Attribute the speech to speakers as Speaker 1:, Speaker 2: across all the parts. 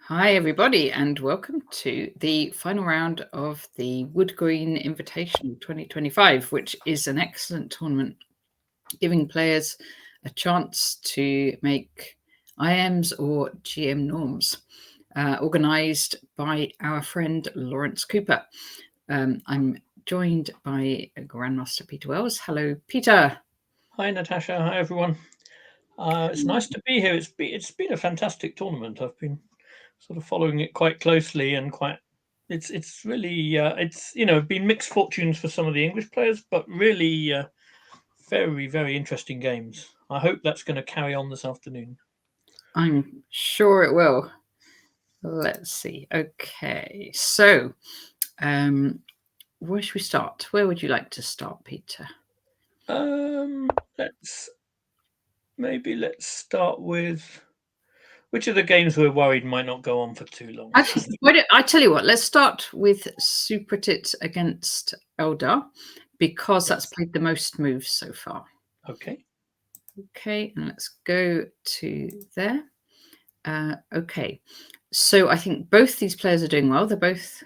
Speaker 1: Hi, everybody, and welcome to the final round of the Wood Green Invitational 2025, which is an excellent tournament, giving players a chance to make IMs or GM norms, organised by our friend Loz Cooper. I'm joined by Grandmaster Peter Wells. Hello, Peter.
Speaker 2: Hi, Natasha. Hi, everyone. It's nice to be here. It's been a fantastic tournament. I've been sort of following it quite closely and it's really been mixed fortunes for some of the English players, but really very interesting games. I hope that's going to carry on this afternoon.
Speaker 1: I'm sure it will. Let's see. Okay, so where should we start? Where would you like to start, Peter?
Speaker 2: Let's start with which of the games we're worried might not go on for too long.
Speaker 1: I tell you what, let's start with Supratit against Eldar, because that's played the most moves so far.
Speaker 2: Okay.
Speaker 1: Okay, and let's go to there. Okay, so I think both these players are doing well. They're both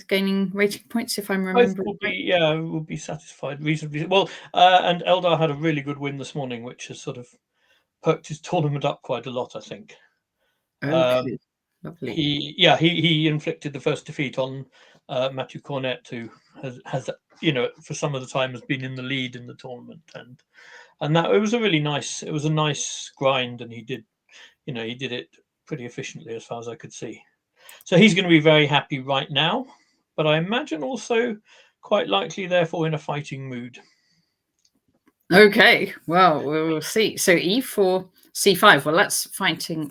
Speaker 1: gaining rating points, if I'm remembering.
Speaker 2: We'll be satisfied reasonably well. And Eldar had a really good win this morning, which has sort of perked his tournament up quite a lot, I think.
Speaker 1: Okay, lovely.
Speaker 2: He inflicted the first defeat on Matthieu Cornette, who has for some of the time has been in the lead in the tournament, and that it was a nice grind, and he did it pretty efficiently as far as I could see. So he's going to be very happy right now, but I imagine also quite likely, therefore, in a fighting mood.
Speaker 1: Okay, well, we'll see. So E4, C5. Well, that's fighting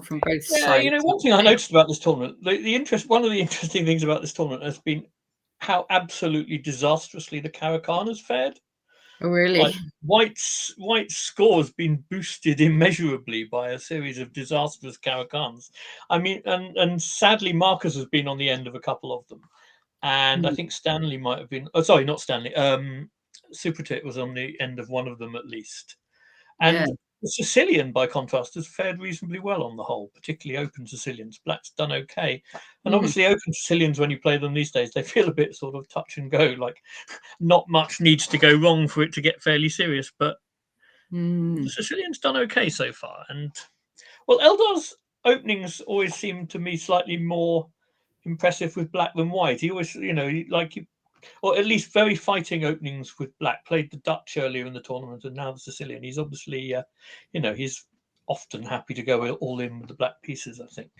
Speaker 1: from both sides.
Speaker 2: One thing I noticed about this tournament, one of the interesting things about this tournament has been how absolutely disastrously the Caro-Kann has fared.
Speaker 1: Oh, really?
Speaker 2: Like White's score has been boosted immeasurably by a series of disastrous Caro-Kanns. I mean, and sadly, Marcus has been on the end of a couple of them, and I think Stanley might have been. Oh, sorry, not Stanley. Supratit was on the end of one of them at least, and the Sicilian, by contrast, has fared reasonably well on the whole, particularly open Sicilians. Black's done okay. And obviously open Sicilians, when you play them these days, they feel a bit sort of touch and go, like not much needs to go wrong for it to get fairly serious. But the Sicilian's done okay so far. And, well, Eldar's openings always seem to me slightly more impressive with Black than White. He always, or at least very fighting openings with Black. Played the Dutch earlier in the tournament, and now the Sicilian. He's obviously, he's often happy to go all in with the black pieces, I think.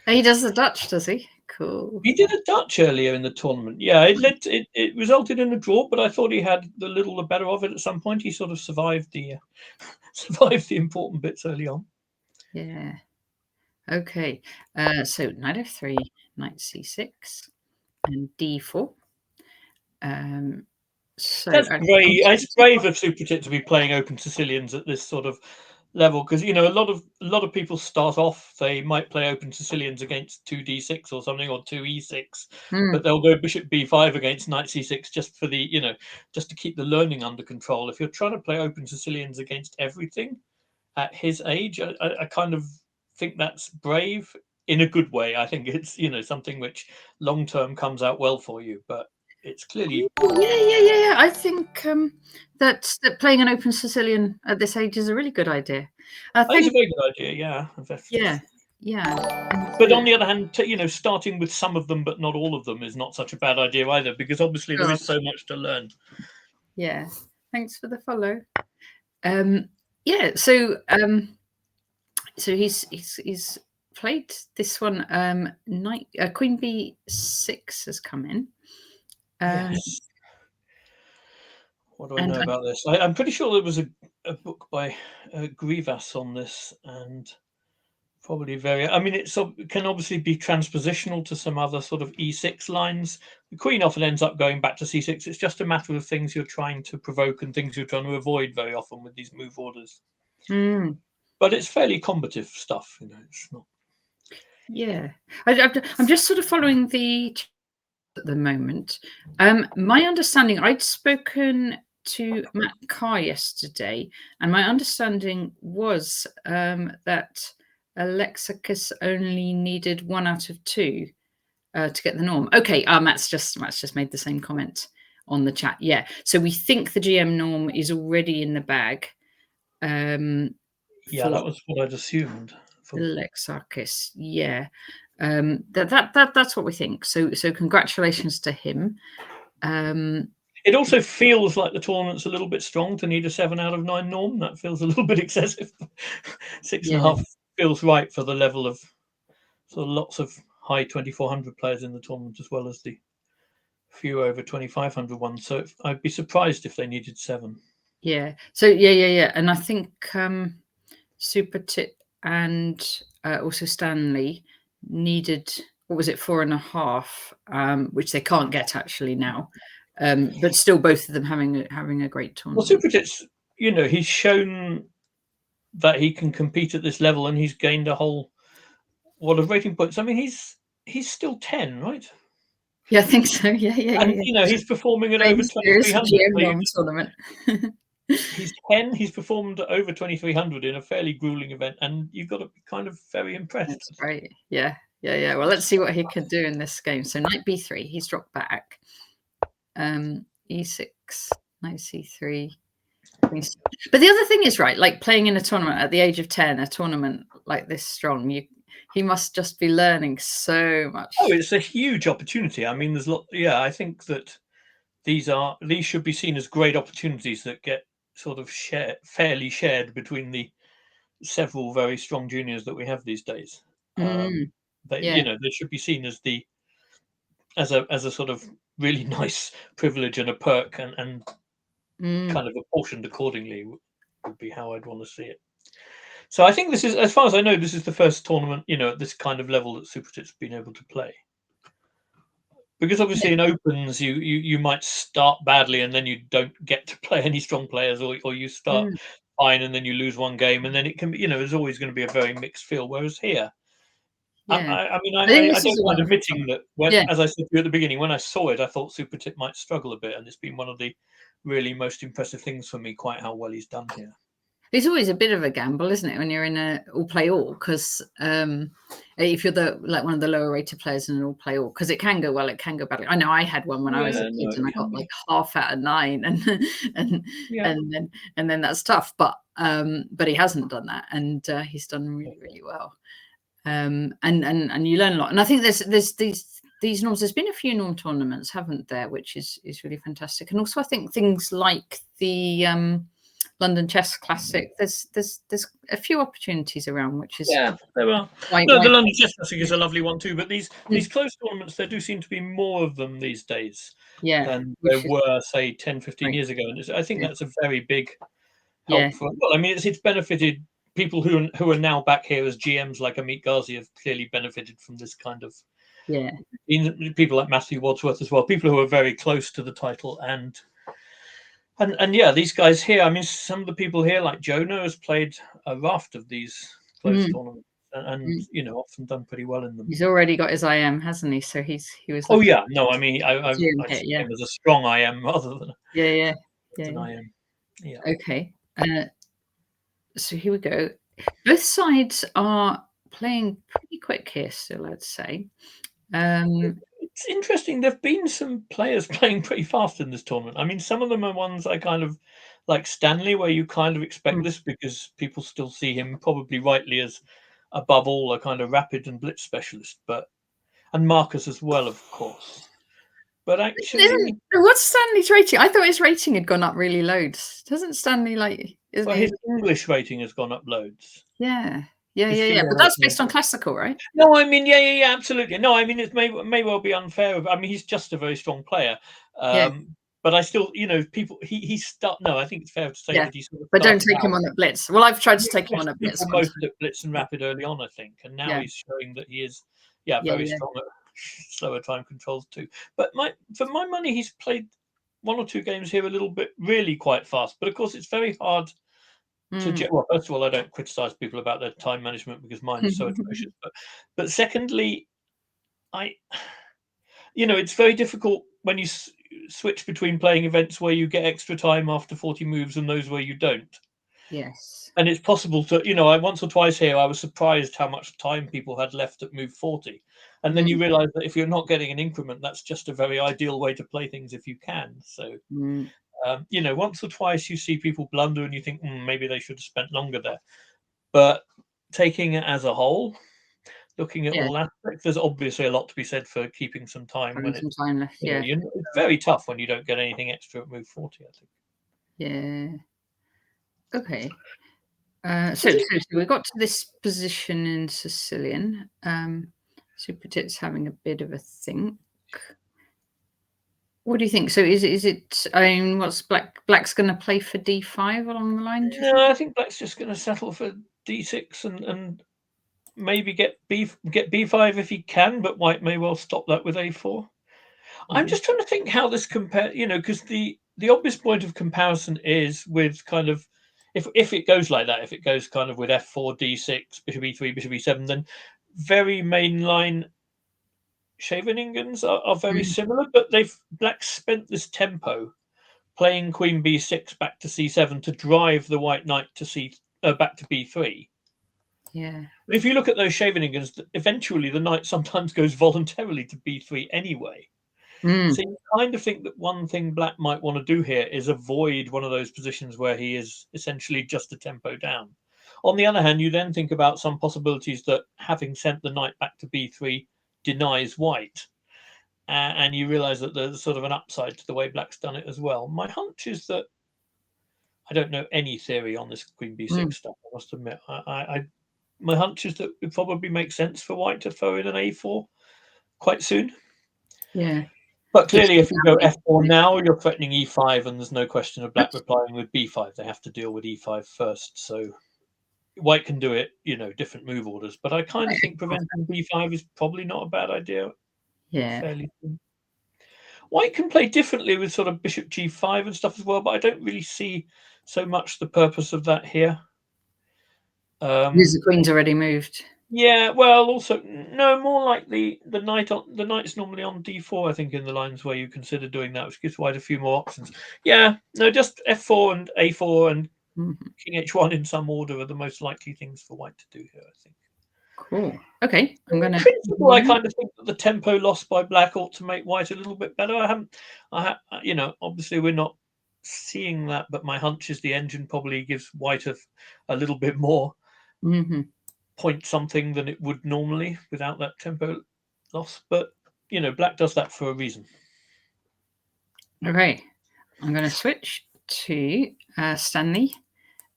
Speaker 1: He does the Dutch, does he? Cool.
Speaker 2: He did a Dutch earlier in the tournament. Yeah, it resulted in a draw, but I thought he had the better of it at some point. He sort of survived the important bits early on.
Speaker 1: Yeah. Okay. So knight f3, knight c6, and d4. So
Speaker 2: that's brave. It's brave of Supratit to be playing open Sicilians at this sort of level, because a lot of people start off, they might play open Sicilians against 2d6 or something, or 2e6, but they'll go bishop b5 against knight c6 just for the just to keep the learning under control. If you're trying to play open Sicilians against everything at his age, I kind of think that's brave in a good way. I think it's something which long term comes out well for you, but it's clearly
Speaker 1: yeah. I think that playing an open Sicilian at this age is a really good idea.
Speaker 2: I think it's a very good idea.
Speaker 1: Yeah.
Speaker 2: But on the other hand, starting with some of them but not all of them is not such a bad idea either, because obviously there is so much to learn.
Speaker 1: Yeah. Thanks for the follow. So he's played this one. Queen b6 has come in.
Speaker 2: Yes. What do I know about this? I'm pretty sure there was a book by Grivas on this, and probably it can obviously be transpositional to some other sort of e6 lines. The queen often ends up going back to c6. It's just a matter of things you're trying to provoke and things you're trying to avoid very often with these move orders. But it's fairly combative stuff, it's not.
Speaker 1: Yeah, I'm just sort of following the at the moment. My understanding, I'd spoken to Matt Carr yesterday, and my understanding was that Alexakis only needed 1 out of 2 to get the norm. Okay, Matt's just made the same comment on the chat. Yeah, so we think the GM norm is already in the bag.
Speaker 2: Yeah, that was what I'd assumed.
Speaker 1: Alexakis, yeah, that's what we think. So congratulations to him.
Speaker 2: It also feels like the tournament's a little bit strong to need a 7 out of 9 norm. That feels a little bit excessive. 6.5 feels right for the level of sort of lots of high 2400 players in the tournament, as well as the few over 2500 ones. So I'd be surprised if they needed 7.
Speaker 1: Yeah. So yeah. And I think Supratit and also Stanley needed, what was it, 4.5, which they can't get actually now. But still, both of them having a great tournament.
Speaker 2: Well, Supratit's, he's shown that he can compete at this level, and he's gained a whole lot of rating points. I mean, he's still 10, right?
Speaker 1: Yeah, I think so. Yeah.
Speaker 2: And he's performing at over 2300
Speaker 1: tournament.
Speaker 2: He's 10. He's performed at over 2300 in a fairly grueling event, and you've got to be kind of very impressed.
Speaker 1: That's great. Yeah. Well, let's see what he can do in this game. So knight b3, he's dropped back. E6, knight c3. But the other thing is, right, like playing in a tournament at the age of 10, a tournament like this strong, he must just be learning so much.
Speaker 2: Oh, it's a huge opportunity. I mean, there's I think that these should be seen as great opportunities that get sort of fairly shared between the several very strong juniors that we have these days. They should be seen as a sort of really nice privilege and a perk, and kind of apportioned accordingly would be how I'd want to see it. So I think this is, as far as I know, this is the first tournament, at this kind of level that Supratit's been able to play. Because obviously in opens, you might start badly and then you don't get to play any strong players, or you start fine and then you lose one game, and then it can be, there's always going to be a very mixed feel. Whereas here, I don't mind admitting that as I said to you at the beginning, when I saw it, I thought Supratit might struggle a bit, and it's been one of the really most impressive things for me, quite how well he's done here.
Speaker 1: It's always a bit of a gamble, isn't it, when you're in a all play all? Because if you're one of the lower rated players in an all play all, because it can go well, it can go badly. I know I had one when I was a kid, and I got like half out of 9, and then that's tough. But he hasn't done that, and he's done really, really well. And you learn a lot. And I think there's these norms. There's been a few norm tournaments, haven't there, which is really fantastic. And also I think things like the London Chess Classic, there's a few opportunities around, which is
Speaker 2: there are. The London Chess Classic is a lovely one too, but these close tournaments, there do seem to be more of them these days than there were, say, 10-15 years ago, and I think that's a very big help for. Well, I mean, it's benefited people who are now back here as GMs, like Ameet Ghasi, have clearly benefited from this kind of people like Matthieu Wadsworth as well, people who are very close to the title, and these guys here. I mean, some of the people here, like Jonah, has played a raft of these close tournaments, and often done pretty well in them.
Speaker 1: He's already got his IM, hasn't he? So he was.
Speaker 2: Oh yeah, no, I mean, I see him as a strong IM rather than an IM. Yeah.
Speaker 1: Okay. So here we go. Both sides are playing pretty quick here still, I'd say.
Speaker 2: It's interesting. There've been some players playing pretty fast in this tournament. I mean, some of them are ones I kind of like Stanley, where you kind of expect this because people still see him, probably rightly, as above all a kind of rapid and blitz specialist. And Marcus as well, of course. But actually,
Speaker 1: what's Stanley's rating? I thought his rating had gone up really loads. Doesn't Stanley
Speaker 2: his English rating has gone up loads.
Speaker 1: Yeah. But that's based on classical, right?
Speaker 2: No, I mean, absolutely. No, I mean, it may well be unfair. I mean, he's just a very strong player. But I still, people. No, I think it's fair to say that he's.
Speaker 1: But don't take him on at blitz. Well, I've tried to take him on at blitz.
Speaker 2: Most at blitz and rapid early on, I think, and now he's showing that he is, very strong at slower time controls too. But for my money, he's played 1 or 2 games here a little bit, really quite fast. But of course, it's very hard. Well, first of all, I don't criticize people about their time management because mine is so atrocious. But secondly, it's very difficult when you switch between playing events where you get extra time after 40 moves and those where you don't.
Speaker 1: Yes.
Speaker 2: And it's possible to, I once or twice here, I was surprised how much time people had left at move 40. And then you realize that if you're not getting an increment, that's just a very ideal way to play things if you can. So, once or twice you see people blunder and you think, maybe they should have spent longer there. But taking it as a whole, looking at all aspects, there's obviously a lot to be said for keeping some time when
Speaker 1: some time left.
Speaker 2: it's very tough when you don't get anything extra at move 40, I think.
Speaker 1: Yeah. Okay. So we got to this position in Sicilian. Supratit's having a bit of a think. What do you think? So is it? I mean, what's Black's going to play for D5 along the line?
Speaker 2: No, I think Black's just going to settle for D6 and maybe get B5 if he can, but White may well stop that with A4. I'm just trying to think how this compares, because the obvious point of comparison is with kind of if it goes like that, if it goes kind of with F4, D6, Bishop E3, Bishop E7, then very mainline Scheveningens are very similar, but Black spent this tempo playing Queen B6 back to C7 to drive the White Knight to back to B3.
Speaker 1: Yeah.
Speaker 2: If you look at those Scheveningens, eventually the Knight sometimes goes voluntarily to B3 anyway. So you kind of think that one thing Black might want to do here is avoid one of those positions where he is essentially just a tempo down. On the other hand, you then think about some possibilities that having sent the Knight back to B3 denies White. And you realize that there's sort of an upside to the way Black's done it as well. My hunch is that I don't know any theory on this Queen B6 stuff, I must admit. My hunch is that it probably makes sense for White to throw in an A4 quite soon.
Speaker 1: Yeah.
Speaker 2: But clearly, if you go F4 now, you're threatening E5, and there's no question of Black replying with B5. They have to deal with E5 first. So White can do it, different move orders. But I kind of think preventing B5 is probably not a bad idea.
Speaker 1: Yeah.
Speaker 2: Fairly soon. White can play differently with sort of Bishop G5 and stuff as well, but I don't really see so much the purpose of that here.
Speaker 1: Because the Queen's already moved.
Speaker 2: Yeah, well, also no, more like the knight's normally on D4, I think, in the lines where you consider doing that, which gives White a few more options. Yeah, no, just F4 and A4 and King H1 in some order are the most likely things for White to do here, I think.
Speaker 1: Cool. Okay, I'm gonna.
Speaker 2: In principle, I kind of think that the tempo lost by Black ought to make White a little bit better. Obviously we're not seeing that, but my hunch is the engine probably gives White a little bit more. Point something than it would normally without that tempo loss, but Black does that for a reason.
Speaker 1: Okay, I'm going to switch to Stanley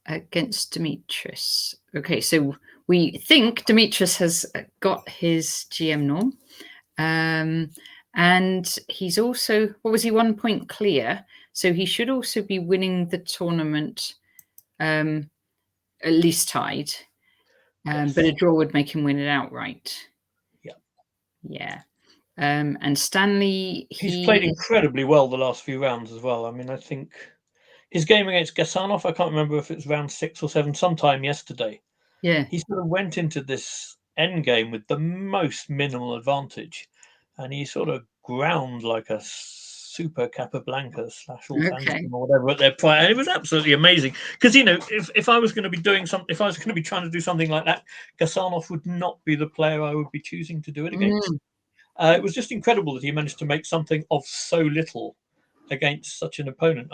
Speaker 1: against Dimitris. Okay, so we think Dimitris has got his GM norm, and he's also, what was he, 1 point clear, so he should also be winning the tournament, at least tied.
Speaker 2: Yes.
Speaker 1: But a draw would make him win it outright. Yeah. And Stanley,
Speaker 2: he's played incredibly well the last few rounds as well. I mean, I think his game against Gasanov, I can't remember if it's round 6 or 7, sometime yesterday.
Speaker 1: Yeah.
Speaker 2: He sort of went into this end game with the most minimal advantage, and he sort of ground like a super Capablanca / Olsen or whatever at their prior. And it was absolutely amazing because if I was going to be doing something, if I was going to be trying to do something like that, Gasanov would not be the player I would be choosing to do it against. It was just incredible that he managed to make something of so little against such an opponent.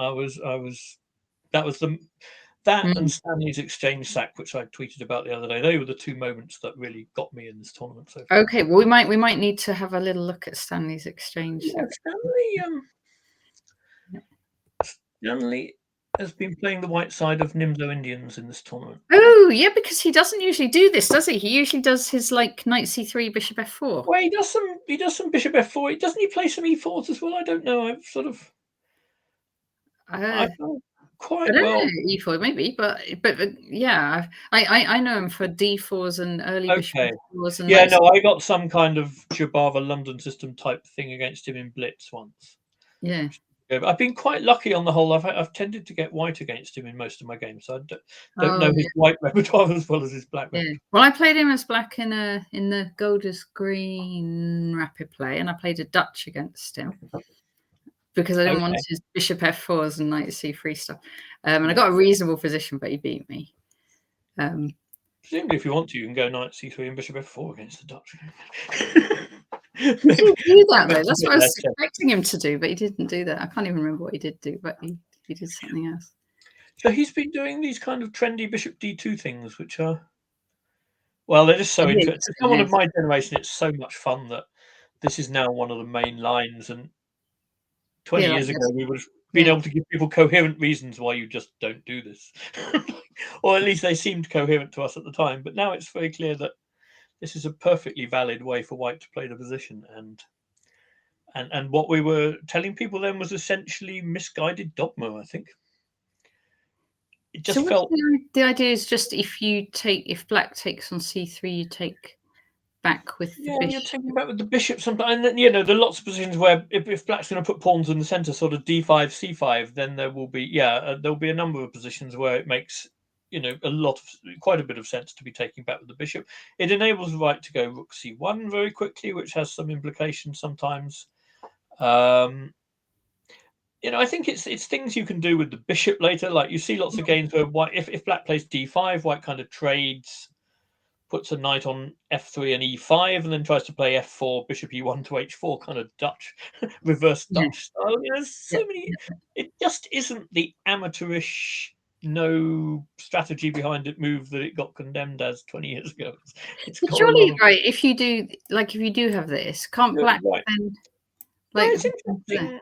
Speaker 2: And Stanley's exchange sack, which I tweeted about the other day. They were the two moments that really got me in this tournament so far.
Speaker 1: Okay, well, we might need to have a little look at Stanley's exchange.
Speaker 2: Yeah, Stanley has been playing the white side of Nimzo Indians in this tournament.
Speaker 1: Oh, yeah, because he doesn't usually do this, does he? He usually does his knight C3, bishop F4.
Speaker 2: Well, he does some bishop F4. Doesn't he play some E4s as well? I don't know. I've sort of quite well
Speaker 1: E4 maybe, but yeah, I know him for D4s and early bishop F4s. And
Speaker 2: I got some kind of Jabava London system type thing against him in Blitz once.
Speaker 1: Yeah.
Speaker 2: I've been quite lucky on the whole. I've tended to get white against him in most of my games, so I don't know his white repertoire as well as his black repertoire.
Speaker 1: Well, I played him as black in the Golders Green rapid play, and I played a Dutch against him. because I didn't want his bishop f4s and knight c3 stuff. And I got a reasonable position, but he beat me.
Speaker 2: Presumably, if you want to, you can go knight c3 and bishop f4 against the Dutch.
Speaker 1: He didn't do that though. That's what I was expecting him to do, but he didn't do that. I can't even remember what he did do, but he did something else.
Speaker 2: So he's been doing these kind of trendy bishop d2 things, which are, well, they're just so interesting. For someone of my generation, it's so much fun that this is now one of the main lines. And 20 years ago, we would have been able to give people coherent reasons why you just don't do this. Or at least they seemed coherent to us at the time. But now it's very clear that this is a perfectly valid way for white to play the position. And what we were telling people then was essentially misguided dogma, I think. It just felt...
Speaker 1: The idea is just if black takes on c3, you take back with the bishop.
Speaker 2: You're taking back with the bishop sometimes. And then, there are lots of positions where if black's going to put pawns in the center, sort of d5, c5, then there will be, there'll be a number of positions where it makes, quite a bit of sense to be taking back with the bishop. It enables the white to go rook c1 very quickly, which has some implications sometimes. I think it's things you can do with the bishop later. Like you see lots of games where white, if black plays d5, white kind of trades, puts a knight on f3 and e5, and then tries to play f4, bishop e1 to h4, kind of Dutch, reverse Dutch style. There's so many. It just isn't the amateurish, no strategy behind it move that it got condemned as 20 years ago.
Speaker 1: But surely, right? If you do have this, can't black then?
Speaker 2: It's interesting.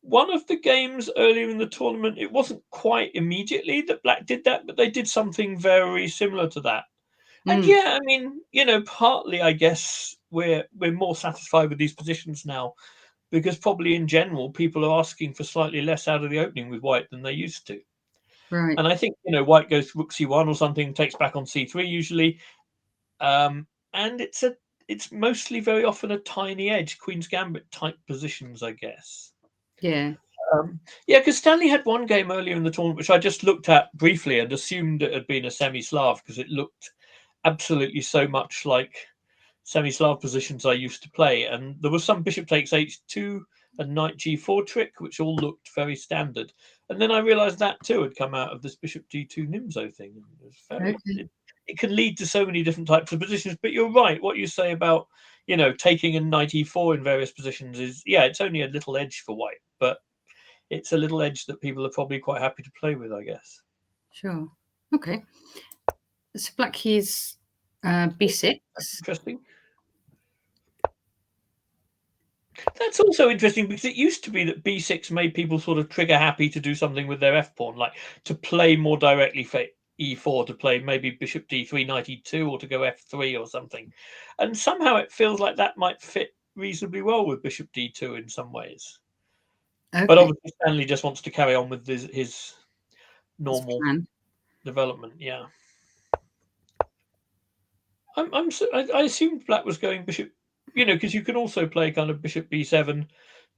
Speaker 2: One of the games earlier in the tournament, it wasn't quite immediately that black did that, but they did something very similar to that. And partly I guess we're more satisfied with these positions now because probably in general people are asking for slightly less out of the opening with white than they used to.
Speaker 1: Right.
Speaker 2: And I think white goes rook c1 or something, takes back on c3 usually, and it's mostly very often a tiny edge, Queen's Gambit type positions, I guess.
Speaker 1: Yeah.
Speaker 2: Because Stanley had one game earlier in the tournament which I just looked at briefly and assumed it had been a semi-Slav because it looked absolutely so much like semi-Slav positions I used to play. And there was some bishop takes h2 and knight g4 trick, which all looked very standard. And then I realized that too had come out of this bishop g2 Nimzo thing. It can lead to so many different types of positions. But you're right. What you say about, taking a knight e4 in various positions is, it's only a little edge for white, but it's a little edge that people are probably quite happy to play with, I guess.
Speaker 1: Sure. Okay. So black keys b6.
Speaker 2: That's interesting. That's also interesting because it used to be that b6 made people sort of trigger happy to do something with their f-pawn, like to play more directly for e4, to play maybe bishop d3, knight e2, or to go f3 or something. And somehow it feels like that might fit reasonably well with bishop d2 in some ways. Okay. But obviously Stanley just wants to carry on with his normal development. Yeah. I assumed black was going bishop, because you can also play kind of bishop b7,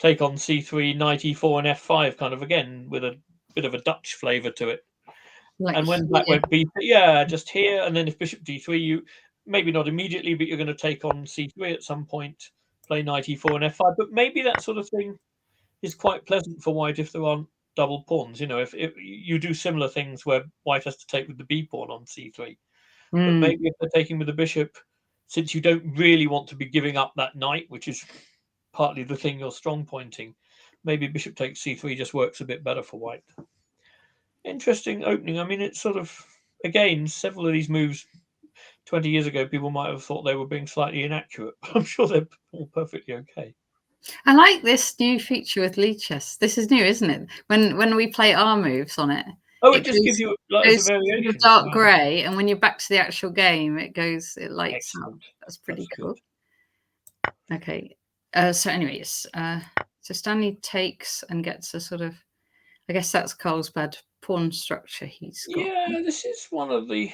Speaker 2: take on c3, knight e4 and f5, kind of again with a bit of a Dutch flavour to it. And when black went b3, just here, and then if bishop d3, you maybe not immediately, but you're going to take on c3 at some point, play knight e4 and f5. But maybe that sort of thing is quite pleasant for white if there aren't double pawns. If you do similar things where white has to take with the b pawn on c3. But maybe if they're taking with the bishop, since you don't really want to be giving up that knight, which is partly the thing you're strong pointing, maybe bishop takes c3 just works a bit better for white. Interesting opening. I mean, it's sort of, again, several of these moves 20 years ago, people might have thought they were being slightly inaccurate, but I'm sure they're all perfectly okay.
Speaker 1: I like this new feature with lead chess. This is new, isn't it? When we play our moves on it.
Speaker 2: It just gives you lots of variations.
Speaker 1: Dark grey, and when you're back to the actual game, it lights up. That's pretty cool. Good. Okay. So anyways, so Stanley takes and gets a sort of, I guess that's Carlsbad pawn structure he's got.
Speaker 2: Yeah, this is one of the,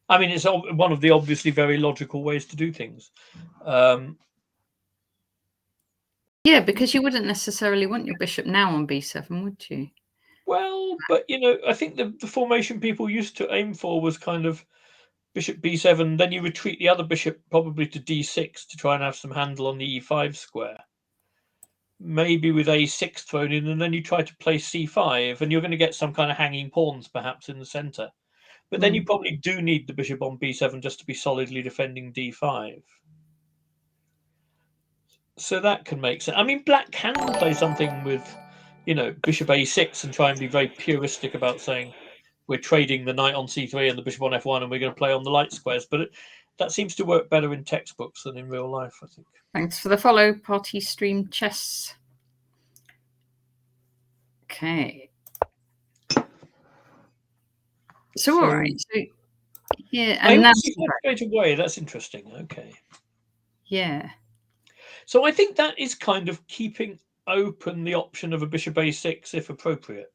Speaker 2: I mean, it's one of the obviously very logical ways to do things.
Speaker 1: Yeah, because you wouldn't necessarily want your bishop now on b7, would you?
Speaker 2: Well, but I think the formation people used to aim for was kind of bishop b7, then you retreat the other bishop probably to d6 to try and have some handle on the e5 square. maybe with a6 thrown in, and then you try to play c5, and you're going to get some kind of hanging pawns perhaps in the center. But then you probably do need the bishop on b7 just to be solidly defending d5. So that can make sense. I mean, black can play something with, bishop a6 and try and be very puristic about saying we're trading the knight on c3 and the bishop on f1 and we're going to play on the light squares. But that seems to work better in textbooks than in real life, I think.
Speaker 1: Thanks for the follow, Party Stream Chess. Okay. So all right. So yeah, and
Speaker 2: now straight away. That's interesting. Okay.
Speaker 1: Yeah.
Speaker 2: So I think that is kind of keeping open the option of a bishop a6 if appropriate.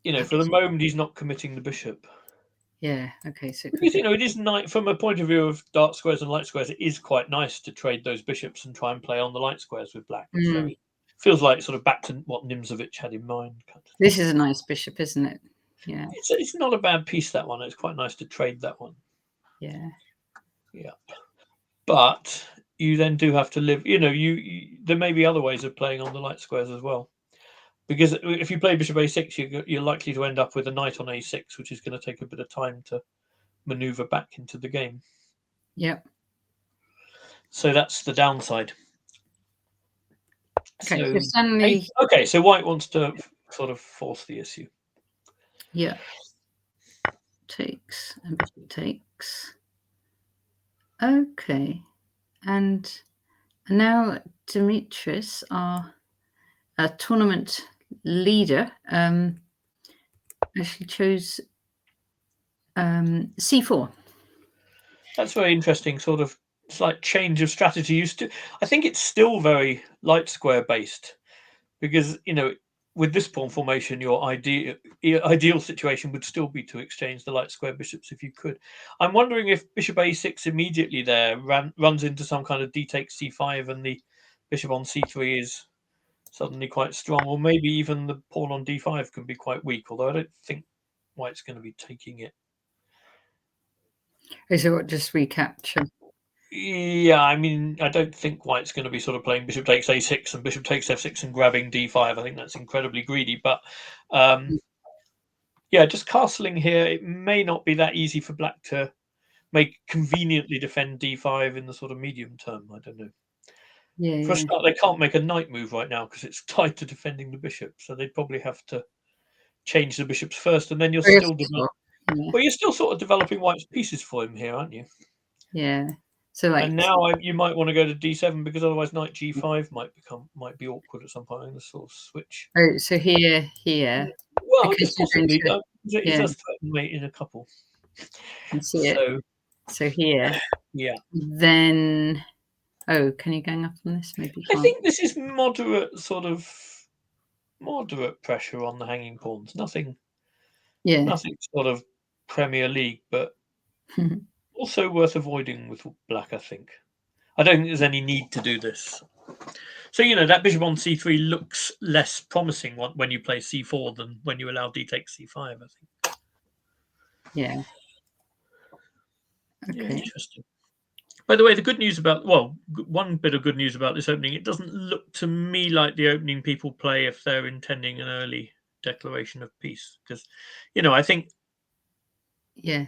Speaker 2: For the moment he's not committing the bishop.
Speaker 1: Yeah. Okay. So
Speaker 2: because it is nice from a point of view of dark squares and light squares. It is quite nice to trade those bishops and try and play on the light squares with black. It's very feels like sort of back to what Nimzovich had in mind.
Speaker 1: This is a nice bishop, isn't it? Yeah.
Speaker 2: It's not a bad piece, that one. It's quite nice to trade that one.
Speaker 1: Yeah.
Speaker 2: Yeah. But you then do have to live. There may be other ways of playing on the light squares as well. Because if you play bishop a6, you're likely to end up with a knight on a6, which is going to take a bit of time to maneuver back into the game.
Speaker 1: Yep.
Speaker 2: So that's the downside.
Speaker 1: Okay, so Stanley...
Speaker 2: Okay, so white wants to sort of force the issue.
Speaker 1: Yeah. Takes and bishop takes. Okay. And now Dimitris, our tournament leader, actually chose c4.
Speaker 2: That's very interesting, sort of slight change of strategy. I think it's still very light square based, because with this pawn formation, your ideal situation would still be to exchange the light square bishops if you could. I'm wondering if bishop a6 immediately there runs into some kind of d takes c5 and the bishop on c3 is suddenly quite strong, or maybe even the pawn on d5 can be quite weak, although I don't think white's going to be taking it.
Speaker 1: So what, just recapture?
Speaker 2: Yeah, I mean, I don't think white's going to be sort of playing bishop takes a6 and bishop takes f6 and grabbing d5. I think that's incredibly greedy. But yeah, just castling here, it may not be that easy for black to conveniently defend d5 in the sort of medium term. I don't know.
Speaker 1: Yeah.
Speaker 2: For a start, they can't make a knight move right now because it's tied to defending the bishop. So they'd probably have to change the bishops first, and then you're still well, you're still sort of developing white's pieces for him here, aren't you?
Speaker 1: Yeah. So
Speaker 2: and now you might want to go to d7 because otherwise knight g5 might be awkward at some point. I'm going to sort of switch.
Speaker 1: Oh, so here.
Speaker 2: Well, just possibly. He does threaten mate in a couple.
Speaker 1: See it. So here.
Speaker 2: Yeah.
Speaker 1: Then. Oh, can you gang up on this? Maybe.
Speaker 2: I think this is moderate pressure on the hanging pawns. Nothing.
Speaker 1: Yeah.
Speaker 2: Nothing sort of Premier League, but. Also worth avoiding with black, I think. I don't think there's any need to do this. So, that bishop on c3 looks less promising when you play c4 than when you allow d takes c5, I think.
Speaker 1: Yeah. Okay.
Speaker 2: Yeah, interesting. By the way, one bit of good news about this opening, it doesn't look to me like the opening people play if they're intending an early declaration of peace. Because, I think...
Speaker 1: Yeah.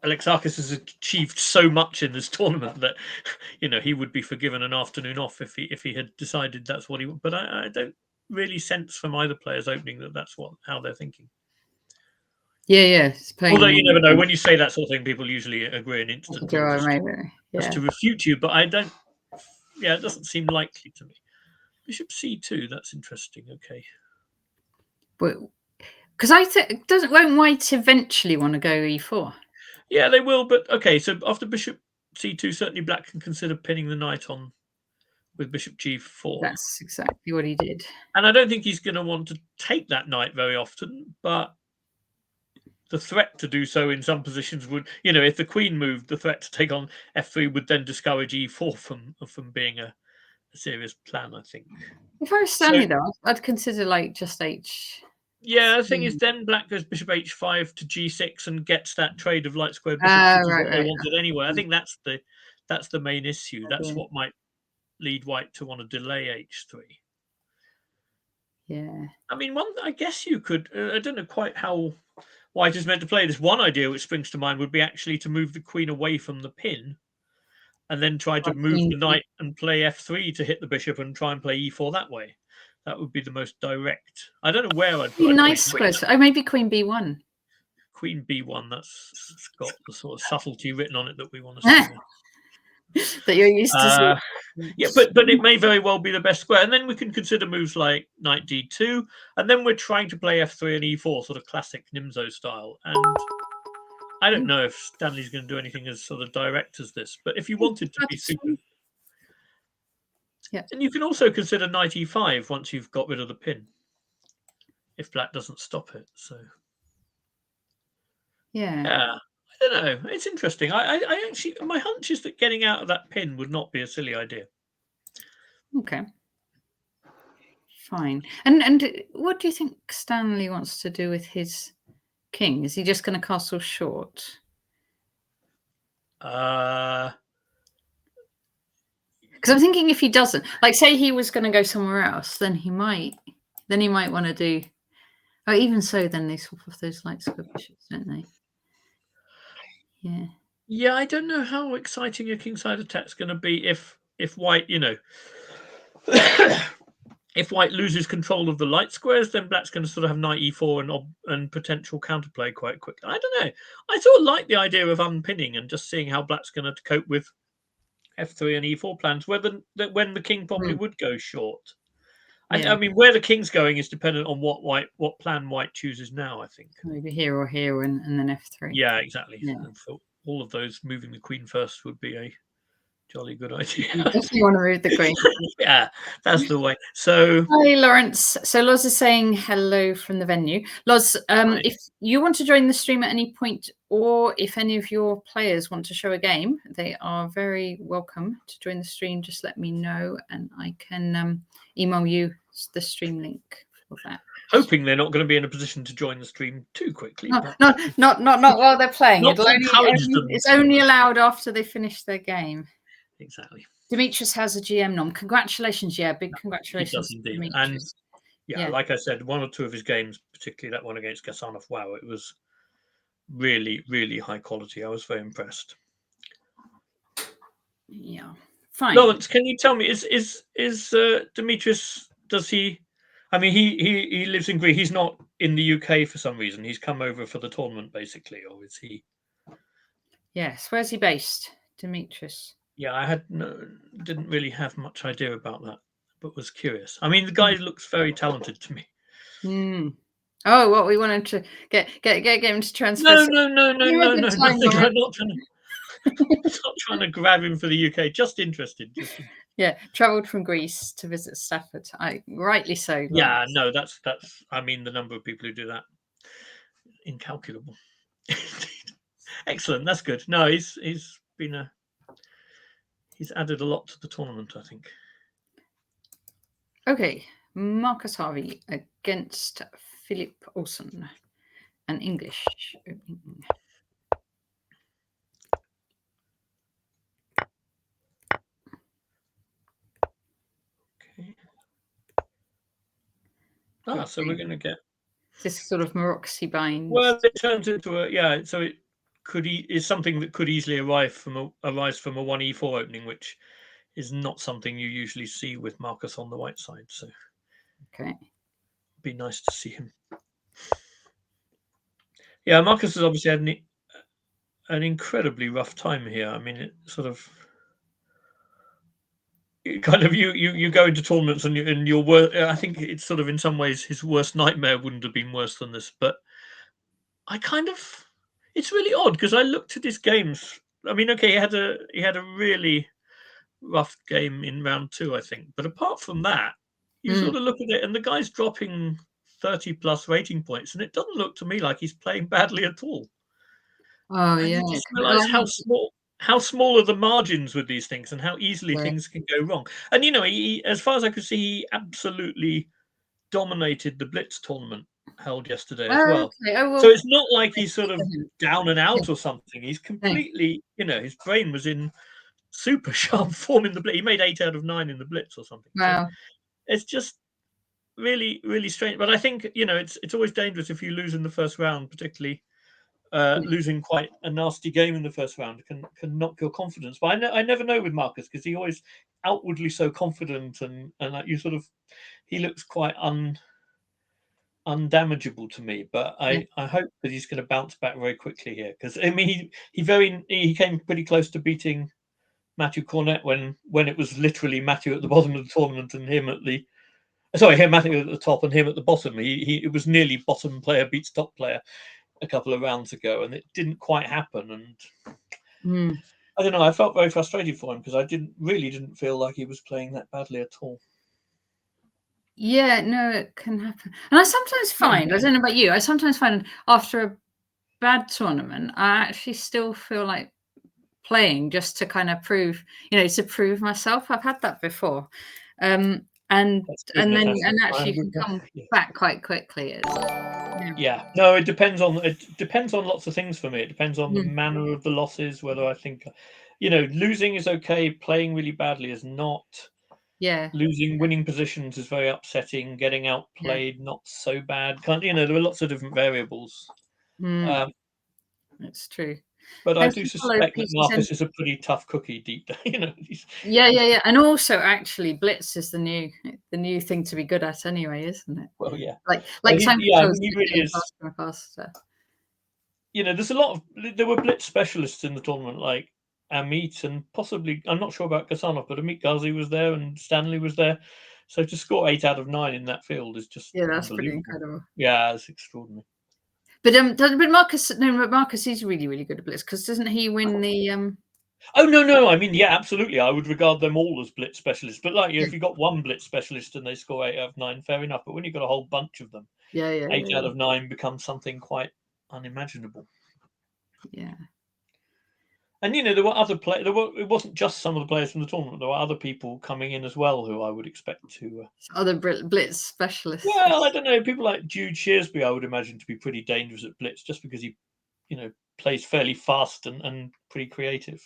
Speaker 2: Alexakis has achieved so much in this tournament that he would be forgiven an afternoon off if he had decided that's what he would. But I don't really sense from either player's opening that's how they're thinking.
Speaker 1: Yeah.
Speaker 2: Although you never know, when you say that sort of thing, people usually agree and instantly just to refute you. But I don't. Yeah, it doesn't seem likely to me. Bishop c2. That's interesting. Okay.
Speaker 1: But because won't white eventually want to go e4?
Speaker 2: Yeah, they will, but okay, so after bishop c2, certainly black can consider pinning the knight on with bishop g4.
Speaker 1: That's exactly what he did.
Speaker 2: And I don't think he's going to want to take that knight very often, but the threat to do so in some positions would, if the queen moved, the threat to take on f3 would then discourage e4 from being a serious plan, I think.
Speaker 1: If I was Stanley, though, I'd consider just h...
Speaker 2: Yeah, the thing is, then black goes bishop h5 to g6 and gets that trade of light square bishops, which is what they wanted anyway. I think that's the main issue. That's what might lead white to want to delay h3.
Speaker 1: Yeah.
Speaker 2: I mean, I guess you could. I don't know quite how white is meant to play this. One idea which springs to mind would be actually to move the queen away from the pin, and then try to move the knight and play f3 to hit the bishop and try and play e4 that way. That would be the most direct. I don't know where I'd put
Speaker 1: nice squares. Oh, maybe queen b1.
Speaker 2: Queen b1. That's got the sort of subtlety written on it that we want to see.
Speaker 1: That you're used to.
Speaker 2: Yeah, but it may very well be the best square, and then we can consider moves like knight d2, and then we're trying to play f3 and e4, sort of classic Nimzo style. And I don't know if Stanley's going to do anything as sort of direct as this, but if you wanted to be super,
Speaker 1: yeah,
Speaker 2: and you can also consider knight e5 once you've got rid of the pin, if black doesn't stop it. So yeah. I don't know. It's interesting. I actually, my hunch is that getting out of that pin would not be a silly idea.
Speaker 1: Okay. Fine. And what do you think Stanley wants to do with his king? Is he just going to castle short?
Speaker 2: Because
Speaker 1: I'm thinking if he doesn't, like, say he was going to go somewhere else, then he might want to do. Oh, even so, then they swap off those light square bishops, don't they? Yeah.
Speaker 2: Yeah, I don't know how exciting a kingside attack's going to be if white, if white loses control of the light squares, then black's going to sort of have knight e4 and potential counterplay quite quickly. I don't know. I sort of like the idea of unpinning and just seeing how black's going to cope with f3 and e4 plans. When the king probably would go short. Yeah. I mean, where the king's going is dependent on what plan white chooses now, I think.
Speaker 1: Maybe here or here and then f3.
Speaker 2: Yeah, exactly.
Speaker 1: Yeah.
Speaker 2: And for all of those, moving the queen first would be a jolly good idea.
Speaker 1: You definitely want to move the queen.
Speaker 2: Yeah, that's the way. So
Speaker 1: hi, Lawrence. So Loz is saying hello from the venue. Loz, if you want to join the stream at any point, or if any of your players want to show a game, they are very welcome to join the stream. Just let me know and I can email you the stream link for that.
Speaker 2: Hoping they're not going to be in a position to join the stream too quickly.
Speaker 1: No, not while they're playing. It's only allowed after they finish their game.
Speaker 2: Exactly.
Speaker 1: Dimitris has a GM nom. Congratulations, big congratulations.
Speaker 2: He does indeed. And like I said, one or two of his games, particularly that one against Gasanov, wow, it was really, really high quality. I was very impressed.
Speaker 1: Yeah. Fine.
Speaker 2: Lawrence, can you tell me, is Dimitris, does he, I mean, he lives in Greece. He's not in the UK for some reason. He's come over for the tournament, basically, or is he?
Speaker 1: Yes. Where's he based, Dimitris?
Speaker 2: Yeah, I didn't really have much idea about that, but was curious. I mean, the guy looks very talented to me.
Speaker 1: Oh, what we wanted to get him to transfer.
Speaker 2: No. Not trying to grab him for the UK. Just interested.
Speaker 1: Yeah, travelled from Greece to visit Stafford. Rightly so.
Speaker 2: Yeah, no, that's. I mean, the number of people who do that, incalculable. Excellent. That's good. No, he's added a lot to the tournament, I think.
Speaker 1: Okay, Marcus Harvey against Filip Olsen, an English opening.
Speaker 2: Okay. So we're going to get
Speaker 1: this sort of Maroxy bind.
Speaker 2: Well, it turns into a So it is something that could easily arise from a 1e4 opening, which is not something you usually see with Marcus on the white side. So
Speaker 1: okay,
Speaker 2: be nice to see him. Yeah, Marcus has obviously had an incredibly rough time here. I mean, it sort of kind of you go into tournaments and your worst. I think it's sort of in some ways his worst nightmare wouldn't have been worse than this. But it's really odd because I looked at his games. I mean, okay, he had a really rough game in round 2, I think. But apart from that, you sort of look at it and the guy's dropping 30 plus rating points, and it doesn't look to me like he's playing badly at all.
Speaker 1: Oh, yeah.
Speaker 2: You just realise how small are the margins with these things and how easily things can go wrong. And, he, as far as I could see, he absolutely dominated the Blitz tournament held yesterday as well. Okay. Oh, well. So it's not like he's sort of down and out or something. He's completely, his brain was in super sharp form in the blitz. He made 8 out of 9 in the blitz or something.
Speaker 1: Wow.
Speaker 2: So it's just really, really strange. But I think, it's always dangerous if you lose in the first round, particularly losing quite a nasty game in the first round can knock your confidence. But I never know with Marcus, because he always outwardly so confident, and like he looks quite undamageable to me. But I hope that he's going to bounce back very quickly here, because I mean he came pretty close to beating Matthieu Cornette when it was literally Matthieu at the bottom of the tournament and him at the Matthieu at the top and him at the bottom. It was nearly bottom player beats top player a couple of rounds ago, and it didn't quite happen. And I don't know, I felt very frustrated for him, because I didn't feel like he was playing that badly at all.
Speaker 1: Yeah, no, it can happen. And I sometimes find, I don't know about you, I sometimes find after a bad tournament, I actually still feel like playing just to kind of prove, to prove myself. I've had that before. And actually you can come back quite quickly.
Speaker 2: No, it depends on lots of things for me. It depends on the manner of the losses, whether I think, losing is okay, playing really badly is not.
Speaker 1: Yeah.
Speaker 2: Losing winning positions is very upsetting. Getting outplayed, not so bad. There are lots of different variables.
Speaker 1: That's true.
Speaker 2: But I do suspect that Marcus is a pretty tough cookie deep down.
Speaker 1: Yeah. And also, actually, blitz is the new thing to be good at anyway, isn't it?
Speaker 2: Well, yeah.
Speaker 1: Like
Speaker 2: he really is. There's a lot of there were blitz specialists in the tournament, like Ameet, and possibly, I'm not sure about Gasanov, but Ameet Ghasi was there and Stanley was there. So to score 8 out of 9 in that field is just
Speaker 1: that's pretty incredible.
Speaker 2: Yeah, it's extraordinary.
Speaker 1: But Marcus is really, really good at blitz, because doesn't he win the?
Speaker 2: Oh no! I mean, yeah, absolutely. I would regard them all as blitz specialists. But like, if you got one blitz specialist and they score 8 out of 9, fair enough. But when you've got a whole bunch of them, 8 out of 9 becomes something quite unimaginable.
Speaker 1: Yeah.
Speaker 2: And there were other players. It wasn't just some of the players from the tournament. There were other people coming in as well who I would expect to.
Speaker 1: Other blitz specialists.
Speaker 2: Well, I don't know. People like Jude Shearsby, I would imagine to be pretty dangerous at blitz, just because he, plays fairly fast and pretty creative,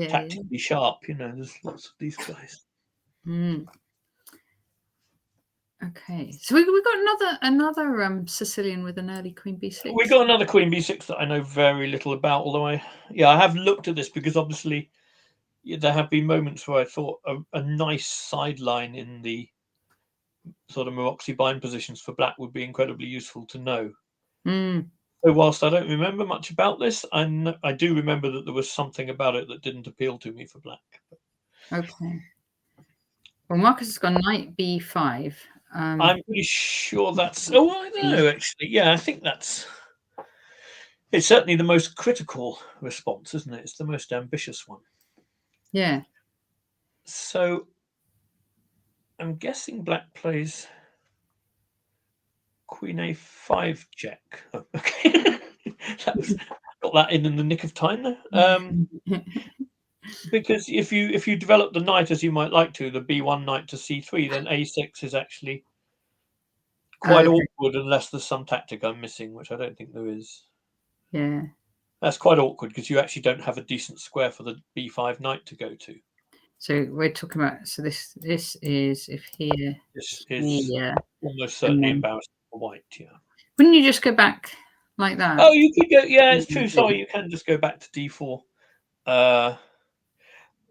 Speaker 2: tactically sharp. There's lots of these guys.
Speaker 1: Okay, so we got another Sicilian with an early Queen B6.
Speaker 2: We got another Queen B6 that I know very little about, although I have looked at this, because obviously there have been moments where I thought a nice sideline in the sort of Maroczy bind positions for black would be incredibly useful to know. So whilst I don't remember much about this, I do remember that there was something about it that didn't appeal to me for black.
Speaker 1: Okay. Well, Marcus has gone knight B5.
Speaker 2: I'm pretty sure that's. Oh, I don't know, actually. Yeah, I think it's certainly the most critical response, isn't it? It's the most ambitious one.
Speaker 1: Yeah.
Speaker 2: So I'm guessing black plays Queen A5 check. Oh, okay. Got that in the nick of time there. Because if you develop the knight as you might like to, the B1 knight to C3, then A6 is actually quite awkward, unless there's some tactic I'm missing, which I don't think there is.
Speaker 1: Yeah.
Speaker 2: That's quite awkward, because you actually don't have a decent square for the B5 knight to go to.
Speaker 1: So we're talking about, this is if here.
Speaker 2: This is almost certainly embarrassing for white, yeah.
Speaker 1: Wouldn't you just go back like that?
Speaker 2: Oh, you could go, yeah, it's true. Sorry, you can just go back to D4.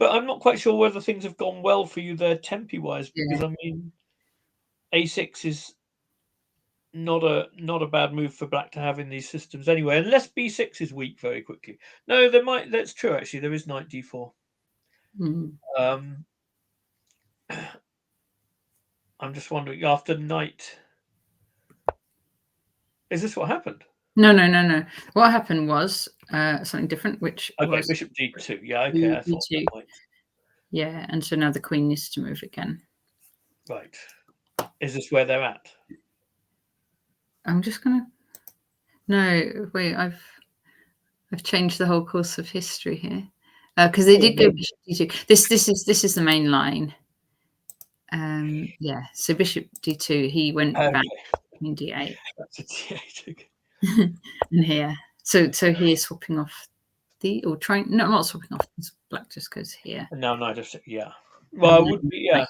Speaker 2: But I'm not quite sure whether things have gone well for you there tempi-wise, because I mean, A6 is not a bad move for black to have in these systems anyway, unless B6 is weak very quickly. No, that's true, actually. There is knight D4. I'm just wondering, after knight, is this what happened?
Speaker 1: No. What happened was something different, which was
Speaker 2: bishop D2. Yeah, okay. I thought that might.
Speaker 1: Yeah, and so now the queen needs to move again.
Speaker 2: Right. Is this where they're at?
Speaker 1: I'm just gonna. No, wait. I've changed the whole course of history here, because they did go bishop D2. This is the main line. Yeah. So bishop D2. He went back in D8.
Speaker 2: That's a D8.
Speaker 1: And here, so he is swapping off or trying. No, I'm not swapping off. Black just goes here.
Speaker 2: And now knight f6. Yeah. Well, it would be. Yeah.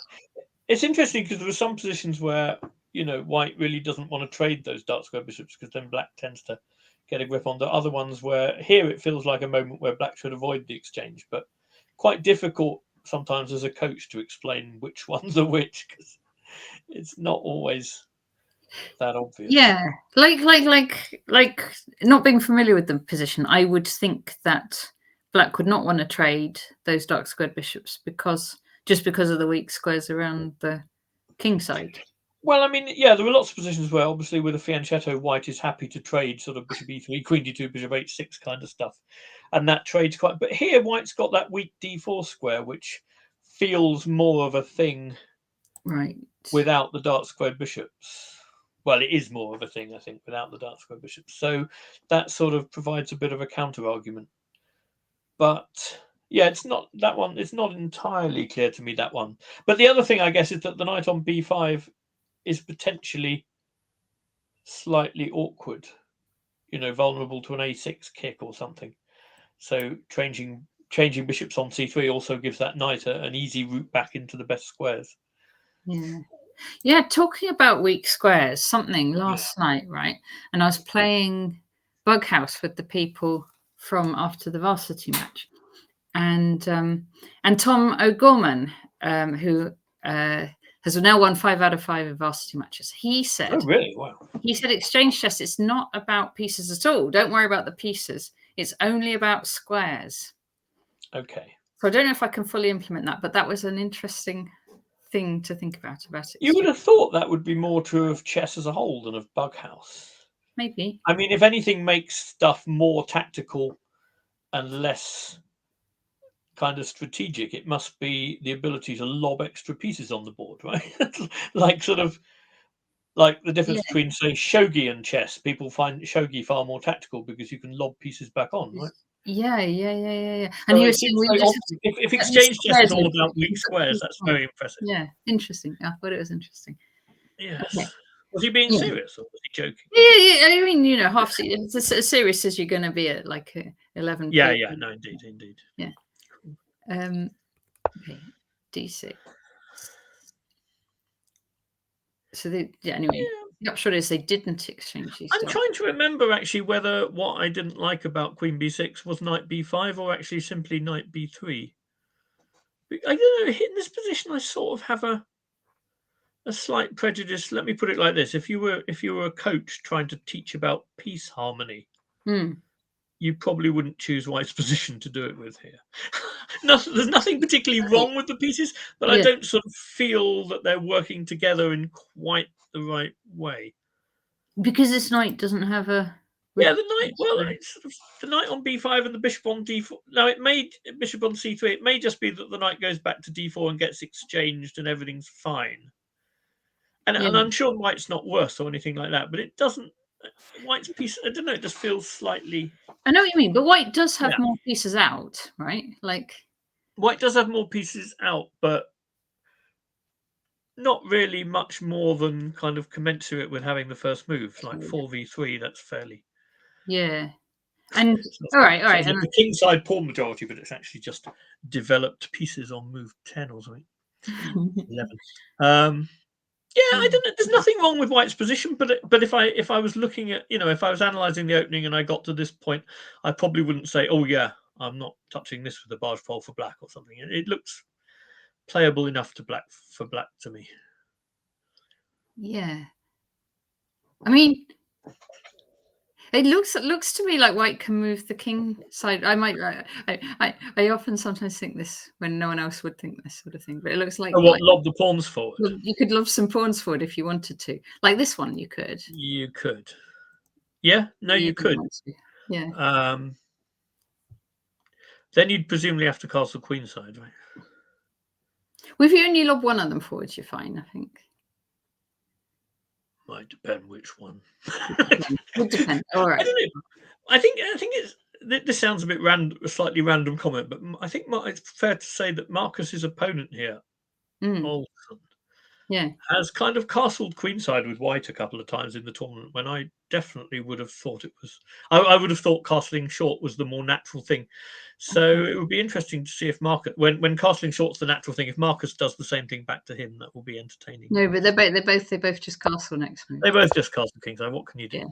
Speaker 2: It's interesting because there are some positions where white really doesn't want to trade those dark square bishops because then black tends to get a grip on the other ones. Where here it feels like a moment where black should avoid the exchange, but quite difficult sometimes as a coach to explain which ones are which because it's not always that obvious.
Speaker 1: Yeah, like not being familiar with the position, I would think that black would not want to trade those dark squared bishops because of the weak squares around the king side.
Speaker 2: Well, I mean, yeah, there are lots of positions where obviously with a fianchetto, white is happy to trade sort of bishop e3, queen d2, bishop h6 kind of stuff. And that trade's quite... But here, white's got that weak d4 square, which feels more of a thing
Speaker 1: right
Speaker 2: without the dark squared bishops. Well, it is more of a thing, I think, without the dark squared bishops. So that sort of provides a bit of a counter-argument. But... yeah, it's not that one. It's not entirely clear to me, that one. But the other thing, I guess, is that the knight on b5 is potentially slightly awkward, vulnerable to an a6 kick or something. So changing bishops on c3 also gives that knight an easy route back into the best squares.
Speaker 1: Yeah, talking about weak squares, something last night, right? And I was playing Bug House with the people from after the varsity match. And Tom O'Gorman, who has now won 5 out of 5 in varsity matches. He said,
Speaker 2: "Oh, really? Wow."
Speaker 1: He said, exchange chess, it's not about pieces at all. Don't worry about the pieces. It's only about squares.
Speaker 2: Okay.
Speaker 1: So I don't know if I can fully implement that, but that was an interesting thing to think about it.
Speaker 2: You would have thought that would be more true of chess as a whole than of Bug House.
Speaker 1: Maybe.
Speaker 2: I mean, if anything makes stuff more tactical and less kind of strategic, it must be the ability to lob extra pieces on the board, right? like the difference between, say, shogi and chess. People find shogi far more tactical because you can lob pieces back on, right?
Speaker 1: Yeah. And
Speaker 2: so
Speaker 1: he was saying,
Speaker 2: if exchange chess is all about weak squares, that's very impressive.
Speaker 1: Yeah, interesting. I thought it was interesting.
Speaker 2: Yes. Okay. Was he being serious or was he joking?
Speaker 1: Yeah. I mean, half it's as serious as you're going to be at like 11.
Speaker 2: Yeah. No, indeed.
Speaker 1: Yeah. Okay. D6. So anyway, the upshot is they didn't exchange these.
Speaker 2: I'm trying to remember actually whether what I didn't like about Queen b6 was knight b5 or actually simply knight b3. I don't know. In this position, I sort of have a slight prejudice. Let me put it like this: if you were a coach trying to teach about piece harmony, you probably wouldn't choose white's position to do it with here. There's nothing particularly wrong with the pieces, but I don't sort of feel that they're working together in quite the right way.
Speaker 1: Because this knight doesn't have a...
Speaker 2: Yeah, the knight... Well, it's sort of the knight on b5 and the bishop on d4. Now, it may... bishop on c3. It may just be that the knight goes back to d4 and gets exchanged and everything's fine. And I'm sure white's not worse or anything like that, but it doesn't... White's piece, I don't know, it just feels slightly...
Speaker 1: I know what you mean, but white does have more pieces out, right? Like...
Speaker 2: White does have more pieces out, but not really much more than kind of commensurate with having the first move. Like 4v3, that's fairly...
Speaker 1: Yeah. And all right.
Speaker 2: Like the king side pawn majority, but it's actually just developed pieces on move 10 or something. 11. Yeah, I don't know. There's nothing wrong with white's position, but if I was looking at, if I was analysing the opening and I got to this point, I probably wouldn't say, oh yeah, I'm not touching this with a barge pole for black or something. It looks playable enough for black to me.
Speaker 1: Yeah. I mean, it looks to me like white can move the king side. I often sometimes think this when no one else would think this sort of thing, but it looks like...
Speaker 2: lob the pawns forward?
Speaker 1: You could lob some pawns forward if you wanted to. Like this one, you could.
Speaker 2: You could. Yeah, no, you could.
Speaker 1: Yeah.
Speaker 2: Then you'd presumably have to castle queen side, right?
Speaker 1: Well, if you only lob one of them forwards, you're fine, I think.
Speaker 2: Might depend which one.
Speaker 1: Would depend. All right.
Speaker 2: I don't know. I think it's... This sounds a slightly random comment, but I think it's fair to say that Marcus's opponent here, Olsen, has kind of castled queenside with white a couple of times in the tournament when I definitely would have thought it was. I would have thought castling short was the more natural thing. So it would be interesting to see if Marcus, when castling short's the natural thing, if Marcus does the same thing back to him, that will be entertaining.
Speaker 1: No, but they both just castle next move.
Speaker 2: They both just castle kingside. What can you do?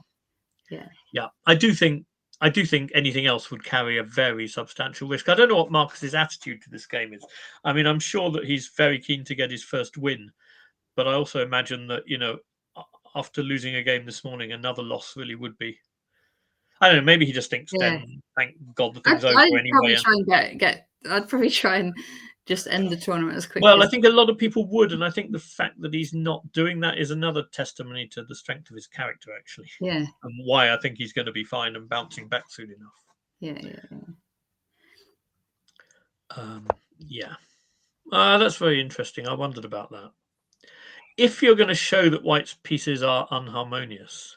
Speaker 1: Yeah.
Speaker 2: I do think anything else would carry a very substantial risk. I don't know what Marcus's attitude to this game is. I mean, I'm sure that he's very keen to get his first win, but I also imagine that, after losing a game this morning, another loss really would be. I don't know. Maybe he just thinks then, thank God the thing's over anyway.
Speaker 1: I'd probably try and just end the tournament as quickly.
Speaker 2: Well, I think a lot of people would, and I think the fact that he's not doing that is another testimony to the strength of his character, actually.
Speaker 1: Yeah.
Speaker 2: And why I think he's going to be fine and bouncing back soon enough.
Speaker 1: Yeah.
Speaker 2: That's very interesting. I wondered about that. If you're going to show that white's pieces are unharmonious,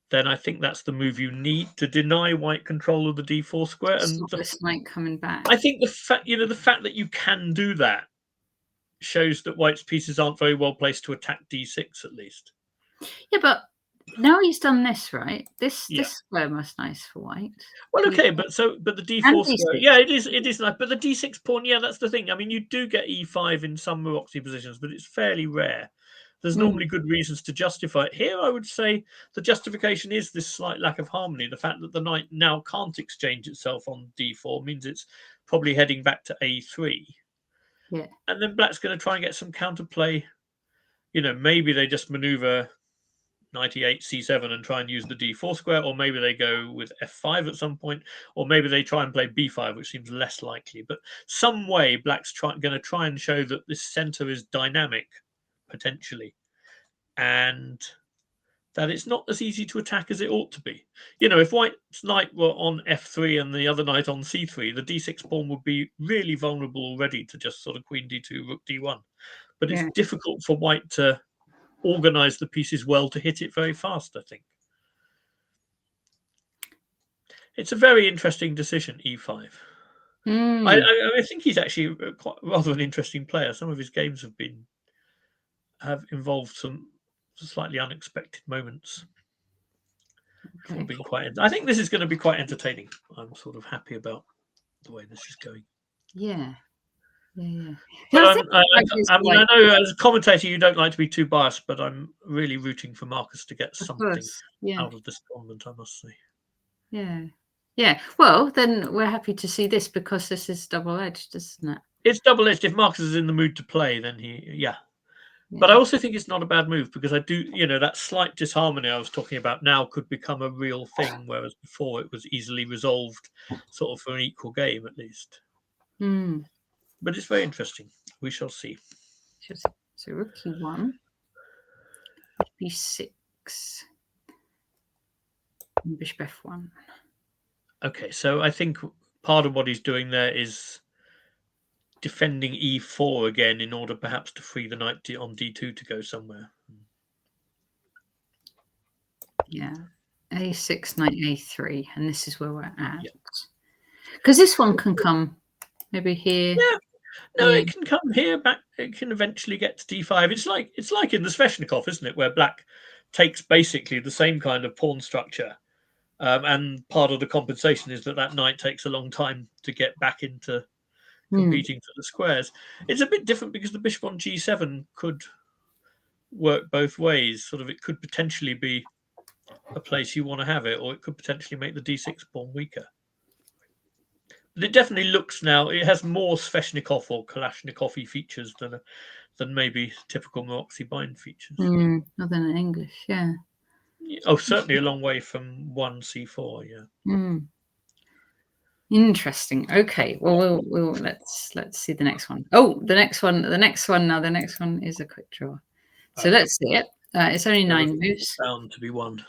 Speaker 2: then I think that's the move you need to deny white control of the d4 square. And
Speaker 1: this knight coming back.
Speaker 2: I think the fact that you can do that shows that white's pieces aren't very well placed to attack d6 at least.
Speaker 1: Yeah, but now he's done this, right? This square must nice for white.
Speaker 2: Well, okay, but the d4 square, it is nice. But the d6 pawn, that's the thing. I mean, you do get e5 in some Maroczy positions, but it's fairly rare. There's normally good reasons to justify it. Here, I would say the justification is this slight lack of harmony. The fact that the knight now can't exchange itself on d4 means it's probably heading back to a3.
Speaker 1: Yeah.
Speaker 2: And then black's going to try and get some counterplay. Maybe they just maneuver knight e8, c7 and try and use the d4 square, or maybe they go with f5 at some point, or maybe they try and play b5, which seems less likely. But some way, black's going to try and show that this center is dynamic, potentially, and that it's not as easy to attack as it ought to be. If white's knight were on f3 and the other knight on c3, the d6 pawn would be really vulnerable already to just sort of queen d2, rook d1. But it's difficult for white to organize the pieces well to hit it very fast, I think. It's a very interesting decision, e5. I think he's actually rather an interesting player. Some of his games have involved some slightly unexpected moments. I think this is going to be quite entertaining. I'm sort of happy about the way this is going.
Speaker 1: Yeah.
Speaker 2: But I know as a commentator you don't like to be too biased, but I'm really rooting for Marcus to get something out of this tournament, I must say.
Speaker 1: Yeah. Well, then we're happy to see this because this is double-edged, isn't it?
Speaker 2: It's double-edged. If Marcus is in the mood to play, then But I also think it's not a bad move because I do, that slight disharmony I was talking about now could become a real thing, whereas before it was easily resolved, sort of for an equal game at least. But it's very interesting. We shall see.
Speaker 1: So rook e1, b6, and bishop f1.
Speaker 2: Okay, so I think part of what he's doing there is defending e4 again in order perhaps to free the knight on d2 to go somewhere.
Speaker 1: Yeah, a6, knight a3, and this is where we're at. Because this one can come maybe here.
Speaker 2: Yeah. No, it can come here back. It can eventually get to d5. It's like in the Sveshnikov, isn't it, where black takes basically the same kind of pawn structure, and part of the compensation is that knight takes a long time to get back into competing for the squares. It's a bit different because the bishop on g7 could work both ways. Sort of, it could potentially be a place you want to have it, or it could potentially make the d6 pawn weaker. But it definitely looks now, it has more Sveshnikov or Kalashnikov-y features than maybe typical Maroczy bind features.
Speaker 1: Not than in English, yeah.
Speaker 2: Oh, certainly a long way from 1c4,
Speaker 1: Interesting. Okay. Well, we'll let's see the next one. Oh, the next one is a quick draw. So let's see it. It's only 9 moves.
Speaker 2: Bound to be won.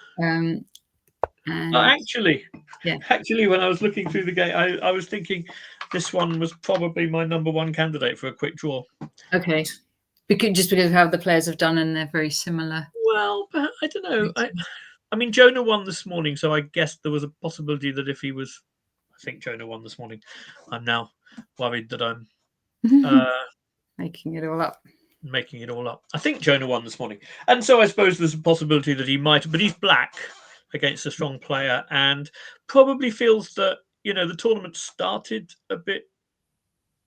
Speaker 1: Actually,
Speaker 2: when I was looking through the game, I was thinking this one was probably my number one candidate for a quick draw.
Speaker 1: Okay. Just because of how the players have done and they're very similar.
Speaker 2: Well, I don't know. I mean, Jonah won this morning, so I guess there was a possibility that if he was... I think Jonah won this morning. I'm now worried that I'm...
Speaker 1: making it all up.
Speaker 2: making it all up. I think Jonah won this morning, and so I suppose there's a possibility that he might, but he's black against a strong player, and probably feels that the tournament started a bit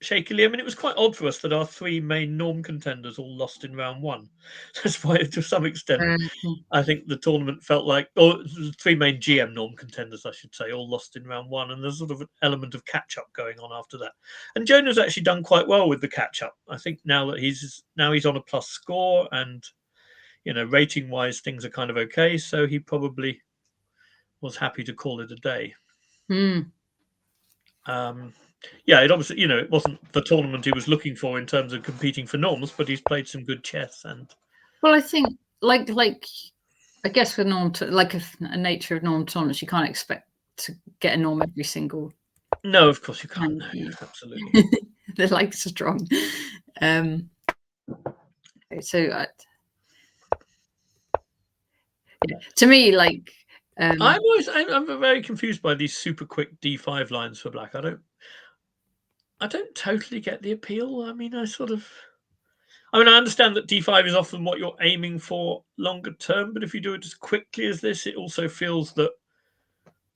Speaker 2: shakily. I mean, it was quite odd for us that our 3 main norm contenders all lost in round 1. That's why, to some extent, I think the tournament felt like, or the 3 main GM norm contenders, I should say, all lost in round 1, and there's sort of an element of catch-up going on after that. And Jonah's actually done quite well with the catch-up. I think now that he's on a plus score, and rating-wise, things are kind of okay, so he probably was happy to call it a day. Yeah, it obviously, it wasn't the tournament he was looking for in terms of competing for norms, but he's played some good chess. And
Speaker 1: well, I think like I guess with norm, like a nature of norm tournaments, you can't expect to get a norm every single.
Speaker 2: No, of course you can't. No, absolutely.
Speaker 1: They're like strong. So to me, like
Speaker 2: I'm very confused by these super quick D5 lines for black. I don't totally get the appeal. I mean, I understand that D5 is often what you're aiming for longer term, but if you do it as quickly as this, it also feels that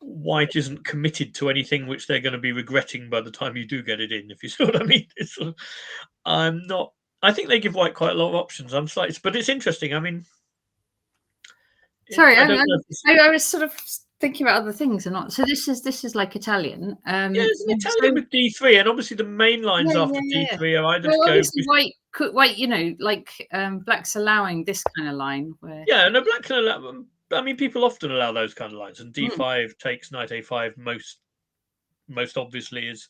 Speaker 2: white isn't committed to anything which they're going to be regretting by the time you do get it in, if you see what I mean. It's I think they give white quite a lot of options. But it's interesting. I mean,
Speaker 1: sorry, I was sort of thinking about other things and not. So this is like Italian.
Speaker 2: Yeah, it's an Italian with D3, and obviously the main lines after D3 are either
Speaker 1: white, like black's allowing this kind of line where
Speaker 2: black can allow. I mean, people often allow those kind of lines, and D5 takes knight A5 most obviously is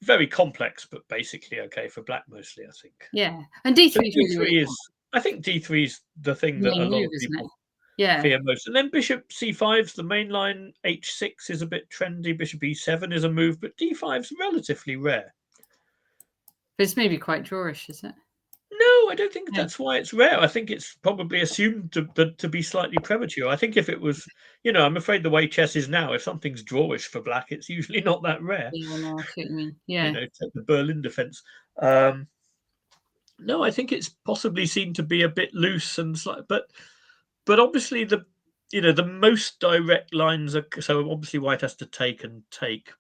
Speaker 2: very complex, but basically okay for black mostly, I think.
Speaker 1: Yeah, and D3
Speaker 2: is. I think D3 is the thing that a lot of people fear most. And then bishop C5 is the main line. H6 is a bit trendy. Bishop E7 is a move, but D5 is relatively rare.
Speaker 1: But it's maybe quite drawish, is it?
Speaker 2: No, I don't think that's why it's rare. I think it's probably assumed to be slightly premature. I think if it was, I'm afraid the way chess is now, if something's drawish for black, it's usually not that rare.
Speaker 1: Yeah, no, I see what you mean. Yeah.
Speaker 2: Take the Berlin defense. No, I think it's possibly seen to be a bit loose and slight, but obviously the most direct lines are, so obviously white has to take and take.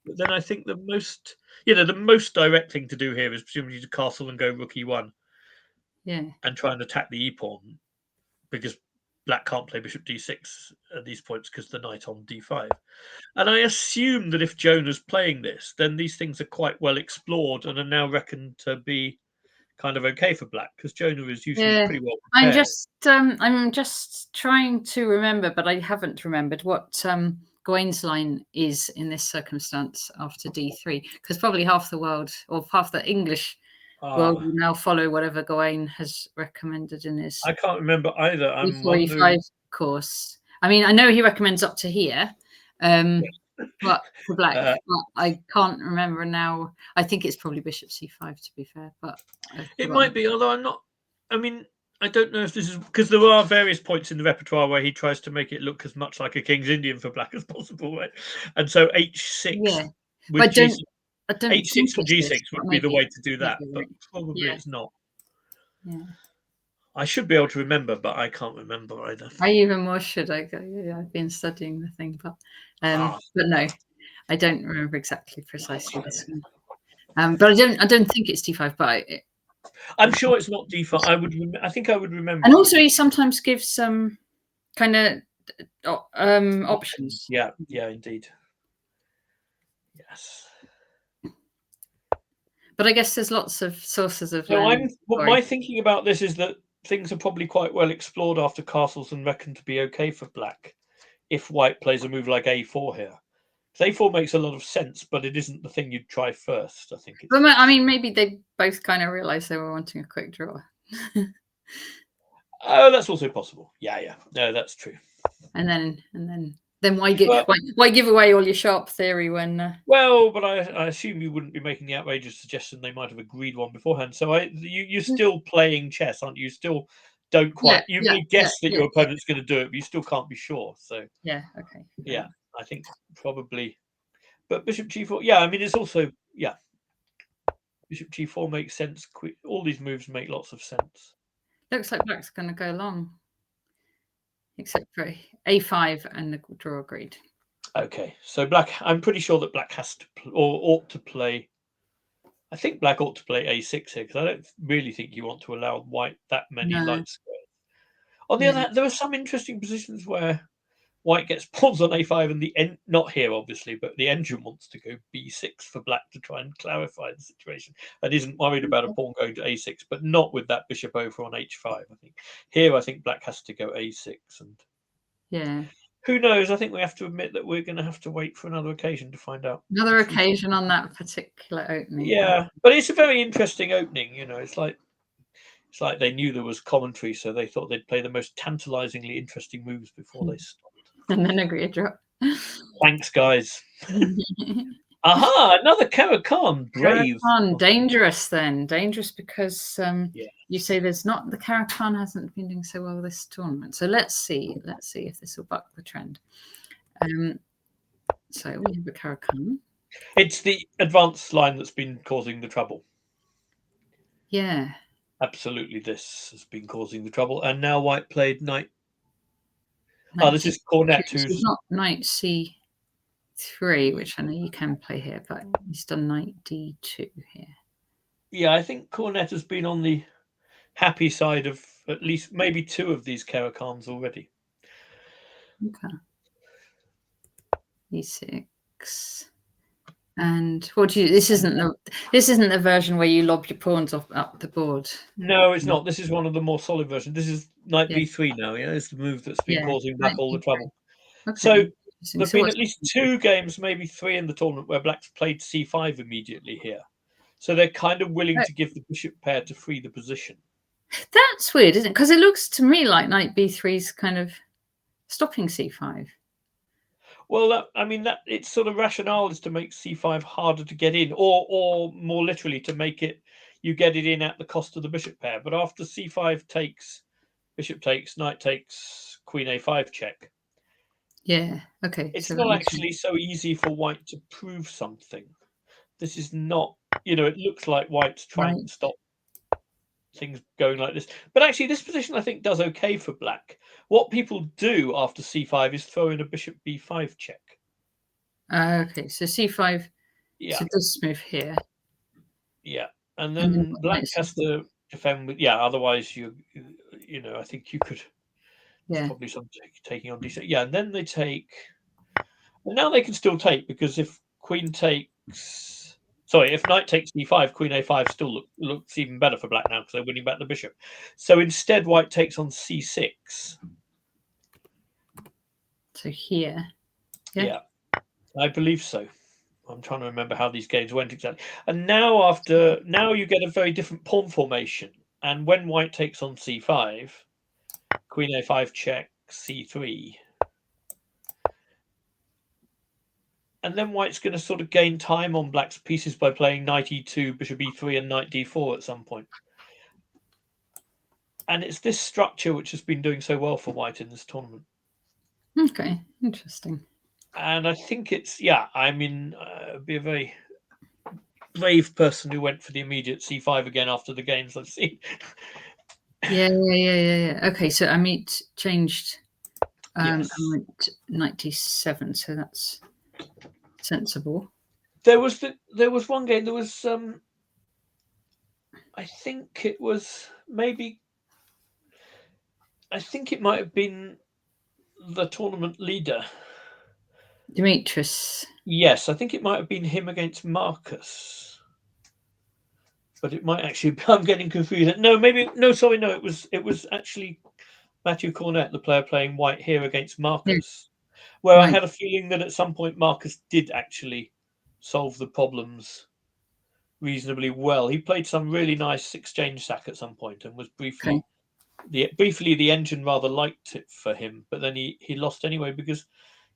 Speaker 2: But then I think the most direct thing to do here is presumably to castle and go rook E1.
Speaker 1: Yeah.
Speaker 2: And try and attack the e-pawn, because black can't play bishop D6 at these points because the knight on D5. And I assume that if Jonah's playing this, then these things are quite well explored and are now reckoned to be kind of okay for black, because Jonah is usually pretty well prepared.
Speaker 1: I'm just trying to remember, but I haven't remembered what Gawain's line is in this circumstance after D3, because probably half the world, or half the English world, will now follow whatever Gawain has recommended in his.
Speaker 2: I can't remember either. I'm
Speaker 1: D4 course. I mean, I know he recommends up to here, but for black, but I can't remember now. I think it's probably bishop C5, to be fair, but
Speaker 2: it might be. Although I'm not. I mean, I don't know if this is because there are various points in the repertoire where he tries to make it look as much like a King's Indian for black as possible, right? And so H6 with G6. H6 or G6 would be the way to do that, but probably it's not.
Speaker 1: Yeah,
Speaker 2: I should be able to remember, but I can't remember either.
Speaker 1: I even more should. I've been studying the thing, but no, I don't remember exactly precisely this one. But I don't think it's D5. But
Speaker 2: I'm sure it's not D5. I think I would remember.
Speaker 1: And also, he sometimes gives some kind of options.
Speaker 2: Yeah, indeed. Yes.
Speaker 1: But I guess there's lots of sources of.
Speaker 2: My thinking about this is that things are probably quite well explored after castles and reckoned to be okay for black if white plays a move like A4 here. A4 makes a lot of sense, but it isn't the thing you'd try first, I think.
Speaker 1: But I mean, maybe they both kind of realised they were wanting a quick draw.
Speaker 2: Oh, that's also possible. Yeah. No, that's true.
Speaker 1: And then why give away all your sharp theory when?
Speaker 2: Well, but I assume you wouldn't be making the outrageous suggestion they might have agreed one beforehand. So you're still playing chess, aren't you? You still don't quite. You may guess that your opponent's going to do it, but you still can't be sure. So
Speaker 1: okay.
Speaker 2: Yeah, I think probably. But bishop G4. Yeah, I mean it's also Bishop G4 makes sense. All these moves make lots of sense.
Speaker 1: Looks like black's going to go long, except for A5 and the draw agreed.
Speaker 2: Okay, so black. I'm pretty sure that black has to or ought to play. I think black ought to play A6 here because I don't really think you want to allow white that many light squares. On the other hand, there are some interesting positions where white gets pawns on A5 and the end, not here obviously, but the engine wants to go B6 for black to try and clarify the situation and isn't worried about a pawn going to A6, but not with that bishop over on H5. I think here, I think black has to go A6, and who knows? I think we have to admit that we're going to have to wait for another occasion to find out.
Speaker 1: Another occasion on that particular opening.
Speaker 2: Yeah, but it's a very interesting opening. It's like they knew there was commentary, so they thought they'd play the most tantalizingly interesting moves before they stopped.
Speaker 1: And then agree a drop.
Speaker 2: Thanks, guys. Aha, another Caro-Kann. Brave.
Speaker 1: Caro-Kann, dangerous then. Dangerous because you say the Caro-Kann hasn't been doing so well this tournament. So let's see if this will buck the trend. So we have a Caro-Kann.
Speaker 2: It's the advanced line that's been causing the trouble.
Speaker 1: Yeah.
Speaker 2: Absolutely, this has been causing the trouble. And now white played knight. Oh, this is Cornette, who's
Speaker 1: not knight C3, which I know you can play here, but he's done knight D2 here.
Speaker 2: Yeah, I think Cornette has been on the happy side of at least maybe two of these Caro-Kanns already.
Speaker 1: Okay. E6. And what do you? This isn't the version where you lob your pawns up the board.
Speaker 2: No, it's not. This is one of the more solid versions. This is knight B3 now. Yeah, it's the move that's been causing black all the trouble. Okay. So there've been at least 2 games, maybe 3 in the tournament where black's played C5 immediately here. So they're kind of willing to give the bishop pair to free the position.
Speaker 1: That's weird, isn't it? Because it looks to me like knight B3 is kind of stopping C5.
Speaker 2: Well, that its sort of rationale is to make C5 harder to get in, or more literally to make it you get it in at the cost of the bishop pair. But after C5 takes, bishop takes, knight takes, queen A5 check.
Speaker 1: Yeah. Okay.
Speaker 2: It's not actually so easy for white to prove something. This is not. It looks like white's trying to stop things going like this. But actually, this position, I think, does okay for black. What people do after C5 is throw in a bishop B5 check.
Speaker 1: Okay, so C5.
Speaker 2: Yeah.
Speaker 1: So this move here.
Speaker 2: Yeah, and then black has to defend with. Yeah, otherwise I think you could. Yeah. Probably some taking on D6. Yeah, and then they take. And now they can still take because if queen takes. Sorry, if knight takes d5, queen a5 still looks even better for black now because they're winning back the bishop. So instead, white takes on c6.
Speaker 1: So here.
Speaker 2: Yeah, I believe so. I'm trying to remember how these games went exactly. And now you get a very different pawn formation. And when white takes on c5, queen a5 check, c3. And then white's going to sort of gain time on black's pieces by playing knight e2, bishop e3, and knight d4 at some point. And it's this structure which has been doing so well for white in this tournament.
Speaker 1: Okay, interesting.
Speaker 2: And I think it's, be a very brave person who went for the immediate c5 again after the games I've seen.
Speaker 1: Yeah. Okay, so Ameet changed knight d7, so that's sensible.
Speaker 2: There was one game. There was I think it might have been the tournament leader,
Speaker 1: Dimitris.
Speaker 2: Yes, I think it might have been him against Marcus, but it might actually. I'm getting confused. No, sorry, no. It was actually Matthieu Cornette, the player playing white here against Marcus. Where I had a feeling that at some point Marcus did actually solve the problems reasonably well. He played some really nice exchange sack at some point and was briefly the engine rather liked it for him, but then he lost anyway because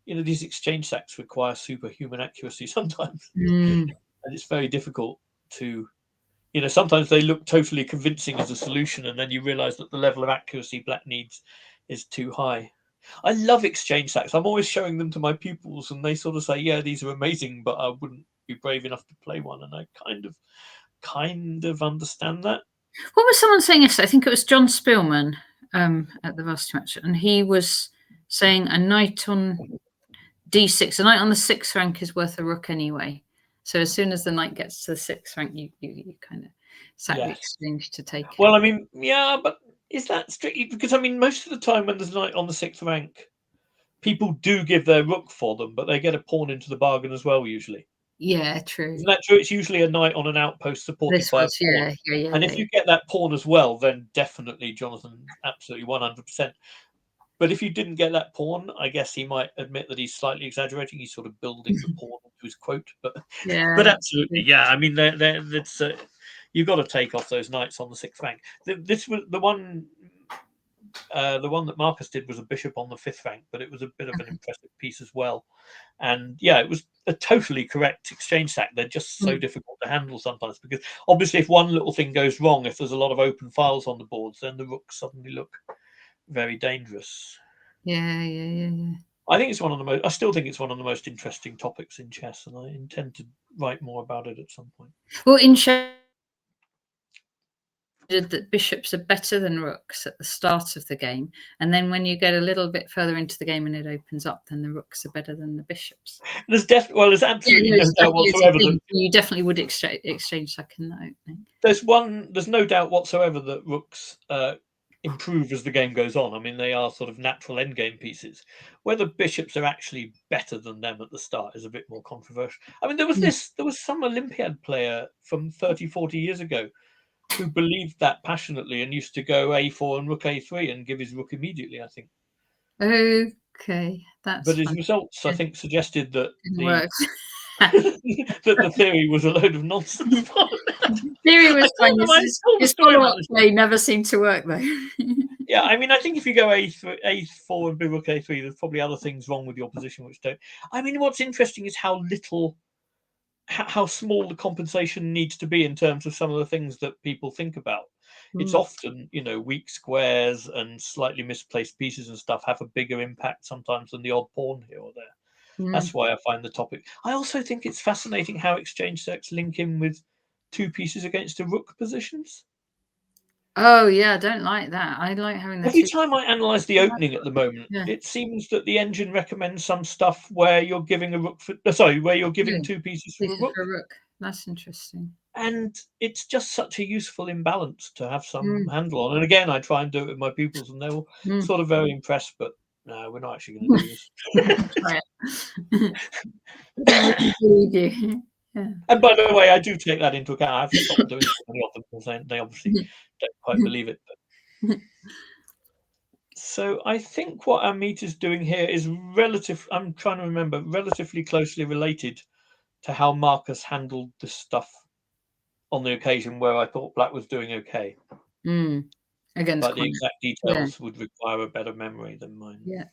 Speaker 2: these exchange sacks require superhuman accuracy sometimes, and it's very difficult to sometimes they look totally convincing as a solution, and then you realize that the level of accuracy black needs is too high. I love exchange sacks. I'm always showing them to my pupils and they sort of say, yeah, these are amazing, but I wouldn't be brave enough to play one. And I kind of kind of understand that.
Speaker 1: What was someone saying yesterday? I think it was John Spielman at the varsity match, and he was saying a knight on d6, a knight on the 6th rank is worth a rook anyway. So as soon as the knight gets to the 6th rank, you kind of sack the exchange to take it.
Speaker 2: Well, I mean, yeah, but is that strictly because I mean, most of the time when there's a knight on the 6th rank, people do give their rook for them, but they get a pawn into the bargain as well, usually.
Speaker 1: Yeah, true.
Speaker 2: Isn't that true? It's usually a knight on an outpost supported by a pawn.
Speaker 1: Yeah.
Speaker 2: And if you get that pawn as well, then definitely Jonathan, absolutely 100%. But if you didn't get that pawn, I guess he might admit that he's slightly exaggerating. He's sort of building the pawn into his quote. But absolutely, yeah. I mean, that's you've got to take off those knights on the 6th rank. This was the one that Marcus did was a bishop on the 5th rank, but it was a bit of an impressive piece as well. And yeah, it was a totally correct exchange sack. They're just so difficult to handle sometimes because obviously if one little thing goes wrong, if there's a lot of open files on the boards, then the rooks suddenly look very dangerous.
Speaker 1: Yeah.
Speaker 2: I think it's I still think it's one of the most interesting topics in chess, and I intend to write more about it at some point.
Speaker 1: Well, in chess, that bishops are better than rooks at the start of the game, and then when you get a little bit further into the game and it opens up, then the rooks are better than the bishops.
Speaker 2: There's absolutely no doubt whatsoever that
Speaker 1: you definitely would exchange sack in that opening.
Speaker 2: There's no doubt whatsoever that rooks improve as the game goes on. I mean, they are sort of natural endgame pieces. Whether bishops are actually better than them at the start is a bit more controversial. I mean, there was some Olympiad player from 30, 40 years ago who believed that passionately and used to go a4 and rook a3 and give his rook immediately, I think.
Speaker 1: Okay, that's
Speaker 2: but his results, I think, suggested that
Speaker 1: that
Speaker 2: the theory was a load of nonsense.
Speaker 1: Theory was fine. His follow-up play never seemed to work, though.
Speaker 2: Yeah, I mean, I think if you go a4 and rook a3, there's probably other things wrong with your position which don't. I mean, what's interesting is how small the compensation needs to be in terms of some of the things that people think about. It's often, weak squares and slightly misplaced pieces and stuff have a bigger impact sometimes than the odd pawn here or there. That's why I find the topic. I also think it's fascinating how exchange sets link in with 2 pieces against the rook positions.
Speaker 1: Oh yeah, I don't like that. I like having
Speaker 2: Every time I analyse the opening at the moment, it seems that the engine recommends some stuff where you're giving a rook where you're giving 2 pieces for a rook.
Speaker 1: That's interesting.
Speaker 2: And it's just such a ususeful imbalance to have some handle on. And again, I try and do it with my pupils, and they're all sort of very impressed. But no, we're not actually going to do
Speaker 1: this.
Speaker 2: And by the way, I do take that into account. I've stopped doing many of them because they obviously don't quite believe it. But. So I think what Ameet is doing here is I'm trying to remember, relatively closely related to how Marcus handled this stuff on the occasion where I thought Black was doing okay.
Speaker 1: Against
Speaker 2: but the exact details would require a better memory than mine.
Speaker 1: Yeah.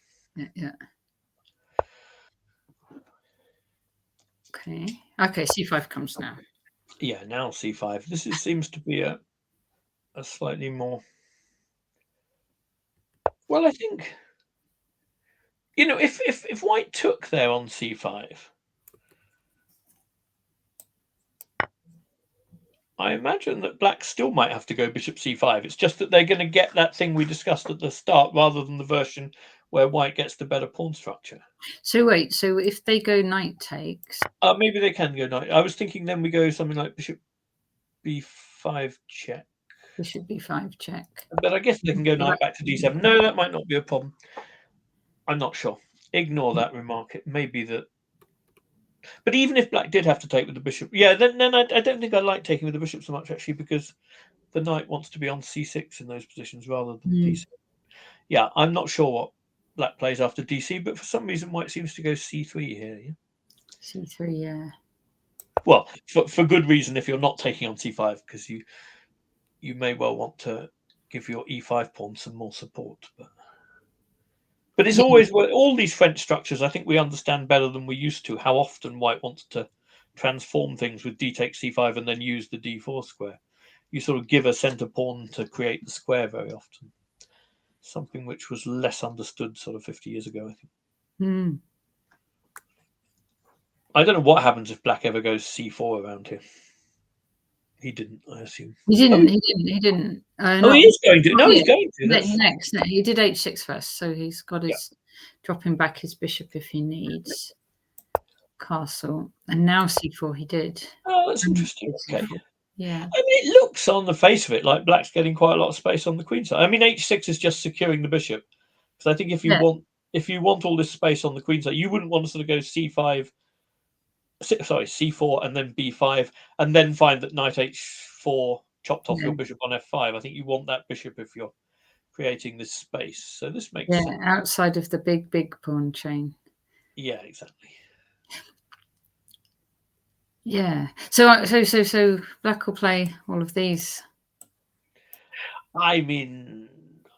Speaker 1: Okay, c5 comes now.
Speaker 2: Yeah, now c5. This seems to be a slightly more... Well, I think, if White took there on c5, I imagine that Black still might have to go bishop c5. It's just that they're going to get that thing we discussed at the start rather than the version where White gets the better pawn structure.
Speaker 1: So wait, so if they go knight takes...
Speaker 2: maybe they can go knight. I was thinking then we go something like bishop b5 check.
Speaker 1: Bishop b5 check.
Speaker 2: But I guess they can go knight back to d7. No, that might not be a problem. I'm not sure. Ignore that remark. It may be that... But even if Black did have to take with the bishop, then I don't think I like taking with the bishop so much, actually, because the knight wants to be on c6 in those positions rather than d7. Yeah, I'm not sure what Black plays after dc, but for some reason White seems to go c3 here. Yeah?
Speaker 1: c3, yeah.
Speaker 2: Well, for good reason if you're not taking on c5, because you may well want to give your e5 pawn some more support. But it's always all these French structures. I think we understand better than we used to how often White wants to transform things with d takes c5 and then use the d4 square. You sort of give a center pawn to create the square very often. Something which was less understood sort of 50 years ago, I think. I don't know what happens if Black ever goes c4 around here. He didn't, I assume.
Speaker 1: He didn't.
Speaker 2: Oh,
Speaker 1: He didn't.
Speaker 2: he is going to. No, he's going to.
Speaker 1: Next. No, he did h6 first, so he's got his dropping back his bishop if he needs castle, and now c4 he did.
Speaker 2: Oh, that's interesting. Okay.
Speaker 1: Yeah.
Speaker 2: I mean, it looks on the face of it like black's getting quite a lot of space on the queen side. I mean, h6 is just securing the bishop, because I think if you want all this space on the queen side, you wouldn't want to sort of go c4 and then b5 and then find that knight h4 chopped off your bishop on f5. I think you want that bishop if you're creating this space. So this makes sense.
Speaker 1: Outside of the big pawn chain.
Speaker 2: Yeah, exactly.
Speaker 1: Yeah. So black will play all of these.
Speaker 2: I mean,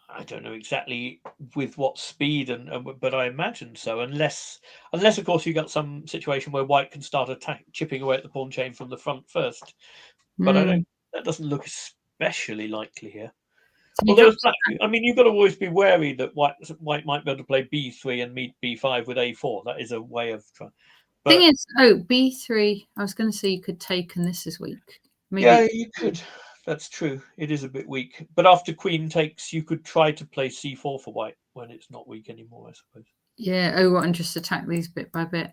Speaker 2: I don't know exactly with what speed, but I imagine so. Unless of course you got some situation where white can start chipping away at the pawn chain from the front first. But that doesn't look especially likely here. Although I mean, you've got to always be wary that white might be able to play b3 and meet b5 with a4. That is a way of trying.
Speaker 1: Thing is, b3. I was going to say you could take, and this is weak.
Speaker 2: Maybe. Yeah, you could. That's true. It is a bit weak. But after queen takes, you could try to play c4 for white when it's not weak anymore, I suppose.
Speaker 1: Yeah. And just attack these bit by bit.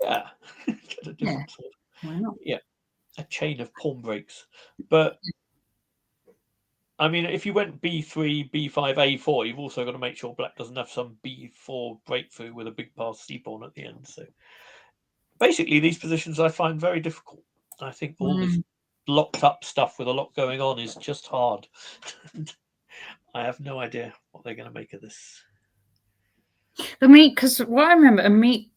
Speaker 2: Yeah. Get a different sword.
Speaker 1: Why not?
Speaker 2: Yeah. A chain of pawn breaks. But I mean, if you went b3, b5, a4, you've also got to make sure black doesn't have some b4 breakthrough with a big pass c pawn at the end. So basically, these positions I find very difficult. I think all this locked up stuff with a lot going on is just hard. I have no idea what they're going to make of this.
Speaker 1: Ameet, because what I remember, Ameet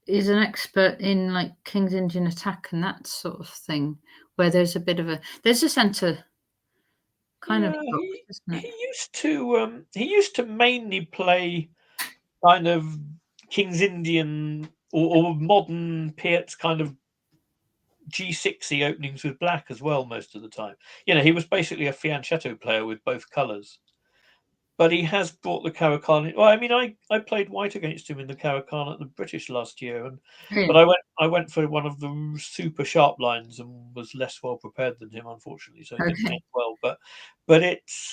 Speaker 1: is an expert in like King's Indian attack and that sort of thing, where there's a centre kind of box, isn't it?
Speaker 2: He used to mainly play kind of King's Indian or modern Piet's kind of G6y openings with black as well most of the time. He was basically a fianchetto player with both colours. But he has brought the Caro-Kann. Well, I mean, I played white against him in the Caro-Kann at the British last year, but I went for one of the super sharp lines and was less well prepared than him, unfortunately. So it didn't end well. But it's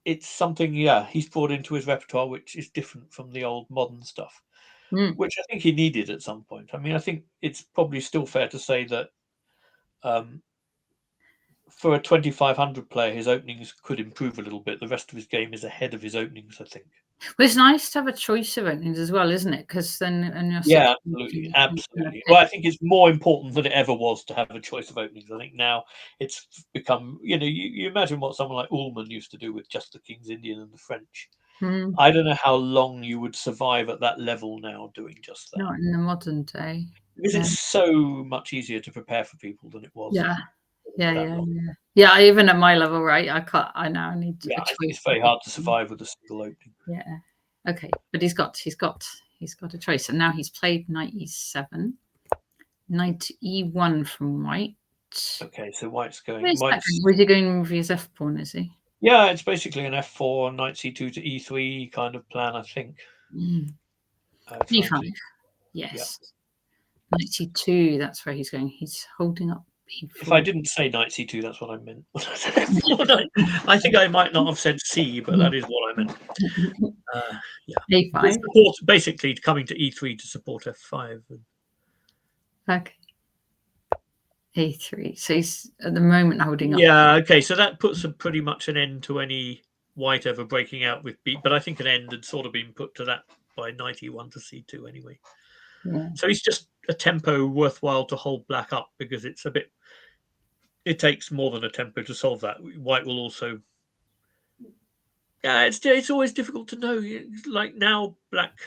Speaker 2: it's something he's brought into his repertoire, which is different from the old modern stuff, which I think he needed at some point. I mean, I think it's probably still fair to say that. For a 2500 player, his openings could improve a little bit. The rest of his game is ahead of his openings, I think.
Speaker 1: Well, it's nice to have a choice of openings as well, isn't it? Because then,
Speaker 2: absolutely. Well, I think it's more important than it ever was to have a choice of openings. I think now it's become, you imagine what someone like Ullman used to do with just the King's Indian and the French. I don't know how long you would survive at that level now doing just that.
Speaker 1: Not in the modern day.
Speaker 2: Because it's so much easier to prepare for people than it was.
Speaker 1: Yeah. Even at my level, right? I now need.
Speaker 2: Yeah, I think it's very hard to survive with a single opening.
Speaker 1: Yeah. Okay, but he's got a choice, and now he's played knight e7, knight e1 from white.
Speaker 2: Okay, so white's going.
Speaker 1: Was he going with his f pawn? Is he?
Speaker 2: Yeah, it's basically an f4, knight c2 to e3 kind of plan, I think.
Speaker 1: e5. Yes. Yeah. Knight c2. That's where he's going. He's holding up.
Speaker 2: If I didn't say knight c2, that's what I meant. I think I might not have said c, but that is what I meant.
Speaker 1: a5.
Speaker 2: Basically, coming to e3 to support f5.
Speaker 1: Okay. a3. So he's at the moment holding up.
Speaker 2: Yeah. Okay. So that puts pretty much an end to any white ever breaking out with b. But I think an end had sort of been put to that by knight e1 to c2 anyway.
Speaker 1: Yeah. So
Speaker 2: he's just a tempo worthwhile to hold black up because it's a bit. It takes more than a tempo to solve that. White will also. Yeah, it's always difficult to know. Like now, black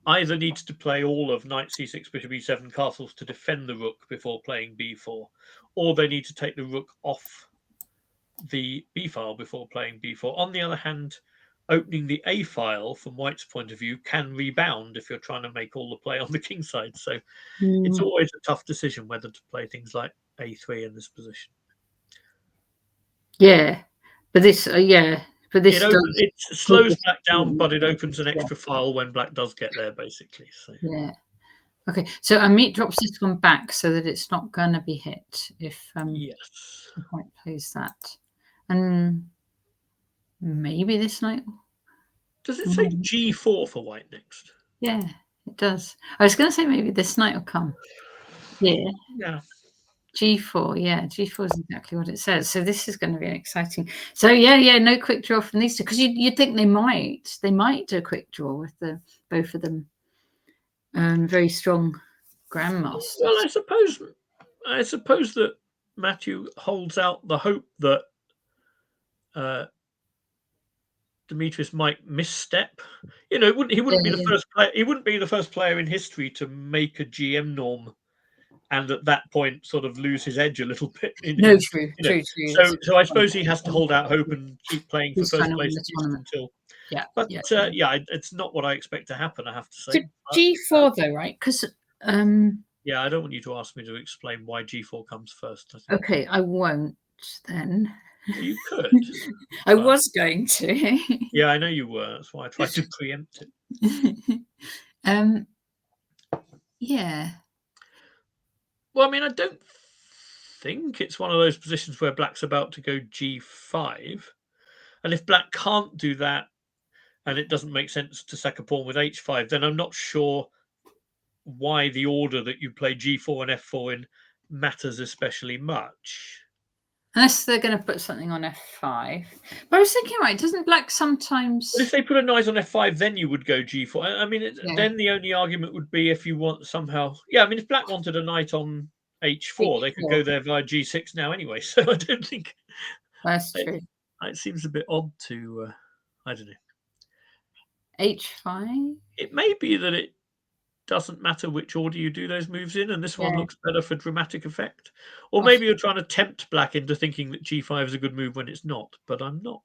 Speaker 2: either needs to play all of knight c6, bishop e7 castles to defend the rook before playing b4, or they need to take the rook off the b file before playing b4. On the other hand, opening the a file from white's point of view can rebound if you're trying to make all the play on the king side. So it's always a tough decision whether to play things like a3 in this position.
Speaker 1: Yeah, but this
Speaker 2: it slows black down, but it opens an extra file when black does get there, basically. So.
Speaker 1: Yeah, Okay, so Ameet drops this one back so that it's not going to be hit if
Speaker 2: Yes.
Speaker 1: White plays that. And maybe this knight.
Speaker 2: Does it say G4 for White next?
Speaker 1: Yeah, it does. I was going to say maybe this knight will come here.
Speaker 2: Yeah.
Speaker 1: G4, yeah, G4 is exactly what it says. So this is going to be exciting. So yeah, no quick draw from these two, because you'd think they might do a quick draw with both of them. Very strong grandmasters.
Speaker 2: Well, I suppose that Matthieu holds out the hope that Dimitris might misstep. He wouldn't be the first player. He wouldn't be the first player in history to make a GM norm, and at that point, sort of lose his edge a little bit.
Speaker 1: True.
Speaker 2: So I suppose he has to hold out hope and keep playing for first place until.
Speaker 1: Yeah.
Speaker 2: But it's not what I expect to happen, I have to say.
Speaker 1: So G4 though, right? Because
Speaker 2: yeah, I don't want you to ask me to explain why G4 comes first.
Speaker 1: Okay, I won't then.
Speaker 2: You could.
Speaker 1: I was going to.
Speaker 2: Yeah, I know you were. That's why I tried to preempt it.
Speaker 1: Yeah.
Speaker 2: Well, I mean, I don't think it's one of those positions where Black's about to go G5. And if Black can't do that, and it doesn't make sense to sack a pawn with H5, then I'm not sure why the order that you play G4 and F4 in matters especially much.
Speaker 1: Unless they're going to put something on F5. But I was thinking, right, doesn't Black sometimes...
Speaker 2: But if they put a knight on F5, then you would go G4. I mean, then the only argument would be if you want somehow... Yeah, I mean, if Black wanted a knight on H4, they could go there via G6 now anyway. So I don't think...
Speaker 1: That's true.
Speaker 2: It seems a bit odd to... I don't know.
Speaker 1: H5?
Speaker 2: It may be that it doesn't matter which order you do those moves in, and this one looks better for dramatic effect. Or maybe you're trying to tempt Black into thinking that G5 is a good move when it's not, but I'm not.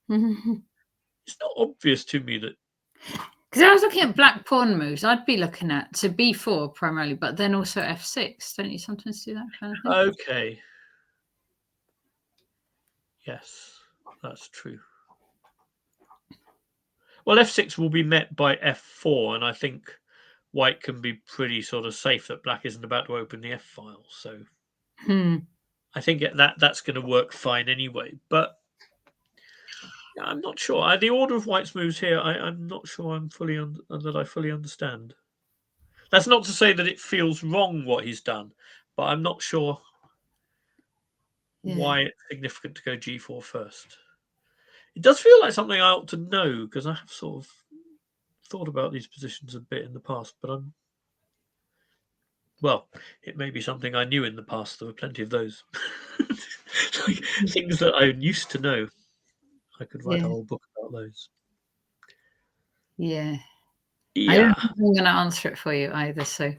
Speaker 2: It's not obvious to me that...
Speaker 1: Because I was looking at Black pawn moves, I'd be looking at B4 primarily, but then also F6. Don't you sometimes do that kind of thing?
Speaker 2: Okay. Yes, that's true. Well, F6 will be met by F4, and I think White can be pretty sort of safe that Black isn't about to open the F file. So I think that's going to work fine anyway. But I'm not sure. The order of White's moves here, I'm not sure that I fully understand. That's not to say that it feels wrong what he's done, but I'm not sure why it's significant to go G4 first. It does feel like something I ought to know, because I have sort of thought about these positions a bit in the past, but well, it may be something I knew in the past. There were plenty of those. Like, things that I used to know. I could write a whole book about those.
Speaker 1: Yeah. I don't think I'm going to answer it for you either, so...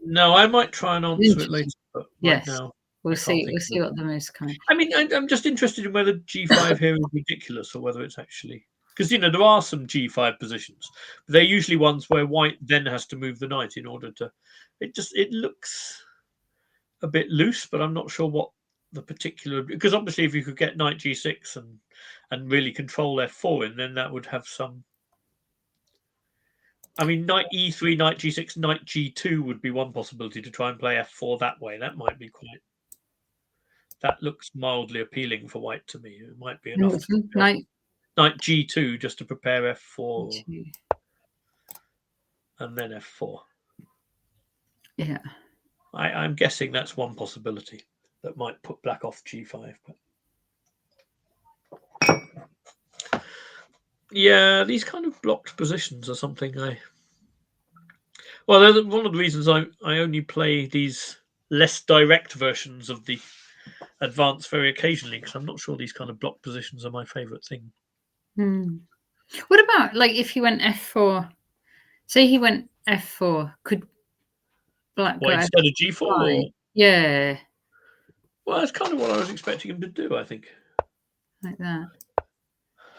Speaker 2: no, I might try and answer it later, but right now...
Speaker 1: We'll see what the moves come in.
Speaker 2: I mean, I'm just interested in whether G5 here is ridiculous or whether it's actually... Because, there are some G5 positions. But they're usually ones where White then has to move the knight in order to... It looks a bit loose, but I'm not sure what the particular... Because obviously if you could get knight G6 and really control F4 in, then that would have some... I mean, knight E3, knight G6, knight G2 would be one possibility to try and play F4 that way. That might be quite... That looks mildly appealing for White to me. It might be enough. Knight G2 just to prepare F4 and then F4.
Speaker 1: Yeah.
Speaker 2: I'm guessing that's one possibility that might put Black off G5. But yeah, these kind of blocked positions are something Well, one of the reasons I only play these less direct versions of the advance very occasionally, because I'm not sure these kind of block positions are my favourite thing.
Speaker 1: What about, like, if he went F4? Say he went F4, could Black go
Speaker 2: instead of G4?
Speaker 1: Yeah.
Speaker 2: Well, that's kind of what I was expecting him to do, I think.
Speaker 1: Like that.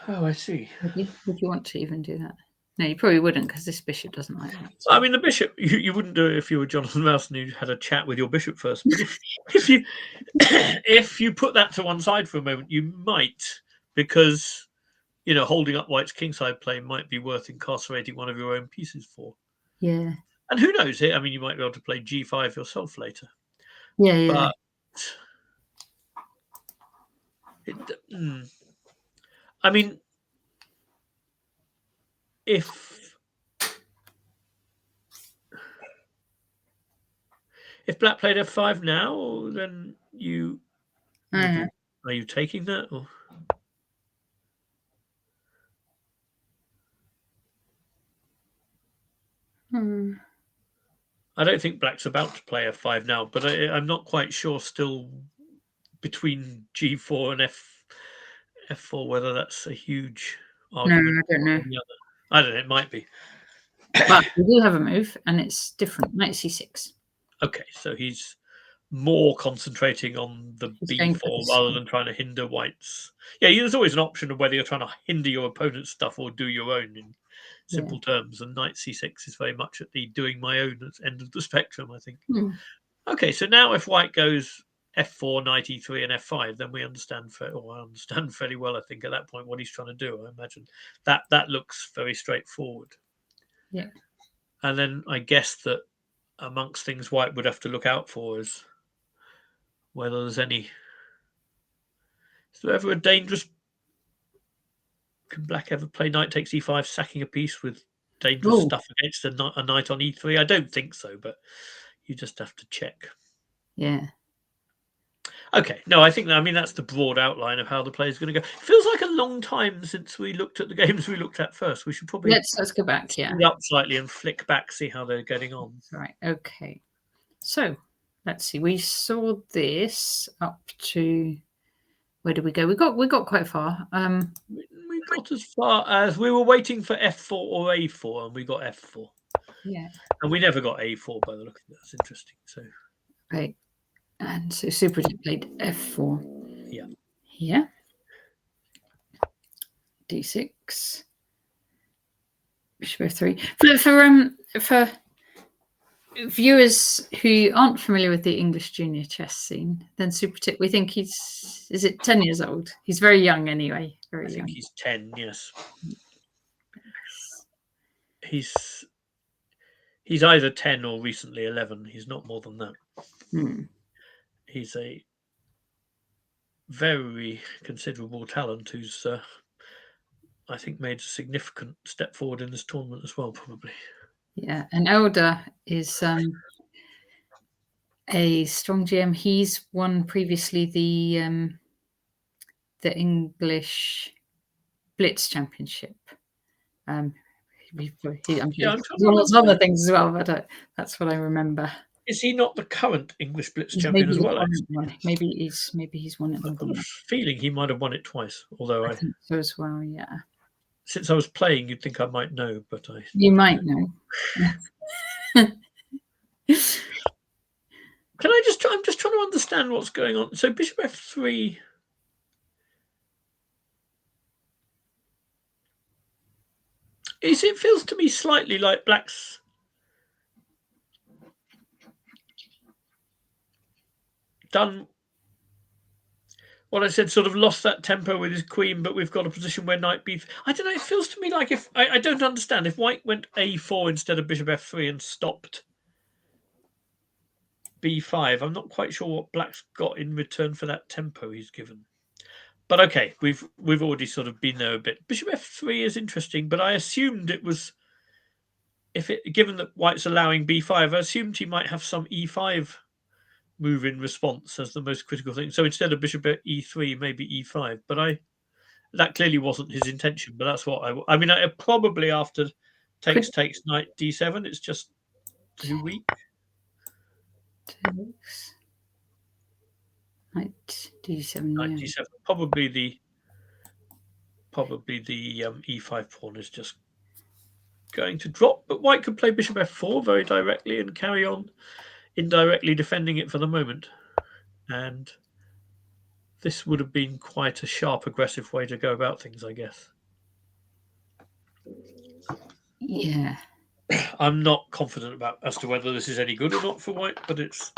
Speaker 2: Oh, I see.
Speaker 1: Would you want to even do that? No, you probably wouldn't, because this bishop doesn't like that.
Speaker 2: I mean, the bishop, you wouldn't do it if you were Jonathan Ralston and you had a chat with your bishop first. But if you put that to one side for a moment, you might, because, holding up White's kingside play might be worth incarcerating one of your own pieces for.
Speaker 1: Yeah.
Speaker 2: And who knows? I mean, you might be able to play G5 yourself later.
Speaker 1: Yeah.
Speaker 2: But I mean, if Black played F5 now, then are you taking that? Or? I don't think Black's about to play F5 now, but I'm not quite sure still between G4 and F4 whether that's a huge argument.
Speaker 1: No, I don't know.
Speaker 2: I don't know. It might be.
Speaker 1: But we do have a move, and it's different. Knight C6.
Speaker 2: Okay, so he's more concentrating on the B4 rather than trying to hinder White's. Yeah, there's always an option of whether you're trying to hinder your opponent's stuff or do your own in simple terms. And Knight C6 is very much at the doing my own end of the spectrum, I think. Okay, so now if White goes F4, Knight E3, and F5, then we understand, I understand fairly well, I think, at that point what he's trying to do. I imagine that looks very straightforward.
Speaker 1: Yeah.
Speaker 2: And then I guess that amongst things White would have to look out for is whether there's any. Is there ever a dangerous? Can Black ever play Knight takes E5, sacking a piece with dangerous stuff against a Knight on E3? I don't think so, but you just have to check.
Speaker 1: Yeah.
Speaker 2: Okay, no, I think that's the broad outline of how the play is going to go. It feels like a long time since we looked at the games we looked at first. We should probably
Speaker 1: let's go back. Yeah,
Speaker 2: up slightly and flick back, see how they're getting on.
Speaker 1: All right. Okay. So let's see. We saw this up to where did we go? We got quite far.
Speaker 2: We got as far as we were waiting for F4 or A4, and we got F4.
Speaker 1: Yeah.
Speaker 2: And we never got A4 by the look of it. That's interesting. So.
Speaker 1: Right. And so Supratit played F4.
Speaker 2: Yeah.
Speaker 1: Yeah. D6. Bishop F3. For viewers who aren't familiar with the English junior chess scene, then Supratit, we think is it 10 years old? He's very young anyway. Very young.
Speaker 2: I think he's 10, yes. He's either 10 or recently 11. He's not more than that. He's a very considerable talent who's, I think, made a significant step forward in this tournament as well, probably.
Speaker 1: Yeah, and Eldar is a strong GM. He's won previously the English Blitz Championship. I'm sure there's other things as well, but that's what I remember.
Speaker 2: Is he not the current English Blitz champion as well?
Speaker 1: Maybe he's won it.
Speaker 2: I've got a feeling he might have won it twice. Although I
Speaker 1: think so as well. Yeah.
Speaker 2: Since I was playing, you'd think I might know, but
Speaker 1: you might know.
Speaker 2: Can I just? I'm just trying to understand what's going on. So Bishop F3. It feels to me slightly like Black's done what I said, sort of lost that tempo with his queen, but we've got a position where Knight B. I don't know. It feels to me like if I don't understand if White went A4 instead of Bishop F3 and stopped B5. I'm not quite sure what Black's got in return for that tempo he's given. But okay, we've already sort of been there a bit. Bishop F3 is interesting, but I assumed it was given that White's allowing B5, I assumed he might have some E5 move in response as the most critical thing. So instead of Bishop E3, maybe E5. But that clearly wasn't his intention. But that's what I mean. Probably after takes Knight D7, it's just too weak.
Speaker 1: Knight D7.
Speaker 2: Knight D7. Probably the E5 pawn is just going to drop. But White could play Bishop F4 very directly and carry on indirectly defending it for the moment. And this would have been quite a sharp, aggressive way to go about things, I guess.
Speaker 1: Yeah.
Speaker 2: I'm not confident as to whether this is any good or not for White, but it's...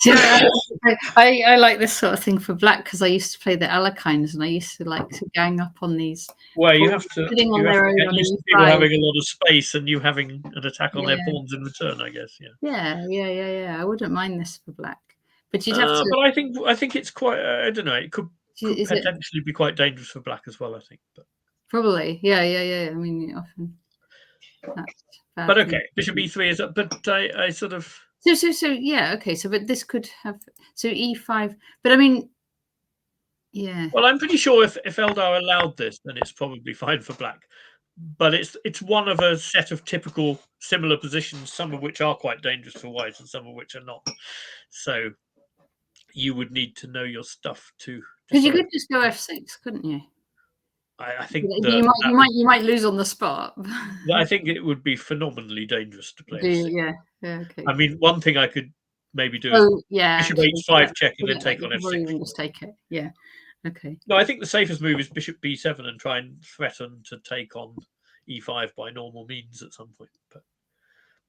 Speaker 1: I like this sort of thing for black because I used to play the Alekines and I used to like to gang up on these.
Speaker 2: Well, you have to
Speaker 1: sitting on
Speaker 2: you have
Speaker 1: their
Speaker 2: to
Speaker 1: own
Speaker 2: get
Speaker 1: on
Speaker 2: used to
Speaker 1: E5.
Speaker 2: people having a lot of space and you having an attack on their
Speaker 1: Yeah.
Speaker 2: pawns in return, I guess.
Speaker 1: Yeah. I wouldn't mind this for black, but you'd have to.
Speaker 2: But I think it's quite. I don't know. It could
Speaker 1: Is it
Speaker 2: potentially be quite dangerous for black as well. I think.
Speaker 1: probably? Yeah. I mean, often. That's bad
Speaker 2: But
Speaker 1: thing.
Speaker 2: okay, bishop e3 is up. But I sort of.
Speaker 1: So yeah. Okay. So, but this could have e5. But I mean, yeah.
Speaker 2: Well, I'm pretty sure if Eldar allowed this, then it's probably fine for black. But it's one of a set of typical similar positions, some of which are quite dangerous for white and some of which are not. So you would need to know your stuff to.
Speaker 1: Because you could just go f6, couldn't you?
Speaker 2: I think
Speaker 1: you might lose on the spot.
Speaker 2: I think it would be phenomenally dangerous to play.
Speaker 1: Yeah. Okay.
Speaker 2: I mean, one thing I could maybe do is bishop h5 check and then take on f6.
Speaker 1: Even just take it. Yeah. Okay.
Speaker 2: No, I think the safest move is bishop b7 and try and threaten to take on e5 by normal means at some point.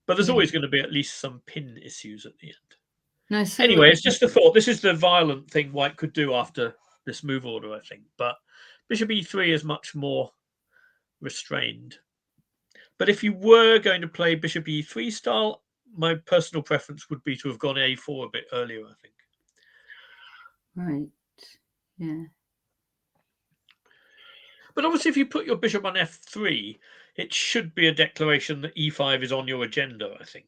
Speaker 2: But there's always going to be at least some pin issues at the end.
Speaker 1: No, so
Speaker 2: anyway, it's just a thought. This is the violent thing white could do after this move order, I think. But bishop e3 is much more restrained. But if you were going to play bishop e3 style, my personal preference would be to have gone a4 a bit earlier, I think.
Speaker 1: Right. Yeah.
Speaker 2: But obviously, if you put your bishop on f3, it should be a declaration that e5 is on your agenda, I think.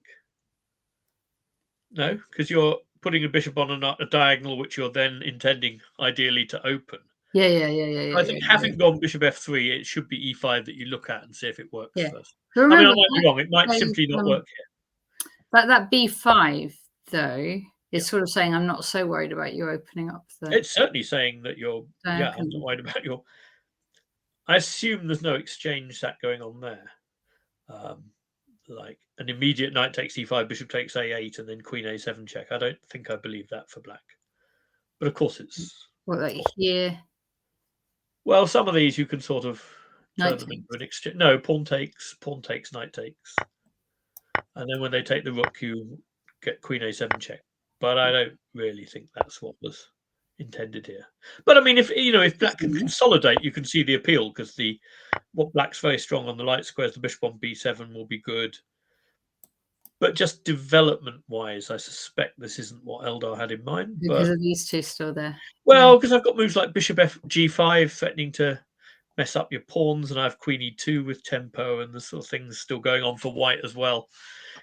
Speaker 2: No, because you're putting a bishop on a diagonal, which you're then intending, ideally, to open.
Speaker 1: Yeah.
Speaker 2: I think having gone bishop f3, it should be e5 that you look at and see if it works first.
Speaker 1: Remember,
Speaker 2: I mean, I might be wrong. It might simply not work here.
Speaker 1: That b5, though, is sort of saying, I'm not so worried about you opening up the...
Speaker 2: It's certainly saying that you're... Yeah, I'm not worried about your... I assume there's no exchange that going on there. Like an immediate knight takes e5, bishop takes a8, and then queen a7 check. I don't think I believe that for black. But of course it's...
Speaker 1: What, like here?
Speaker 2: Well, some of these you can sort of turn them into an exchange. No, pawn takes, knight takes. And then when they take the rook, you get queen a7 check. But I don't really think that's what was intended here. But I mean, if black can consolidate, you can see the appeal, because what black's very strong on the light squares, the bishop on b7 will be good. But just development-wise, I suspect this isn't what Eldar had in mind.
Speaker 1: Because of these two still there.
Speaker 2: Well, because I've got moves like bishop g5 threatening to mess up your pawns, and I have queen e2 with tempo, and the sort of things still going on for white as well.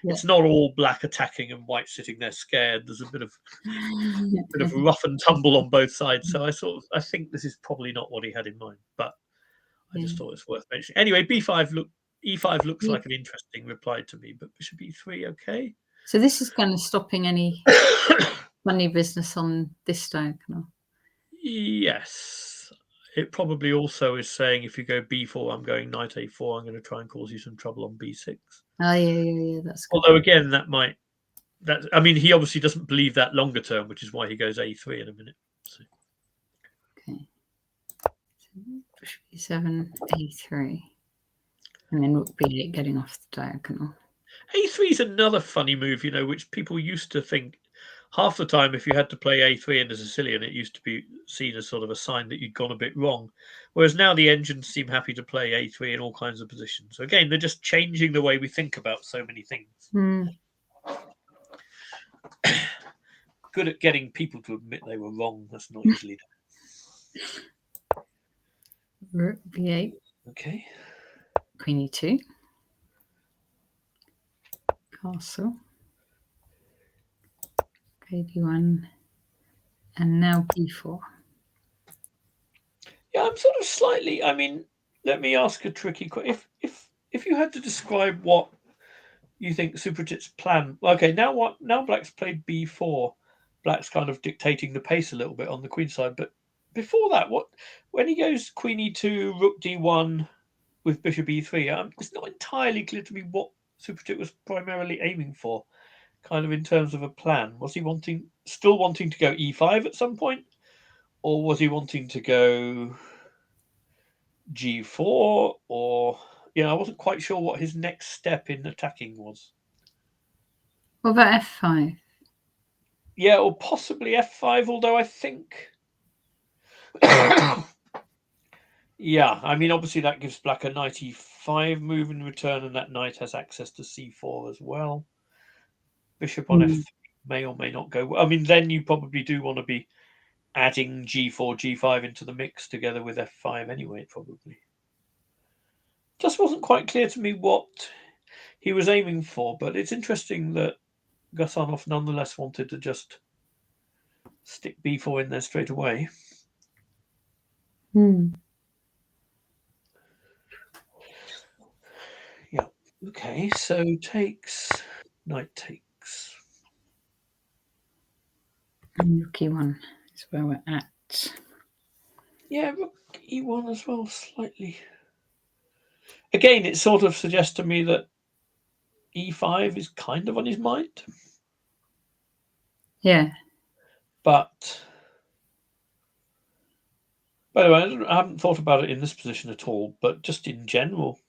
Speaker 2: Yeah. It's not all black attacking and white sitting there scared. There's a bit of rough and tumble on both sides. So I think this is probably not what he had in mind, but I just thought it's worth mentioning. Anyway, e5 looks like an interesting reply to me, but bishop e3, okay.
Speaker 1: So this is kind of stopping any funny business on this diagonal.
Speaker 2: Yes. It probably also is saying if you go b4, I'm going knight a4, I'm going to try and cause you some trouble on b6.
Speaker 1: Oh, yeah, that's good.
Speaker 2: Although, again, I mean, he obviously doesn't believe that longer term, which is why he goes a3 in a minute. So.
Speaker 1: Okay. Bishop e7, a3. And then rook b8 getting off the diagonal.
Speaker 2: a3 is another funny move, which people used to think half the time if you had to play a3 in a Sicilian, it used to be seen as sort of a sign that you'd gone a bit wrong. Whereas now the engines seem happy to play a3 in all kinds of positions. So again, they're just changing the way we think about so many things. Good at getting people to admit they were wrong. That's not easily done.
Speaker 1: Rook b8.
Speaker 2: Okay.
Speaker 1: Queen e2. Castle. Okay, d1. And now b4.
Speaker 2: Yeah, I'm sort of slightly... I mean, let me ask a tricky question. If you had to describe what you think Supratit's plan... Okay, now black's played b4. Black's kind of dictating the pace a little bit on the queen side. But before that, when he goes queen e2, rook d1 with bishop e3, it's not entirely clear to me what Supratit was primarily aiming for, kind of in terms of a plan. Was he still wanting to go e5 at some point? Or was he wanting to go g4? Or, I wasn't quite sure what his next step in attacking was.
Speaker 1: What about f5?
Speaker 2: Yeah, or possibly f5, although I think... Yeah, I mean, obviously that gives black a knight e5 move in return, and that knight has access to c4 as well. Bishop on f3 may or may not go. I mean, then you probably do want to be adding g4, g5 into the mix together with f5 anyway, probably. Just wasn't quite clear to me what he was aiming for, but it's interesting that Gasanov nonetheless wanted to just stick b4 in there straight away. Yeah. Okay, so takes, knight takes.
Speaker 1: Rook e1 is where we're at.
Speaker 2: Yeah, rook e1 as well, slightly. Again, it sort of suggests to me that e5 is kind of on his mind.
Speaker 1: Yeah.
Speaker 2: But by the way, I haven't thought about it in this position at all, but just in general,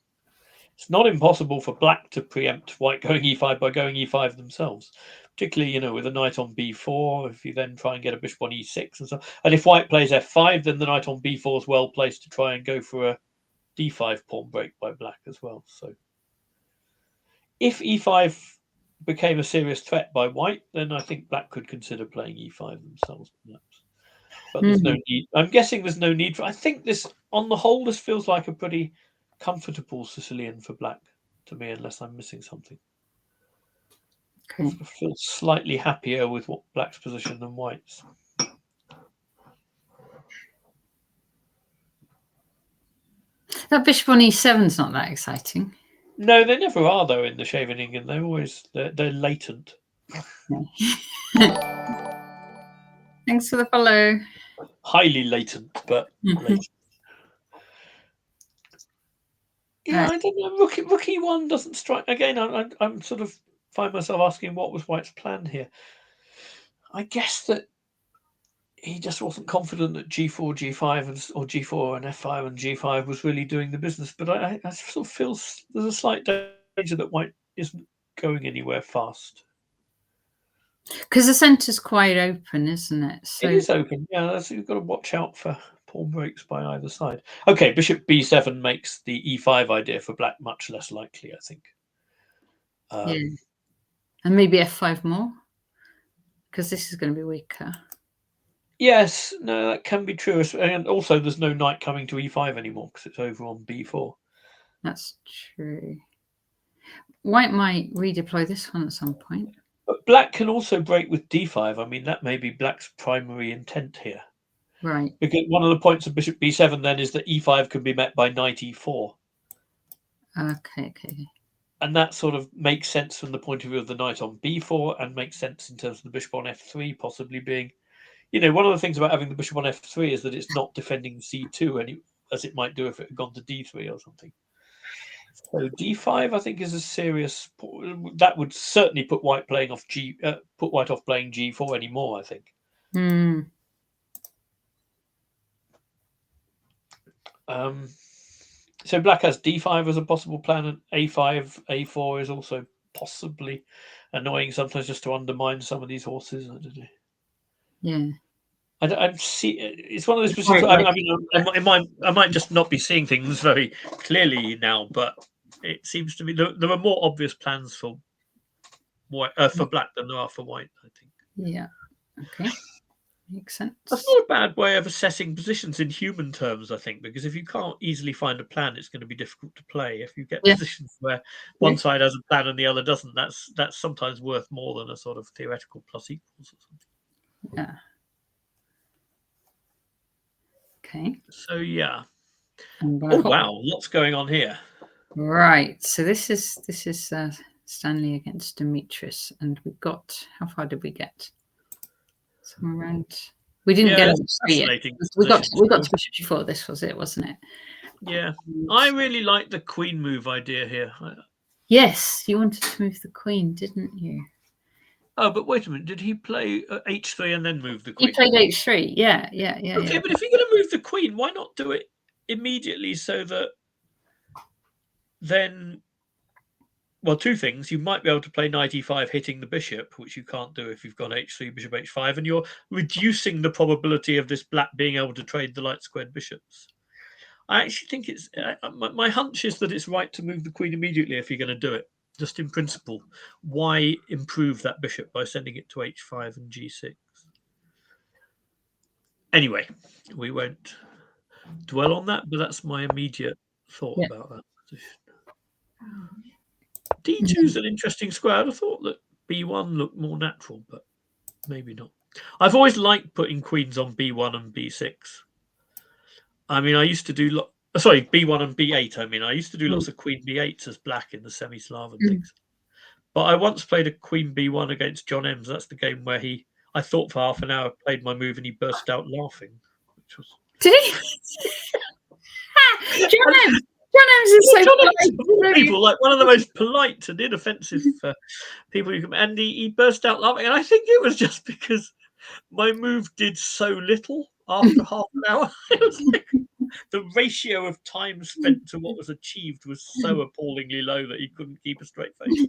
Speaker 2: it's not impossible for black to preempt white going e5 by going e5 themselves, particularly, with a knight on b4, if you then try and get a bishop on e6 and so on. And if white plays f5, then the knight on b4 is well placed to try and go for a d5 pawn break by black as well. So if e5 became a serious threat by white, then I think black could consider playing e5 themselves, perhaps. But there's no need. I'm guessing there's no need for. I think this, on the whole, this feels like a pretty comfortable Sicilian for black to me, unless I'm missing something.
Speaker 1: Okay.
Speaker 2: I feel slightly happier with what black's position than white's.
Speaker 1: That bishop on e7 is not that exciting.
Speaker 2: No, they never are though in the Scheveningen. They're latent.
Speaker 1: Thanks for the follow.
Speaker 2: Highly latent, but latent. Yeah, I don't know. Rook e1 doesn't strike. Again, I'm sort of find myself asking what was white's plan here. I guess that he just wasn't confident that g4, g5, or g4 and f5 and g5 was really doing the business. But I sort of feel there's a slight danger that white isn't going anywhere fast.
Speaker 1: Because the centre's quite open, isn't it? So...
Speaker 2: It is open. Yeah, you've got to watch out for pawn breaks by either side. Okay, bishop b7 makes the e5 idea for black much less likely, I think.
Speaker 1: Yeah. And maybe f5 more, because this is going to be weaker.
Speaker 2: Yes, no, that can be true. And also, there's no knight coming to e5 anymore because it's over on b4.
Speaker 1: That's true. White might redeploy this one at some point.
Speaker 2: But black can also break with d5. I mean, that may be black's primary intent here.
Speaker 1: Right.
Speaker 2: Because one of the points of bishop b7 then is that e5 can be met by knight e4.
Speaker 1: Okay.
Speaker 2: And that sort of makes sense from the point of view of the knight on b4 and makes sense in terms of the bishop on f3 possibly being... one of the things about having the bishop on f3 is that it's not defending c2 as it might do if it had gone to d3 or something. So d5, I think, is a serious. That would certainly put white playing off put white off playing g4 anymore, I think. So black has d5 as a possible plan, and a5, a4 is also possibly annoying sometimes just to undermine some of these horses. I don't know.
Speaker 1: Yeah.
Speaker 2: I see. It's one of those positions. I might just not be seeing things very clearly now, but it seems to me there are more obvious plans for white for black than there are for white, I think.
Speaker 1: Yeah. Okay. Makes sense.
Speaker 2: That's not a bad way of assessing positions in human terms, I think, because if you can't easily find a plan, it's going to be difficult to play. If you get positions where one side has a plan and the other doesn't, that's sometimes worth more than a sort of theoretical plus equals or something.
Speaker 1: Yeah. Okay.
Speaker 2: So yeah. Oh wow, lots going on here.
Speaker 1: Right. So this is Stanley against Dimitris, and we got, how far did we get? Somewhere around. We didn't get it. We got to bishop g4. This was it, wasn't it?
Speaker 2: Yeah. I really like the queen move idea here.
Speaker 1: Yes, you wanted to move the queen, didn't you?
Speaker 2: Oh, but wait a minute. Did he play h3 and then move the queen?
Speaker 1: He played h3. Yeah.
Speaker 2: Okay, but if you're going to move the queen, why not do it immediately so that then well, two things. You might be able to play knight e5 hitting the bishop, which you can't do if you've got h3, bishop h5, and you're reducing the probability of this black being able to trade the light squared bishops. I actually think it's my hunch is that it's right to move the queen immediately if you're going to do it. Just in principle, why improve that bishop by sending it to h5 and g6? Anyway, we won't dwell on that, but that's my immediate thought about that position. D2 is an interesting square. I'd have thought that b1 looked more natural, but maybe not. I've always liked putting queens on b1 and b6. I mean, I used to do b1 and b8. I mean, I used to do lots of queen b8s as black in the semi-Slav things. But I once played a queen b1 against John Ems. That's the game where I thought for half an hour, played my move, and he burst out laughing. Which was...
Speaker 1: Did he? John Ems. John Ems is so polite.
Speaker 2: People, like one of the most polite and inoffensive people you can. And he burst out laughing, and I think it was just because my move did so little after half an hour. It was like the ratio of time spent to what was achieved was so appallingly low that he couldn't keep a straight face.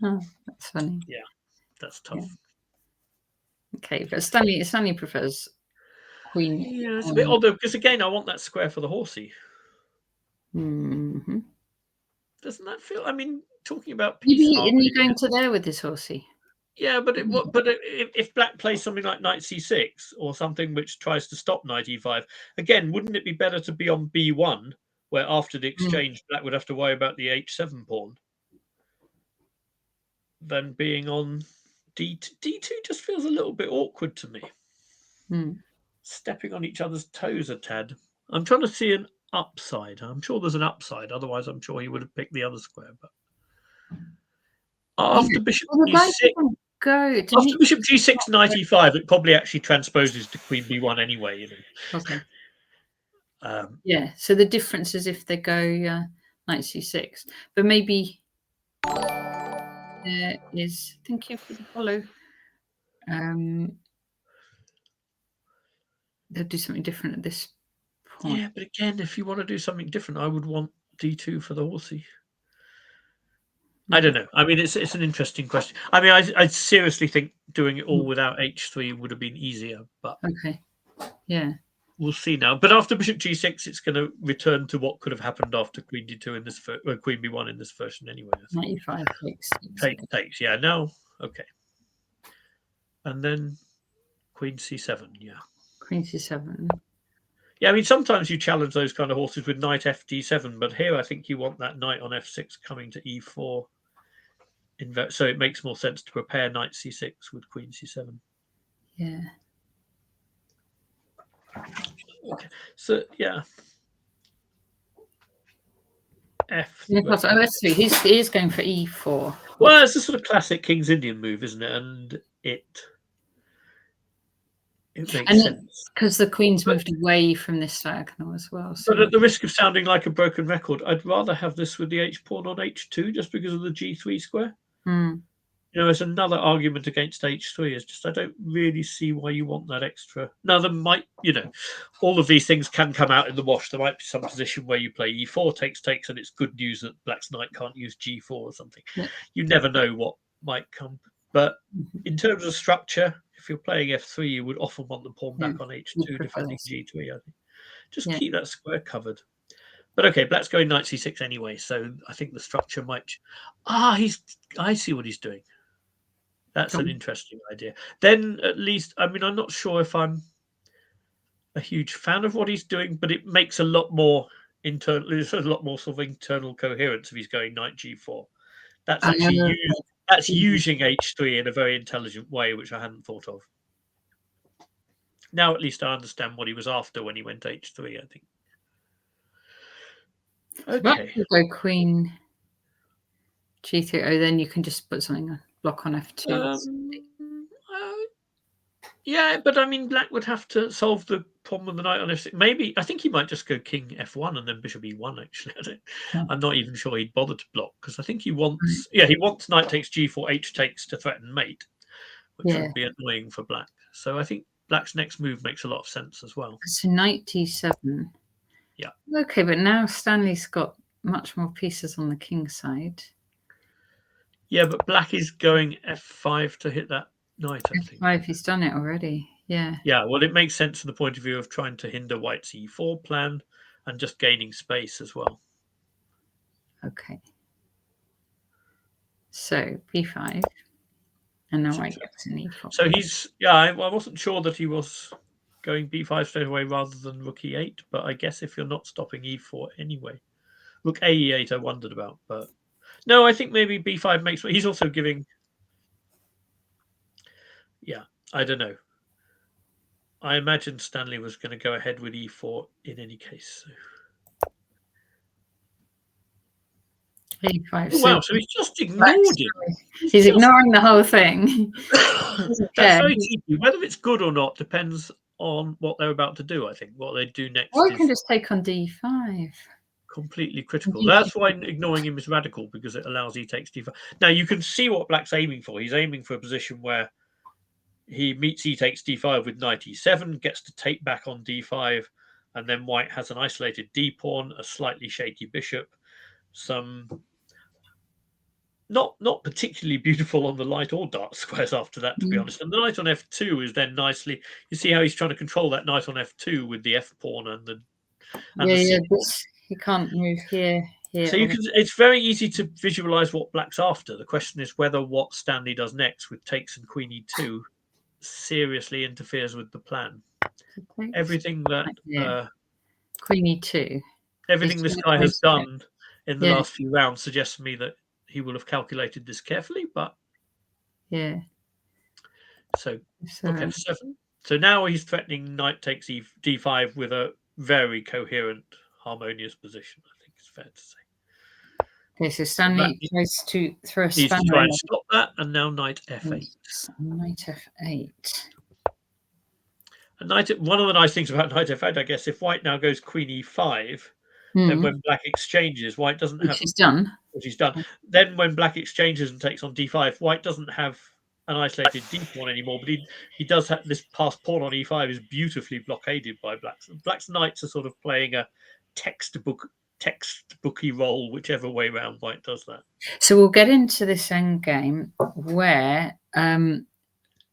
Speaker 1: Oh, that's funny.
Speaker 2: Yeah, that's tough.
Speaker 1: Yeah. Okay, but Stanley prefers queen.
Speaker 2: Yeah, it's a bit odd though, because again, I want that square for the horsey.
Speaker 1: Mm-hmm.
Speaker 2: Doesn't that feel? I mean, talking about
Speaker 1: maybe isn't he going to there with this horsey?
Speaker 2: Yeah, but if black plays something like knight c6 or something which tries to stop knight e5, again, wouldn't it be better to be on b1, where after the exchange black would have to worry about the h7 pawn, than being on d2? D2 just feels a little bit awkward to me. Stepping on each other's toes a tad. I'm trying to see an upside. I'm sure there's an upside. Otherwise, I'm sure he would have picked the other square. But after bishop g6, after bishop g6, knight e5, it probably actually transposes to queen b1 anyway. You know.
Speaker 1: Okay. Yeah. So the difference is if they go knight c6, but maybe there is. Thank you for the follow. They'll do something different at this point.
Speaker 2: Yeah, but again, if you want to do something different, I would want d2 for the horsey. I don't know. I mean, it's an interesting question. I mean, I seriously think doing it all without h3 would have been easier, but
Speaker 1: okay, yeah,
Speaker 2: we'll see now. But after bishop g6, it's going to return to what could have happened after queen d2 in this queen b1 in this version anyway.
Speaker 1: 95
Speaker 2: takes. Yeah, now okay, and then queen c7. Yeah.
Speaker 1: Queen c7.
Speaker 2: Yeah, I mean, sometimes you challenge those kind of horses with knight fd7, but here I think you want that knight on f6 coming to e4. So it makes more sense to prepare knight c6 with queen c7.
Speaker 1: Yeah.
Speaker 2: Okay. So, yeah.
Speaker 1: F3. He is going for e4.
Speaker 2: Well, it's a sort of classic King's Indian move, isn't it? And it makes sense.
Speaker 1: Because the queen's moved away from this diagonal as well. So.
Speaker 2: But at the risk of sounding like a broken record, I'd rather have this with the h-pawn on h2 just because of the g3 square. You know, it's another argument against h3. It's just I don't really see why you want that extra. Now, there might, you know, all of these things can come out in the wash. There might be some position where you play e4, takes, and it's good news that black's knight can't use g4 or something. Yeah. You never know what might come. But in terms of structure, if you're playing f3, you would often want the pawn back on h2, defending g3, I think. Just keep that square covered. But okay, black's going knight c6 anyway, so I think the structure might... I see what he's doing. That's an interesting idea. Then at least, I mean, I'm not sure if I'm a huge fan of what he's doing, but it makes a lot more internal. There's a lot more sort of internal coherence if he's going knight g4. That's actually using h3 in a very intelligent way, which I hadn't thought of. Now at least I understand what he was after when he went h3, I think. Okay.
Speaker 1: Go queen g3. Oh, then you can just put something on. Block on f2.
Speaker 2: Yeah, but I mean, black would have to solve the problem with the knight on f6. Maybe I think he might just go king f1 and then bishop e1. Actually, I'm not even sure he'd bother to block because I think he wants. Yeah, he wants knight takes g4, h takes to threaten mate, which would be annoying for black. So I think black's next move makes a lot of sense as well.
Speaker 1: So knight d7.
Speaker 2: Yeah.
Speaker 1: Okay, but now Stanley's got much more pieces on the king side.
Speaker 2: Yeah, but black is going f5 to hit that knight, I think.
Speaker 1: F5, he's done it already. Yeah.
Speaker 2: Yeah, well, it makes sense from the point of view of trying to hinder white's e4 plan and just gaining space as well.
Speaker 1: Okay. So b5, and now white gets an e4.
Speaker 2: So he's, yeah, I wasn't sure that he was going b5 straight away rather than rook e8, but I guess if you're not stopping e4 anyway. Rook a e8 I wondered about, but no, I think maybe b5 makes, he's also giving, yeah, I don't know. I imagine Stanley was going to go ahead with e4 in any case. So.
Speaker 1: E5.
Speaker 2: Oh, wow, so he's just ignored it.
Speaker 1: He's ignoring the whole thing.
Speaker 2: That's very cheeky. Whether it's good or not depends on what they're about to do, I think. What they do next
Speaker 1: Or you can just take on d5.
Speaker 2: Completely critical. That's why ignoring him is radical, because it allows he takes d5. Now, you can see what black's aiming for. He's aiming for a position where he meets he takes d5 with knight e7, gets to take back on d5, and then white has an isolated d-pawn, a slightly shaky bishop, some not particularly beautiful on the light or dark squares after that, to be honest. And the knight on f2 is then nicely, you see how he's trying to control that knight on f2 with the f-pawn and the
Speaker 1: he can't move here.
Speaker 2: So you can, it's very easy to visualize what black's after. The question is whether what Stanley does next with takes and queen e2 seriously interferes with the plan. Everything that
Speaker 1: queen e2,
Speaker 2: everything this guy has done in the last few rounds suggests to me that he will have calculated this carefully, but
Speaker 1: yeah.
Speaker 2: So rook f7. So now he's threatening knight takes d5 with a very coherent, harmonious position, I think it's fair to say.
Speaker 1: Okay, so Stanley tries to throw a spanner.
Speaker 2: He's trying to stop that, and now knight f8.
Speaker 1: Knight f8.
Speaker 2: And one of the nice things about knight f8, I guess, if white now goes queen e5, then when black exchanges, white doesn't have... Which he's done. Then when black exchanges and takes on d5, white doesn't have an isolated d-pawn anymore, but he does have this passed pawn on e5 is beautifully blockaded by black's. Black's knights are sort of playing a textbooky role, whichever way round white does that.
Speaker 1: So we'll get into this endgame where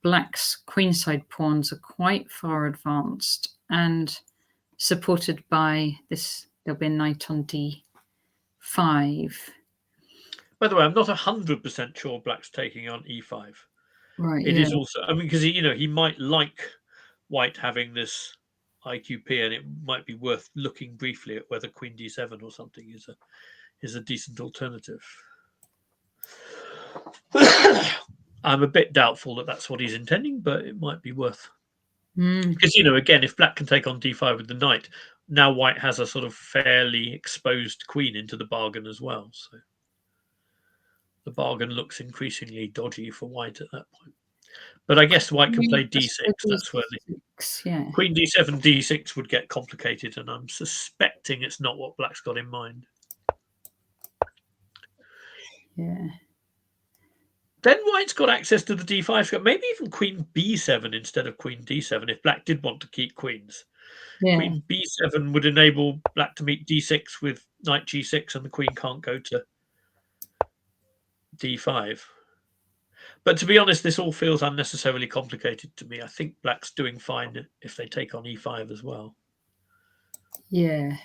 Speaker 1: black's queenside pawns are quite far advanced and supported by this. There'll be a knight on d5.
Speaker 2: By the way, I'm not 100% sure black's taking on e5.
Speaker 1: Right.
Speaker 2: It is also, I mean, because he might like white having this IQP, and it might be worth looking briefly at whether queen d7 or something is a decent alternative. I'm a bit doubtful that that's what he's intending, but it might be worth. Because, again, if black can take on d5 with the knight, now white has a sort of fairly exposed queen into the bargain as well. So the bargain looks increasingly dodgy for white at that point. But I guess white can play d6. That's where the queen d7, d6 would get complicated, and I'm suspecting it's not what black's got in mind.
Speaker 1: Yeah.
Speaker 2: Then white's got access to the d5 square, maybe even queen b7 instead of queen d7 if black did want to keep queens. Yeah. Queen b7 would enable black to meet d6 with knight g6, and the queen can't go to d5. But to be honest, this all feels unnecessarily complicated to me. I think black's doing fine if they take on e5 as well.
Speaker 1: Yeah.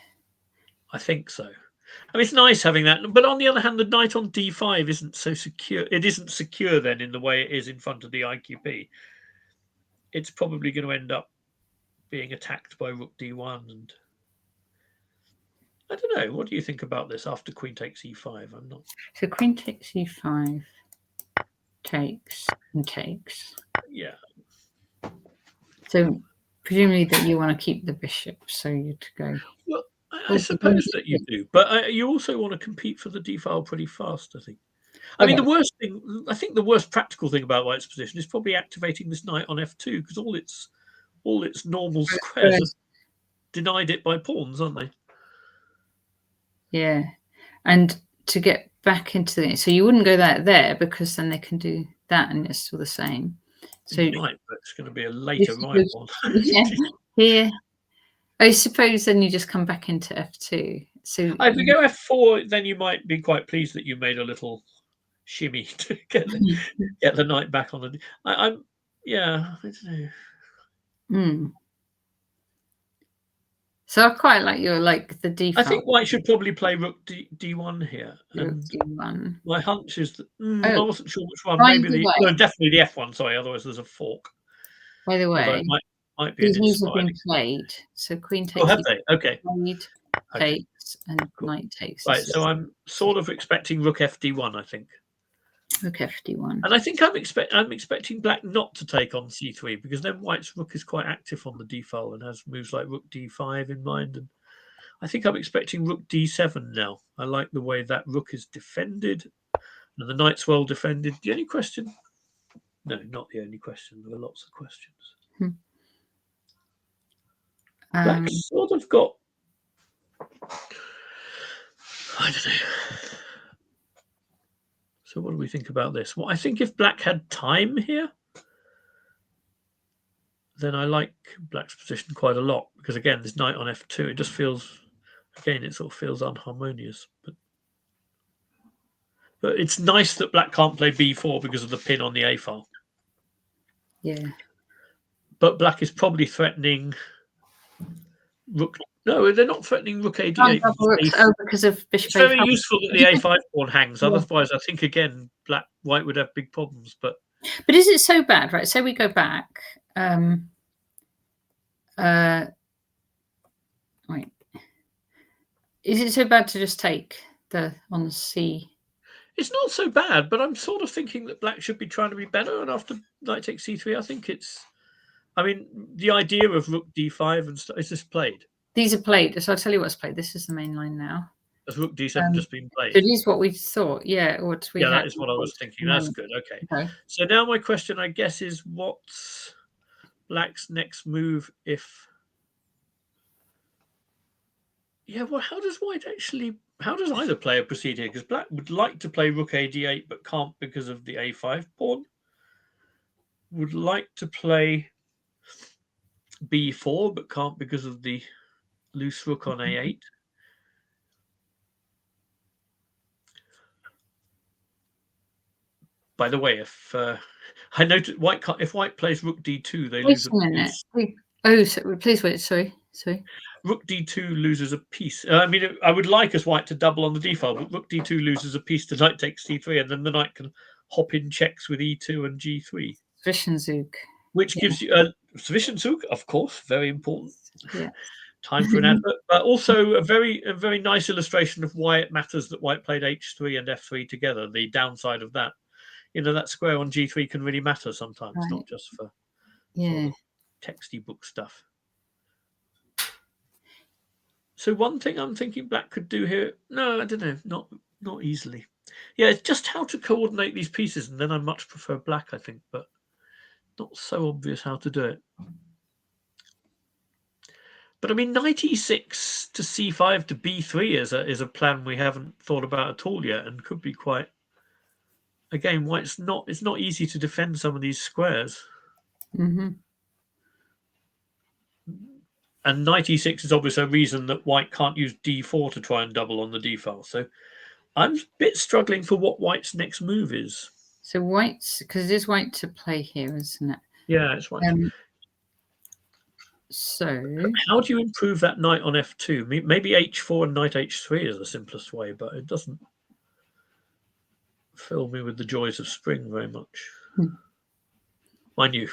Speaker 2: I think so. I mean, it's nice having that. But on the other hand, the knight on d5 isn't so secure. It isn't secure then in the way it is in front of the IQP. It's probably going to end up being attacked by rook d1. And I don't know. What do you think about this after queen takes e5? I'm not.
Speaker 1: So queen takes e5. Takes and takes.
Speaker 2: Yeah.
Speaker 1: So presumably that you want to keep the bishop, so you'd go.
Speaker 2: Well, I suppose that you do, but you also want to compete for the d file pretty fast. I think. I mean, the worst thing. I think the worst practical thing about white's position is probably activating this knight on f2, because all its normal squares have denied it by pawns, aren't they?
Speaker 1: Yeah, and to get back into it, so you wouldn't go there because then they can do that and it's still the same. So
Speaker 2: right, but it's going to be a later right one.
Speaker 1: Yeah, here. I suppose then you just come back into f2. So
Speaker 2: If we go f4, then you might be quite pleased that you made a little shimmy to get the knight back on the. I don't know.
Speaker 1: So I quite like the default.
Speaker 2: I think white should probably play rook d1 here.
Speaker 1: Rook
Speaker 2: And
Speaker 1: d1.
Speaker 2: my hunch is that I
Speaker 1: Oh,
Speaker 2: wasn't sure which one.
Speaker 1: by
Speaker 2: Maybe
Speaker 1: the way,
Speaker 2: no, definitely the f1. Sorry, otherwise there's a fork.
Speaker 1: By the
Speaker 2: Although
Speaker 1: way,
Speaker 2: it might be an
Speaker 1: these moves have
Speaker 2: inspired.
Speaker 1: been played. So queen takes.
Speaker 2: Oh, have they? Okay.
Speaker 1: Played, takes, and
Speaker 2: Cool.
Speaker 1: knight takes.
Speaker 2: Right. So I'm sort of expecting rook fd1. I think.
Speaker 1: Rook fd1.
Speaker 2: And I think I'm expecting black not to take on c3 because then white's rook is quite active on the d file and has moves like rook d5 in mind. And I think I'm expecting rook d7 now. I like the way that rook is defended and the knight's well defended. The only question? No, not the only question. There are lots of questions. Black's sort of got. I don't know. So what do we think about this? Well, I think if black had time here, then I like black's position quite a lot because again, this knight on f2, it just feels, again, it sort of feels unharmonious. But it's nice that black can't play b4 because of the pin on the a file.
Speaker 1: Yeah.
Speaker 2: But black is probably threatening rook. No, they're not threatening rook a8.
Speaker 1: Because of bishop.
Speaker 2: It's very useful that the a5 pawn hangs. Otherwise, I think again, white would have big problems. But
Speaker 1: is it so bad, right? So we go back. Wait. Is it so bad to just take on c?
Speaker 2: It's not so bad, but I'm sort of thinking that black should be trying to be better. And after knight takes c3, I think it's. I mean, the idea of rook d5 and stuff is just played.
Speaker 1: These are played. So I'll tell you what's played. This is the main line now.
Speaker 2: Has rook d7 just been played?
Speaker 1: It is what we thought. Yeah.
Speaker 2: That is what I was thinking. That's good. Okay. So now my question, I guess, is what's black's next move if. Yeah, well, how does either player proceed here? Because black would like to play rook a d8, but can't because of the a5 pawn. Would like to play b4, but can't because of the loose rook on a8. By the way, if I noticed if white plays rook d2, they lose a piece.
Speaker 1: Please wait. Sorry.
Speaker 2: Rook d2 loses a piece. I mean, I would like as white to double on the d file, but rook d2 loses a piece. The knight takes c3, and then the knight can hop in checks with e2 and g3.
Speaker 1: Zwischenzug.
Speaker 2: Which gives you a Zwischenzug, of course, very important.
Speaker 1: Yeah.
Speaker 2: Time for an advert, but also a very nice illustration of why it matters that white played h3 and f3 together. The downside of that, that square on g3 can really matter sometimes, not just for sort of texty book stuff. So one thing I'm thinking black could do here, no, I don't know, not easily. Yeah, it's just how to coordinate these pieces, and then I much prefer black, I think, but not so obvious how to do it. But I mean, knight e6 to c5 to b3 is a plan we haven't thought about at all yet, and could be quite. Again, why it's not easy to defend some of these squares.
Speaker 1: Mm-hmm.
Speaker 2: And knight e6 is obviously a reason that white can't use d4 to try and double on the d file. So I'm a bit struggling for what white's next move is.
Speaker 1: So white's, because it is white to play here, isn't it?
Speaker 2: Yeah, it's white.
Speaker 1: So
Speaker 2: how do you improve that knight on f2? Maybe h4 and knight h3 is the simplest way, but it doesn't fill me with the joys of spring very much. Mind you,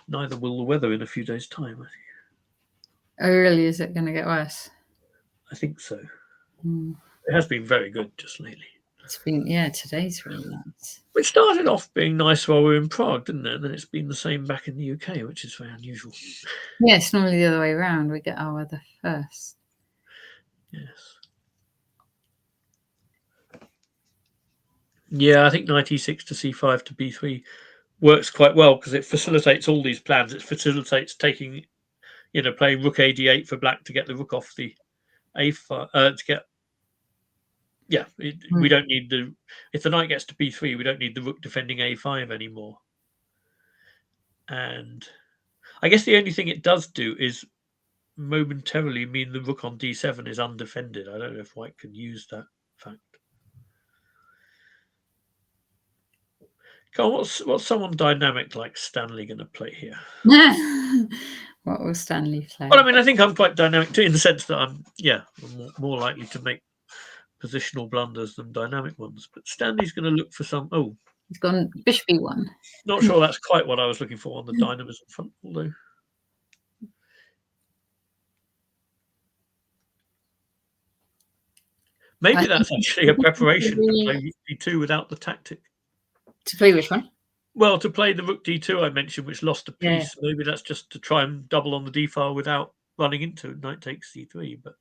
Speaker 2: neither will the weather in a few days' time, I think.
Speaker 1: Oh, really? Is it going to get worse?
Speaker 2: I think so. It has been very good just lately.
Speaker 1: It's been, today's really nice.
Speaker 2: It started off being nice while we were in Prague, didn't it? And then it's been the same back in the UK, which is very unusual.
Speaker 1: Yeah, it's normally the other way around. We get our weather first.
Speaker 2: Yes. Yeah, I think knight e6 to c5 to b3 works quite well because it facilitates all these plans. It facilitates taking, playing rook a d8 for black to get the rook off the a5 to get. Yeah, we don't need if the knight gets to b3, we don't need the rook defending a5 anymore. And I guess the only thing it does do is momentarily mean the rook on d7 is undefended. I don't know if white can use that fact. Go on, what's someone dynamic like Stanley going to play here?
Speaker 1: What will Stanley play?
Speaker 2: Well, I mean, I think I'm quite dynamic too, in the sense that I'm more likely to make positional blunders than dynamic ones. But Stanley's going to look for some. Oh,
Speaker 1: he's gone bishop e1.
Speaker 2: Not sure that's quite what I was looking for on the dynamism front, although. Maybe that's actually a preparation to play rook d2 without the tactic.
Speaker 1: To play which one?
Speaker 2: Well, to play the rook d2 I mentioned, which lost a piece. Yeah. Maybe that's just to try and double on the d file without running into knight takes c3. But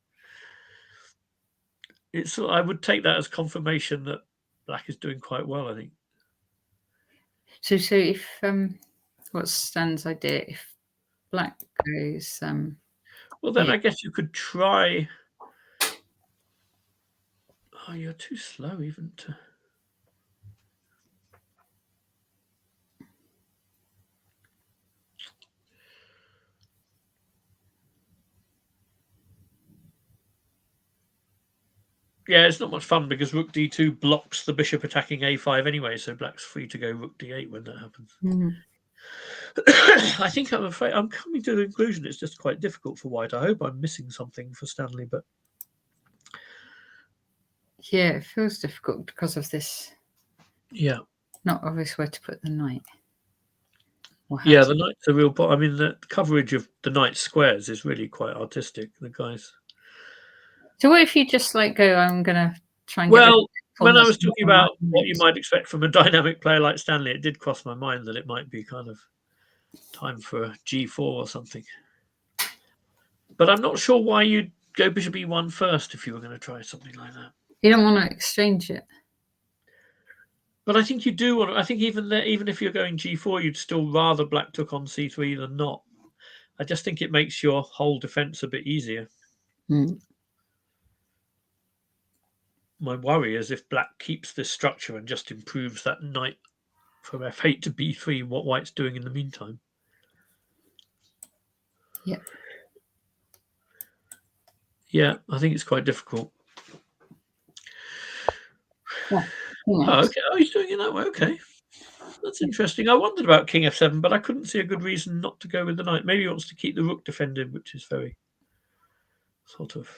Speaker 2: I would take that as confirmation that black is doing quite well, I think.
Speaker 1: So if what's Stan's idea? If black goes
Speaker 2: well, then I guess you could try. Oh, you're too slow even to. Yeah, it's not much fun because rook d2 blocks the bishop attacking a5 anyway, so black's free to go rook d8 when that happens. I think I'm afraid I'm coming to the conclusion it's just quite difficult for white. I hope I'm missing something for Stanley, but
Speaker 1: yeah, it feels difficult because of this.
Speaker 2: Yeah,
Speaker 1: not obvious where to put the knight.
Speaker 2: Yeah, the knight's a real. I mean, the coverage of the knight squares is really quite artistic. The guys.
Speaker 1: So what if you just like go? I'm gonna try and.
Speaker 2: Well, when I was talking about what you might expect from a dynamic player like Stanley, it did cross my mind that it might be kind of time for a g4 or something. But I'm not sure why you'd go bishop e1 first if you were going to try something like that.
Speaker 1: You don't want to exchange it.
Speaker 2: But I think you do want to. I think even if you're going g4, you'd still rather black took on c3 than not. I just think it makes your whole defense a bit easier. My worry is if black keeps this structure and just improves that knight from f8 to b3, what white's doing in the meantime.
Speaker 1: Yeah.
Speaker 2: Yeah, I think it's quite difficult.
Speaker 1: Yeah.
Speaker 2: Oh, okay. Oh, he's doing it that way. Okay. That's interesting. I wondered about king f7, but I couldn't see a good reason not to go with the knight. Maybe he wants to keep the rook defended, which is very sort of...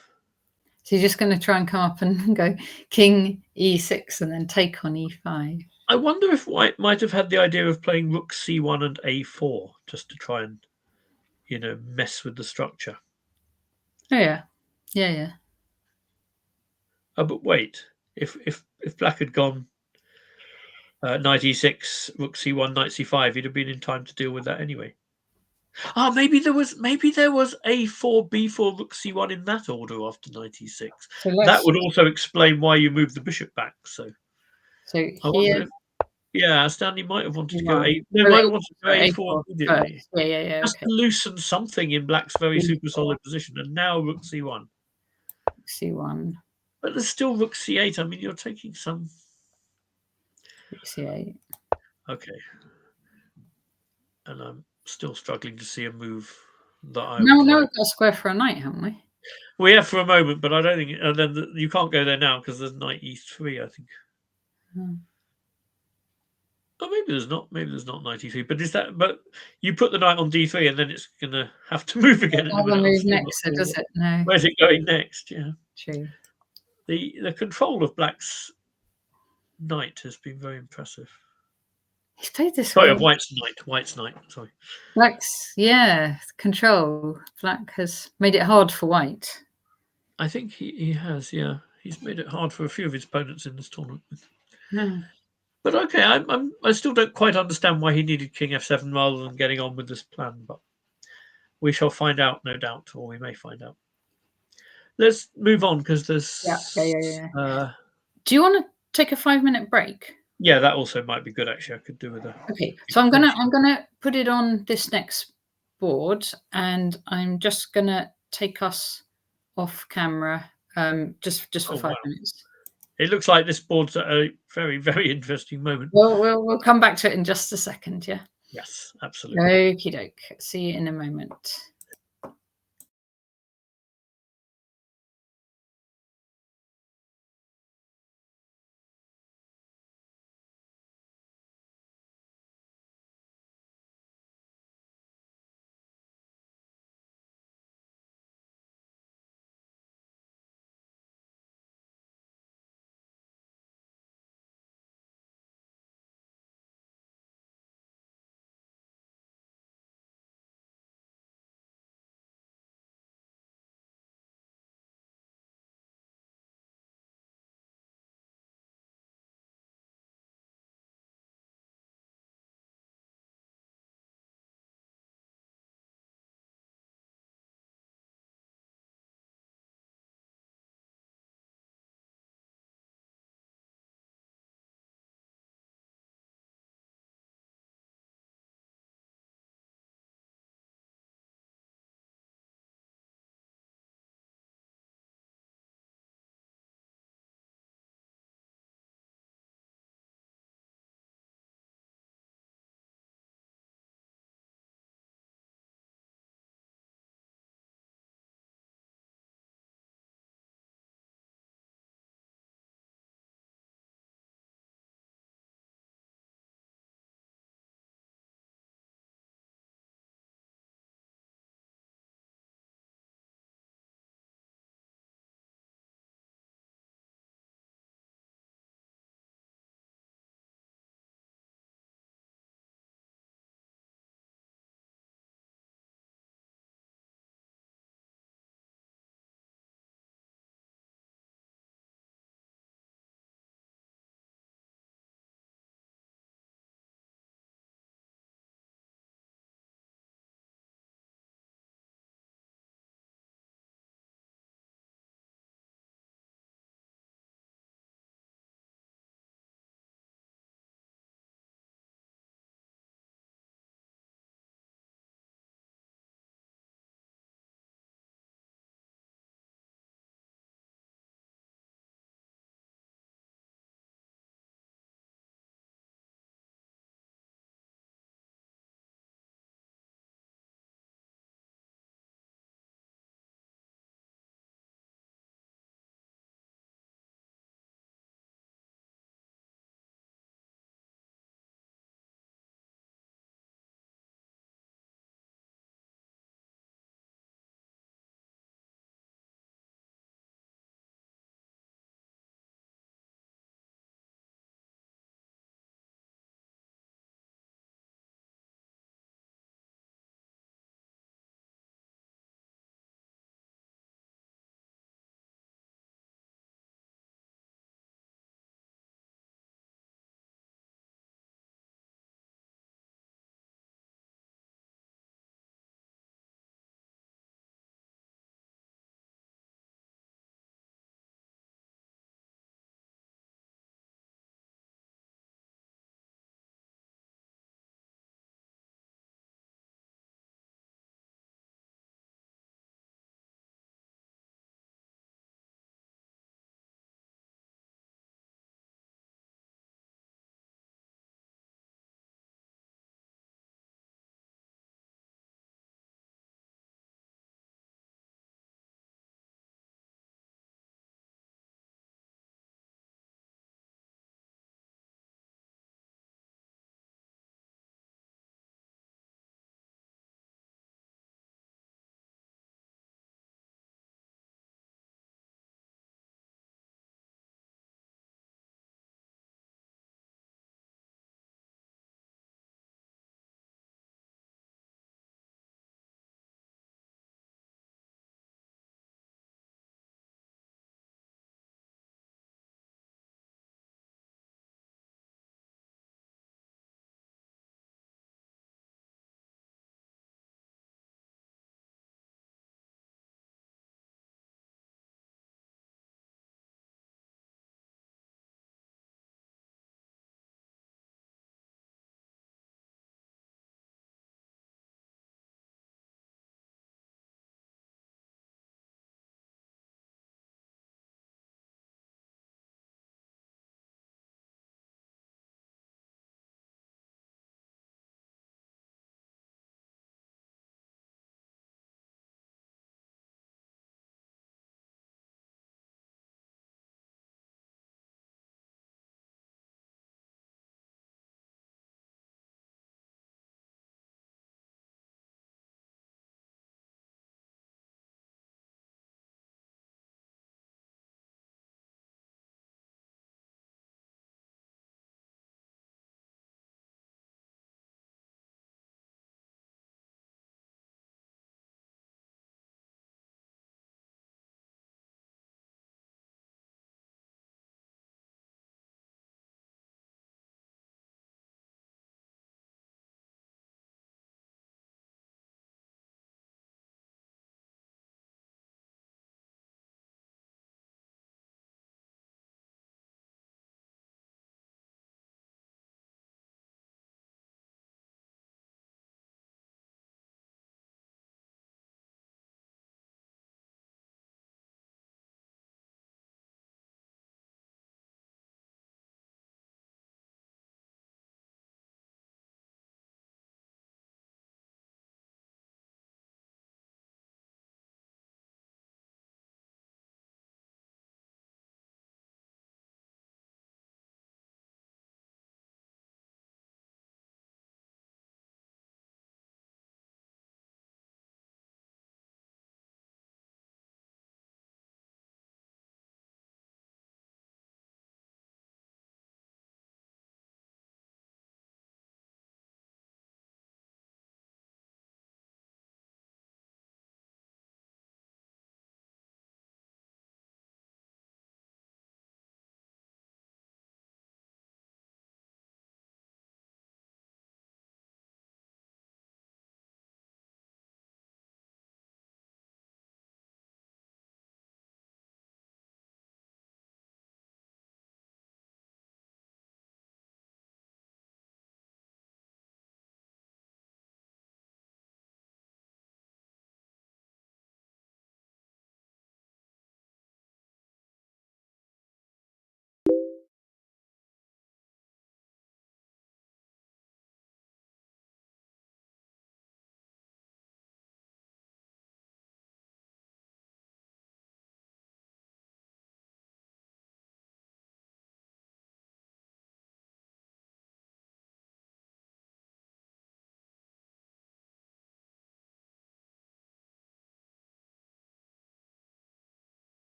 Speaker 1: So you're just going to try and come up and go king e6 and then take on e5.
Speaker 2: I wonder if white might have had the idea of playing rook c1 and a4 just to try and, mess with the structure.
Speaker 1: Oh, yeah. Yeah.
Speaker 2: Oh, but wait. If black had gone knight e6, rook c1, knight c5, he'd have been in time to deal with that anyway. Ah, maybe there was a4, b4, rook c1 in that order after knight e6. So that would also explain why you moved the bishop back. So
Speaker 1: here,
Speaker 2: Stanley might have wanted to go might have wanted to go a4 immediately.
Speaker 1: Yeah.
Speaker 2: Just to loosen something in black's very super solid position, and now rook c1.
Speaker 1: c1.
Speaker 2: But there's still rook c8. I mean, you're taking some.
Speaker 1: Rook c8.
Speaker 2: Okay. And I'm still struggling to see a move that I.
Speaker 1: No, we've got a square for a knight, haven't we?
Speaker 2: We have for a moment, but I don't think. And then you can't go there now because there's knight e3. I think. Oh, maybe there's not. Maybe there's not knight e3. But is that? But you put the knight on d3, and then it's gonna have to move again.
Speaker 1: Move next, so does it? No.
Speaker 2: Where's it going next? Yeah.
Speaker 1: True.
Speaker 2: The control of black's knight has been very impressive.
Speaker 1: He's played this.
Speaker 2: Sorry, of white's knight. Sorry.
Speaker 1: Black's control. Black has made it hard for white.
Speaker 2: I think he has. Yeah, he's made it hard for a few of his opponents in this tournament.
Speaker 1: Yeah.
Speaker 2: But okay, I still don't quite understand why he needed king f7 rather than getting on with this plan. But we shall find out, no doubt, or we may find out. Let's move on because there's.
Speaker 1: Yeah. Do you want to take a 5-minute break?
Speaker 2: Yeah, that also might be good. Actually, I could do with that.
Speaker 1: Okay, so I'm gonna put it on this next board, and I'm just gonna take us off camera, just for 5 minutes.
Speaker 2: It looks like this board's at a very, very interesting moment.
Speaker 1: We'll come back to it in just a second. Yeah.
Speaker 2: Yes, absolutely.
Speaker 1: Okie doke. See you in a moment.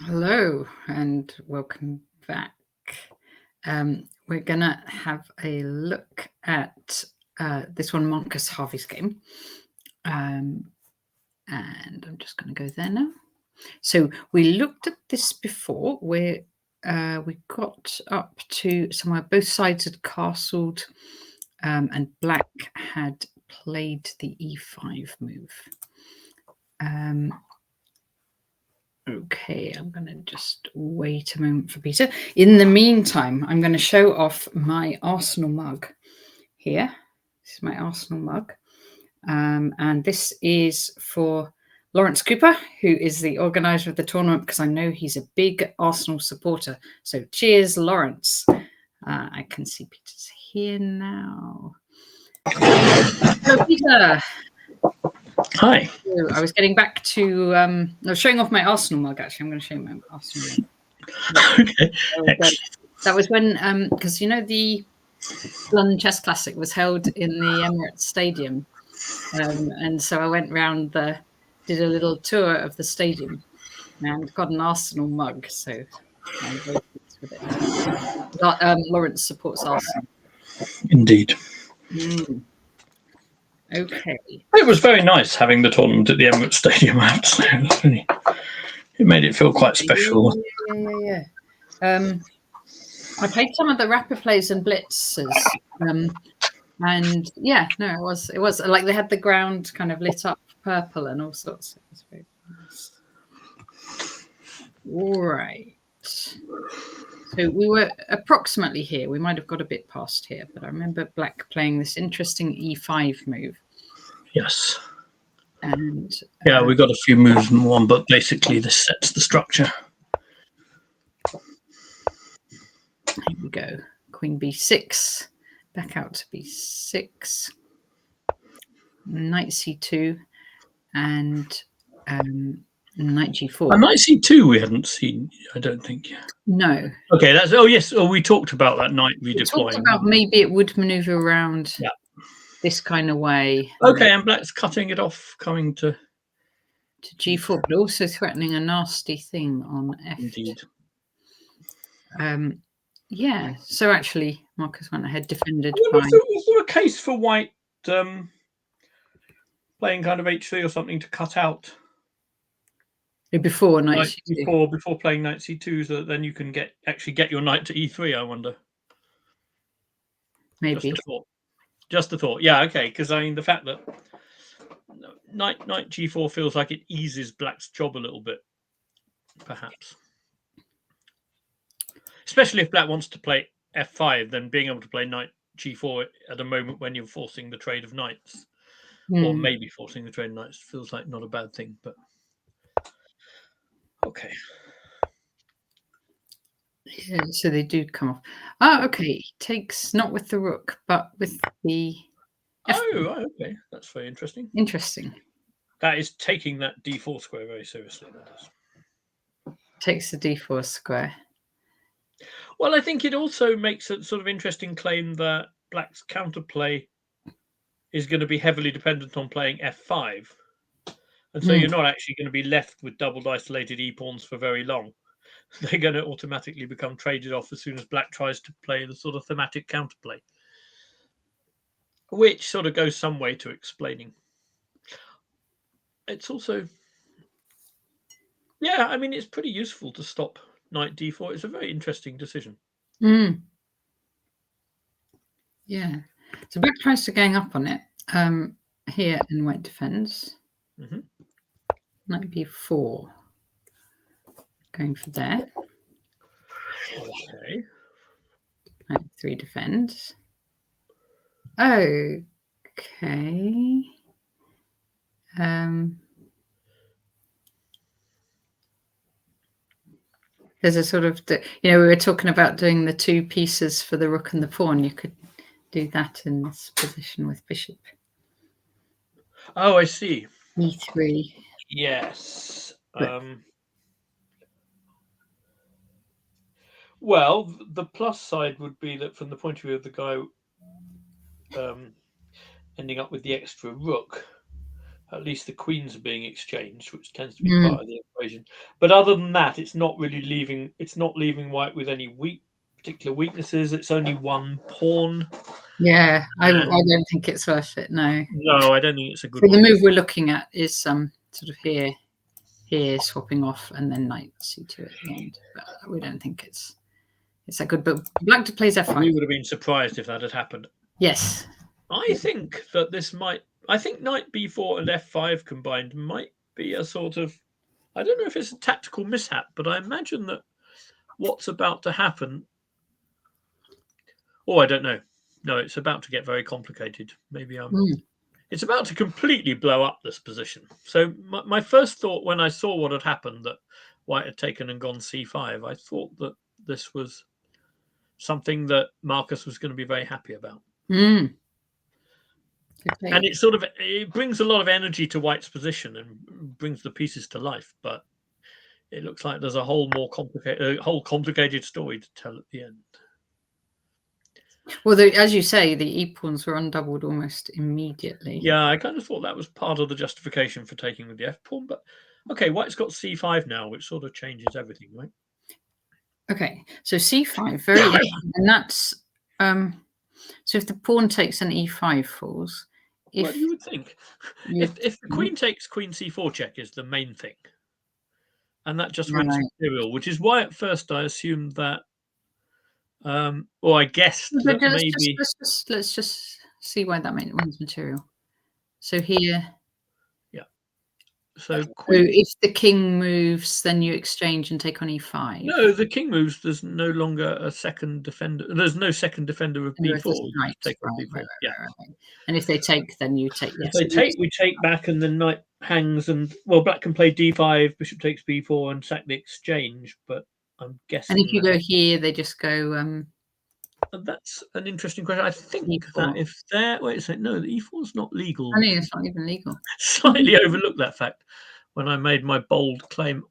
Speaker 1: Hello and welcome back. We're gonna have a look at this one, Marcus Harvey's game, and I'm just going to go there now. So we looked at this before, where we got up to somewhere both sides had castled, and Black had played the e5 move. Okay, I'm going to just wait a moment for Peter. In the meantime, I'm going to show off my Arsenal mug here. This is my Arsenal mug. And this is for Loz Cooper, who is the organizer of the tournament, because I know he's a big Arsenal supporter. So cheers, Lawrence. I can see Peter's here now. Hello, Peter.
Speaker 2: Hi.
Speaker 1: So I was getting back to, I was showing off my Arsenal mug, actually. I'm going to show you my Arsenal mug.
Speaker 2: Okay.
Speaker 1: That was when, because you know, the London Chess Classic was held in the Emirates Stadium. And so I went round did a little tour of the stadium and got an Arsenal mug. So I'm very pleased with it. Lawrence supports Arsenal.
Speaker 2: Indeed.
Speaker 1: Okay.
Speaker 2: It was very nice having the tournament at the Emirates Stadium, I have to say. It made it feel quite special.
Speaker 1: Yeah. I played some of the rapid plays and blitzes. And yeah, no, it was like they had the ground kind of lit up purple and all sorts. It was very nice. All right. So we were approximately here. We might have got a bit past here, but I remember Black playing this interesting e5 move.
Speaker 2: Yes.
Speaker 1: And
Speaker 2: yeah, we got a few moves in one, but basically this sets the structure.
Speaker 1: Here we go. Queen b6, back out to b6, knight c2, and knight g4.
Speaker 2: And knight c2 we hadn't seen, I don't think.
Speaker 1: No.
Speaker 2: Okay, that's yes. Oh, we talked about that knight redeploying. We talked
Speaker 1: about maybe it would maneuver around this kind of way.
Speaker 2: Okay, and Black's cutting it off, coming to
Speaker 1: g4, but also threatening a nasty thing on f.
Speaker 2: Indeed.
Speaker 1: Yeah, so actually Marcus went ahead, defended
Speaker 2: by... Was there a case for White playing kind of h3 or something to cut out
Speaker 1: before knight
Speaker 2: c2? Before playing knight c2, so that then you can actually get your knight to e3, I wonder.
Speaker 1: Maybe.
Speaker 2: Just a thought. Yeah, okay, because I mean the fact that knight g4 feels like it eases Black's job a little bit, perhaps. Especially if Black wants to play f5, then being able to play knight g4 at a moment when you're forcing the trade of knights, or maybe forcing the trade of knights, feels like not a bad thing, but okay.
Speaker 1: Yeah, so they do come off. Oh, okay. Takes not with the rook, but with the
Speaker 2: Oh, okay. That's very interesting.
Speaker 1: Interesting.
Speaker 2: That is taking that d4 square very seriously. That is.
Speaker 1: Takes the d4 square.
Speaker 2: Well, I think it also makes a sort of interesting claim that Black's counterplay is going to be heavily dependent on playing f5. And so you're not actually going to be left with doubled isolated e-pawns for very long. They're going to automatically become traded off as soon as Black tries to play the sort of thematic counterplay, which sort of goes some way to explaining. It's also, yeah, I mean, it's pretty useful to stop knight d4. It's a very interesting decision.
Speaker 1: Yeah. So Black tries to gang up on it here, and White defends. Knight b4. Going for there.
Speaker 2: Okay.
Speaker 1: Knight 3 defends. Okay. There's a sort of, we were talking about doing the two pieces for the rook and the pawn. You could do that in this position with bishop.
Speaker 2: Oh, I see.
Speaker 1: e3.
Speaker 2: Yes. Well, the plus side would be that from the point of view of the guy ending up with the extra rook, at least the queens are being exchanged, which tends to be part of the equation. But other than that, it's not really leaving. It's not leaving white with any particular weaknesses. It's only one pawn.
Speaker 1: Yeah, I don't think it's worth it. No.
Speaker 2: No, I don't think it's a good
Speaker 1: So
Speaker 2: one.
Speaker 1: the move we're looking at is sort of here, swapping off, and then knight c2 at the end. But we don't think it's that good. But black plays f5.
Speaker 2: We would have been surprised if that had happened.
Speaker 1: Yes.
Speaker 2: I think that this might. I think knight b4 and f5 combined might be a sort of. I don't know if it's a tactical mishap, but I imagine that what's about to happen. Oh, I don't know. No, it's about to get very complicated. Maybe I'm. It's about to completely blow up this position. So my first thought when I saw what had happened, that white had taken and gone c5, I thought that this was something that Marcus was going to be very happy about.
Speaker 1: Okay.
Speaker 2: And it brings a lot of energy to white's position and brings the pieces to life. But it looks like there's a whole complicated story to tell at the end.
Speaker 1: Well, as you say, the e-pawns were undoubled almost immediately.
Speaker 2: Yeah, I kind of thought that was part of the justification for taking with the f-pawn. But okay, white's got c5 now, which sort of changes everything, right?
Speaker 1: Okay, so c5, very interesting. And that's so if the pawn takes an e5 falls.
Speaker 2: Well, you would think if the queen takes queen c4 check is the main thing, and that just wins material, which is why at first I assumed that. Or I guessed that maybe.
Speaker 1: Let's just see why that wins material. So here.
Speaker 2: Yeah. So
Speaker 1: if the king moves, then you exchange and take on e5.
Speaker 2: No, the king moves. There's no longer a second defender. There's no second defender of b4.
Speaker 1: Right,
Speaker 2: take on b4.
Speaker 1: Right.
Speaker 2: Yeah.
Speaker 1: And if they take, then you take.
Speaker 2: If they take, we take back, and then knight hangs, and black can play d5. Bishop takes b4 and sack the exchange. But I'm guessing.
Speaker 1: And if you go here, they just go.
Speaker 2: That's an interesting question. I think that if they're the e4 is not legal.
Speaker 1: I mean, it's not even legal.
Speaker 2: Slightly overlooked that fact when I made my bold claim.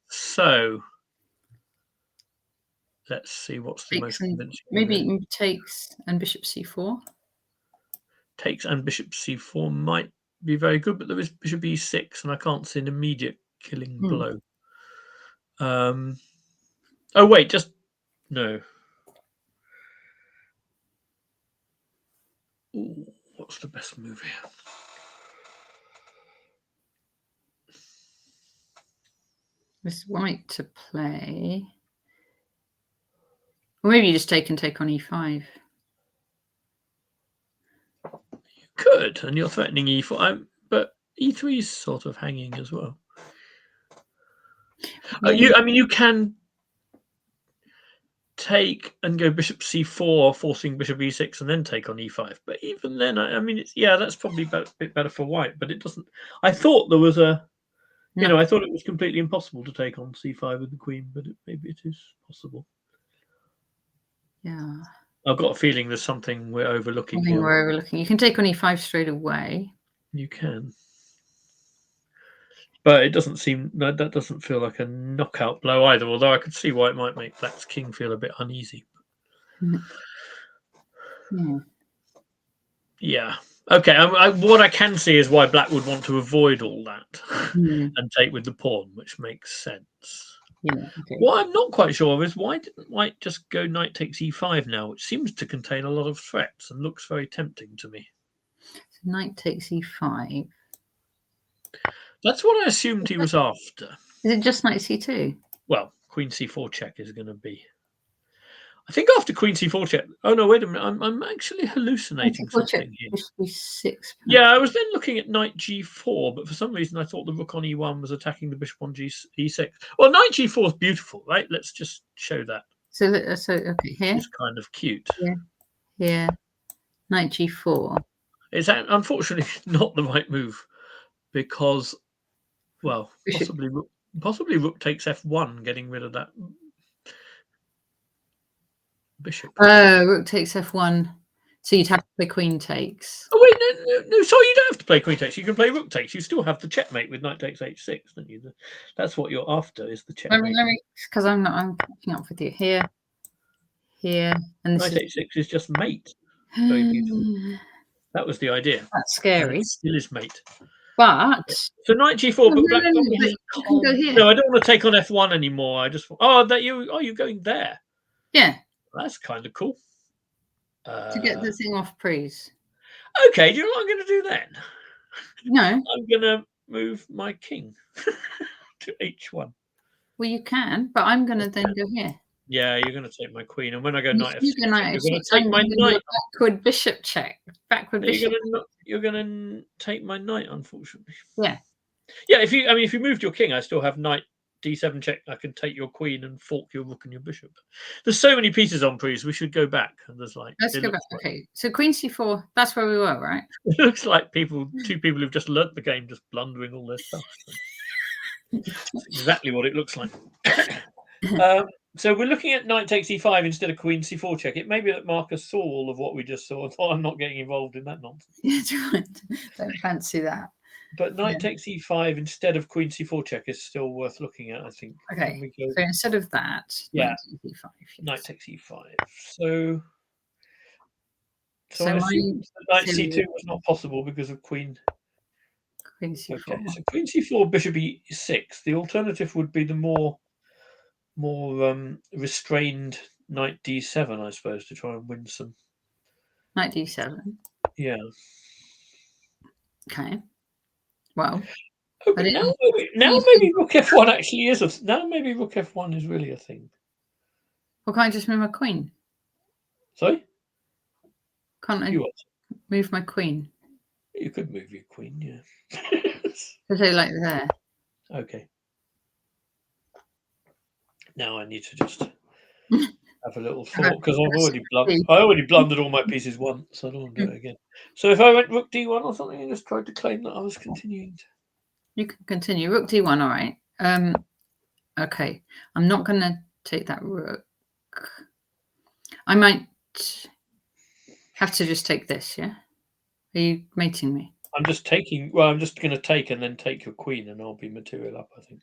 Speaker 2: So let's see what's the most convincing.
Speaker 1: Maybe takes and bishop c4.
Speaker 2: Takes and bishop c4 might be very good, but there is bishop e6, and I can't see an immediate killing blow. Oh wait, just no. Ooh, what's the best move here?
Speaker 1: This white to play. Or maybe you just take on e5.
Speaker 2: You could, and you're threatening e4, but e3 is sort of hanging as well. You can take and go bishop c4, forcing bishop e6, and then take on e5. But even then, that's probably a bit better for white. But it doesn't. I thought there was I thought it was completely impossible to take on c5 with the queen, but maybe it is possible.
Speaker 1: Yeah,
Speaker 2: I've got a feeling there's something we're overlooking.
Speaker 1: You can take on e5 straight away.
Speaker 2: You can. But it doesn't seem that doesn't feel like a knockout blow either. Although I could see why it might make black's king feel a bit uneasy. Yeah. Okay. What I can see is why black would want to avoid all that and take with the pawn, which makes sense.
Speaker 1: Yeah. Okay.
Speaker 2: What I'm not quite sure of is why didn't white just go knight takes e5 now, which seems to contain a lot of threats and looks very tempting to me.
Speaker 1: So knight takes e5.
Speaker 2: That's what I assumed he was after.
Speaker 1: Is it just knight c2?
Speaker 2: Well, queen c4 check is going to be. I think after queen c4 check. Oh no, wait a minute. I'm actually hallucinating something here.
Speaker 1: e6.
Speaker 2: Yeah, I was then looking at knight g4, but for some reason I thought the rook on e1 was attacking the bishop on e6. Well, knight g4 is beautiful, right? Let's just show that.
Speaker 1: So okay, here.
Speaker 2: It's kind of cute.
Speaker 1: Yeah. Knight g4.
Speaker 2: It's unfortunately not the right move because. Well, possibly rook takes f1, getting rid of that bishop.
Speaker 1: Rook takes f1. So you'd have to play queen takes.
Speaker 2: Oh wait, no. Sorry, you don't have to play queen takes. You can play rook takes. You still have the checkmate with knight takes h6, don't you? That's what you're after is the checkmate.
Speaker 1: Let me, because I'm catching up with you here, and
Speaker 2: knight h6 is just mate. Very beautiful. That was the idea.
Speaker 1: That's scary.
Speaker 2: It still is mate.
Speaker 1: But
Speaker 2: So knight G4, but black.
Speaker 1: but you can go here.
Speaker 2: No, I don't want to take on F1 anymore. I just you're going there.
Speaker 1: Yeah.
Speaker 2: That's kind of cool.
Speaker 1: To get the thing off, please.
Speaker 2: Okay, do you know what I'm going to do then?
Speaker 1: No.
Speaker 2: I'm going to move my king to H1.
Speaker 1: Well, you can, but I'm going to then go here.
Speaker 2: Yeah, you're going to take my queen, and when I go knight F6,
Speaker 1: you're going
Speaker 2: to take my knight.
Speaker 1: Backward bishop check. Backward bishop.
Speaker 2: You're going to take my knight, unfortunately.
Speaker 1: Yeah.
Speaker 2: Yeah. If you moved your king, I still have knight D7 check. I can take your queen and fork your rook and your bishop. There's so many pieces on Pries. We should go back. And there's
Speaker 1: let's go back. Okay, so queen C4. That's where we were, right?
Speaker 2: It looks like two people who've just learnt the game, just blundering all their stuff. That's exactly what it looks like. So we're looking at knight takes E5 instead of queen C4 check. It may be that Marcus saw all of what we just saw and thought, I'm not getting involved in that nonsense.
Speaker 1: Don't fancy that.
Speaker 2: But knight takes E5 instead of queen C4 check is still worth looking at, I think.
Speaker 1: Okay, so instead of that,
Speaker 2: yeah,
Speaker 1: knight
Speaker 2: takes E5. So I assume knight C2 was not possible because of queen
Speaker 1: C4.
Speaker 2: Okay, so queen C4, bishop E6. The alternative would be the more restrained knight D7, I suppose, to try and win some.
Speaker 1: Knight D7.
Speaker 2: Yeah.
Speaker 1: Okay. Well.
Speaker 2: Okay. Now maybe rook F1 actually is now maybe rook F1 is really a thing.
Speaker 1: Well, can't I just move my queen?
Speaker 2: Sorry?
Speaker 1: Can't I move my queen?
Speaker 2: You could move your queen, yeah.
Speaker 1: So like there.
Speaker 2: Okay. Now I need to just have a little thought because I already blundered all my pieces once, so I don't want to do it again. So if I went rook D1 or something and just tried to claim that I was continuing.
Speaker 1: You can continue. Rook D1, all right. Okay. I'm not going to take that rook. I might have to just take this, yeah? Are you mating me?
Speaker 2: I'm just taking. Well, I'm just going to take and then take your queen, and I'll be material up, I think.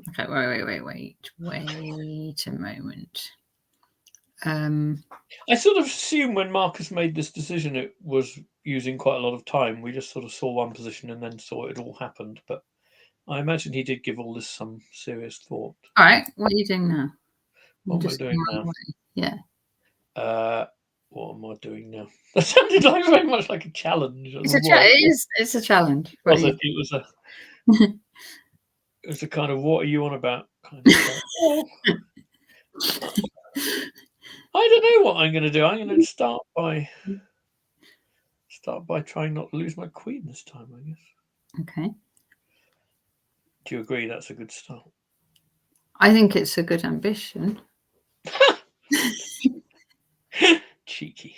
Speaker 1: Okay, wait a moment.
Speaker 2: I sort of assume when Marcus made this decision, it was using quite a lot of time. We just sort of saw one position and then saw it all happened. But I imagine he did give all this some serious thought.
Speaker 1: All right, what are you doing now?
Speaker 2: What am I doing now?
Speaker 1: Yeah.
Speaker 2: What am I doing now? That sounded very much like a challenge.
Speaker 1: It's a challenge.
Speaker 2: It was a kind of what are you on about kind of I don't know what I'm going to do. I'm going to start by trying not to lose my queen this time, I guess.
Speaker 1: Okay.
Speaker 2: Do you agree that's a good start?
Speaker 1: I think it's a good ambition.
Speaker 2: Cheeky.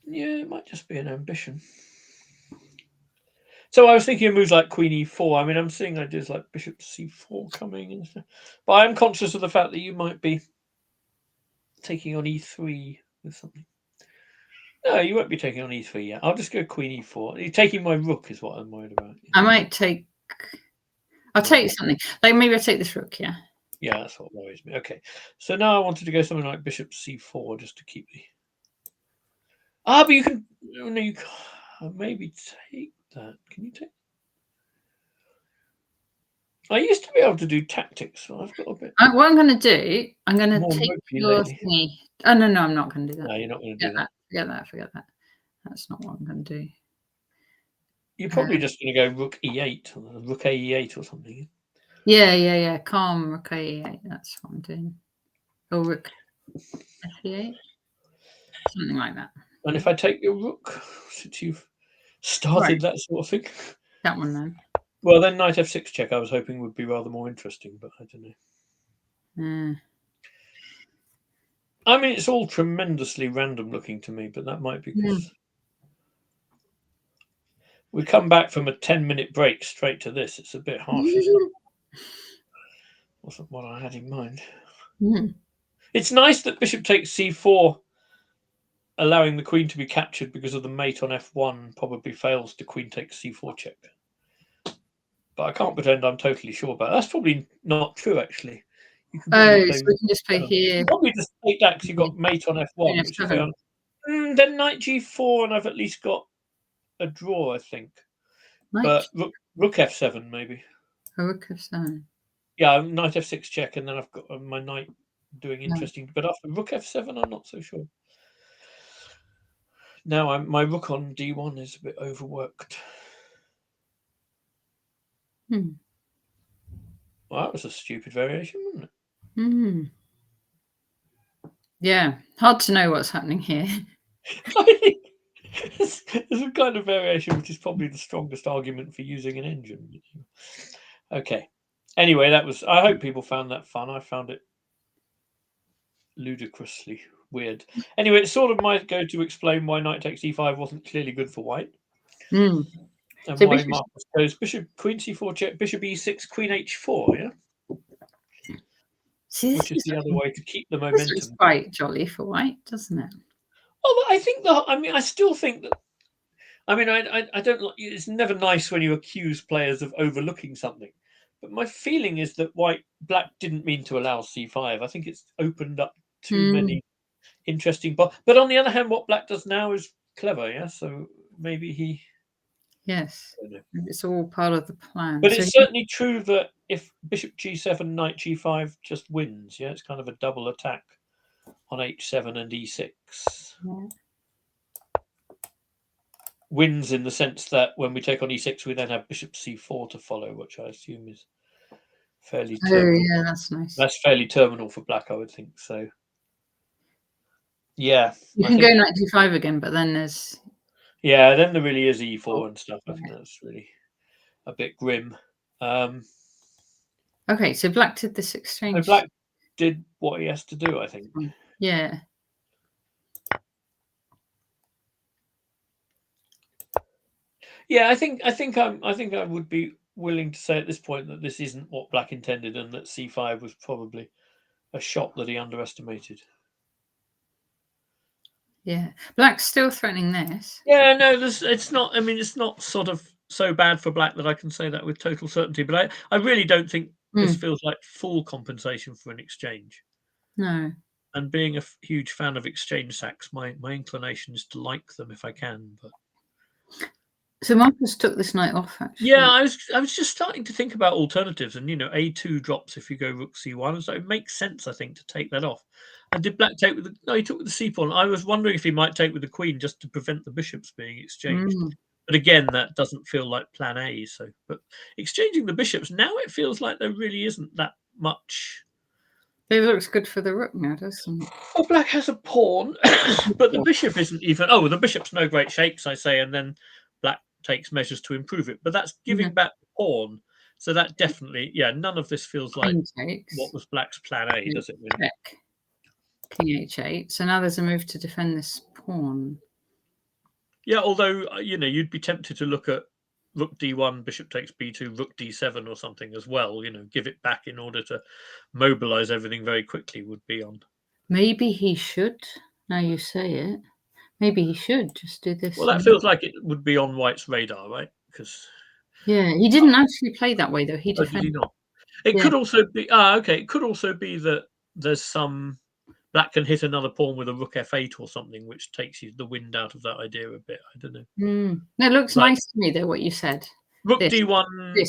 Speaker 2: Yeah, it might just be an ambition. So I was thinking of moves like queen E4. I mean, I'm seeing ideas like bishop C4 coming and stuff. But I'm conscious of the fact that you might be taking on E3 with something. No, you won't be taking on E3 yet. I'll just go queen E4. You're taking my rook is what I'm worried about.
Speaker 1: I might take... I'll take something. Like maybe I'll take this rook, yeah.
Speaker 2: Yeah, that's what worries me. Okay. So now I wanted to go something like bishop C4 just to keep the... but you can... No, you can't. Maybe take that. Can you take... I used to be able to do tactics, so I've got a bit...
Speaker 1: What I'm going to do, I'm going to take your thingy. Oh, no, I'm not going to do that.
Speaker 2: No, you're not going to do that.
Speaker 1: Forget that. That's not what I'm going to do.
Speaker 2: You're probably just going to go rook E8 or rook AE8 or something.
Speaker 1: Yeah. Calm rook AE8. That's what I'm doing. Or rook FE8. Something like that.
Speaker 2: And if I take your rook, since you've started that sort of thing.
Speaker 1: That one then.
Speaker 2: Well, then knight F6 check I was hoping would be rather more interesting, but I don't know. I mean, it's all tremendously random looking to me, but that might be because we come back from a 10-minute break straight to this. It's a bit harsh, isn't it? Wasn't what I had in mind. It's nice that bishop takes C4, allowing the queen to be captured because of the mate on F1 probably fails to queen takes C4 check. But I can't pretend I'm totally sure about it. That's probably not true, actually.
Speaker 1: So we can just play here.
Speaker 2: You probably just take that because you've got mate on F1. Then knight g4, and I've at least got a draw, I think.
Speaker 1: Knight,
Speaker 2: But rook f7 maybe.
Speaker 1: rook f7.
Speaker 2: Yeah, knight f6 check, and then I've got my knight doing interesting. But after rook f7, I'm not so sure. Now my rook on d1 is a bit overworked. Well, that was a stupid variation, wasn't it?
Speaker 1: Yeah, hard to know what's happening here.
Speaker 2: I think there's a kind of variation which is probably the strongest argument for using an engine. Okay. Anyway, that was. I hope people found that fun. I found it ludicrously weird. Anyway, it sort of might go to explain why knight takes e5 wasn't clearly good for white. And so why Marcus goes bishop queen c4 check, bishop e6, queen h4, yeah? See, which is the other way to keep the momentum.
Speaker 1: It's quite jolly for white, doesn't it?
Speaker 2: Well, I think I still think that. I mean, I don't. It's never nice when you accuse players of overlooking something, but my feeling is that black didn't mean to allow c5. I think it's opened up too many interesting. But on the other hand, what black does now is clever, yeah. So maybe he.
Speaker 1: Yes, it's all part of the plan.
Speaker 2: But it's certainly true that if bishop g7, knight g5 just wins, yeah, it's kind of a double attack on h7 and e6. Yeah. Wins in the sense that when we take on e6, we then have bishop c4 to follow, which I assume is fairly terminal.
Speaker 1: Yeah, that's nice.
Speaker 2: That's fairly terminal for black, I would think. So, yeah.
Speaker 1: You can go knight d5 again, but then there's...
Speaker 2: Yeah, then there really is e4 and stuff. I think that's really a bit grim.
Speaker 1: Okay, so black did this exchange.
Speaker 2: So black did what he has to do, I think.
Speaker 1: Yeah.
Speaker 2: Yeah, I think I would be willing to say at this point that this isn't what black intended, and that c5 was probably a shot that he underestimated.
Speaker 1: Yeah, black's still threatening this.
Speaker 2: Yeah, no, it's not. I mean, it's not sort of so bad for black that I can say that with total certainty. But I really don't think this feels like full compensation for an exchange.
Speaker 1: No.
Speaker 2: And being a huge fan of exchange sacks, my inclination is to like them if I can. But
Speaker 1: so Marcus took this knight off, actually.
Speaker 2: Yeah, I was just starting to think about alternatives, and a2 drops if you go rook c1, so it makes sense, I think, to take that off. And did black take with no? He took with the c pawn. I was wondering if he might take with the queen just to prevent the bishops being exchanged. But again, that doesn't feel like plan A. So, but exchanging the bishops now, it feels like there really isn't that much.
Speaker 1: It looks good for the rook now, doesn't it?
Speaker 2: Well, black has a pawn, but the bishop isn't even. Oh, the bishop's no great shakes, I say, and then black takes measures to improve it. But that's giving back the pawn. So that definitely, none of this feels like what was black's plan A, does it? Really?
Speaker 1: Check. King h8. So now there's a move to defend this pawn.
Speaker 2: Yeah, although you'd be tempted to look at rook d1, bishop takes b2, rook d7 or something as well. Give it back in order to mobilize everything very quickly would be on.
Speaker 1: Maybe he should. Now you say it. Maybe he should just do this.
Speaker 2: Well, that feels like it would be on white's radar, right? Because
Speaker 1: he didn't actually play that way though. He defended.
Speaker 2: Did he not? It could also be. Okay. It could also be that there's some. Black can hit another pawn with a rook f8 or something, which takes you the wind out of that idea a bit. I don't know.
Speaker 1: It looks nice to me, though, what you said.
Speaker 2: Rook d1,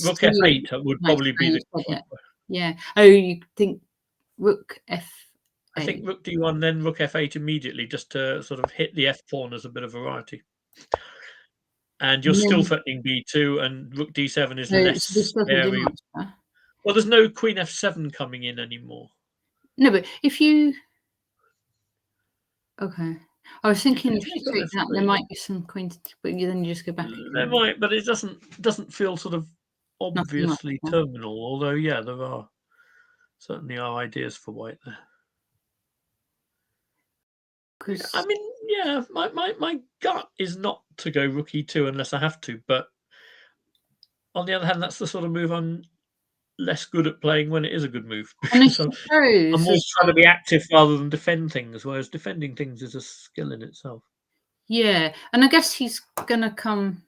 Speaker 2: rook f8 would probably be the...
Speaker 1: Yeah. Oh, you think rook f8?
Speaker 2: I think rook d1, then rook f8 immediately, just to sort of hit the f pawn as a bit of variety. And you're still threatening b2, and rook d7 is less very... Well, there's no queen f7 coming in anymore.
Speaker 1: No, but if you... Okay. I was thinking if you take that, there might be some queen, but then you just go back.
Speaker 2: There might, but it doesn't feel sort of obviously terminal. Although, there certainly are ideas for white there. I mean, my gut is not to go rook e2 unless I have to. But on the other hand, that's the sort of move I'm less good at playing when it is a good move. So I'm always trying to be active rather than defend things, whereas defending things is a skill in itself.
Speaker 1: Yeah, and I guess he's going to come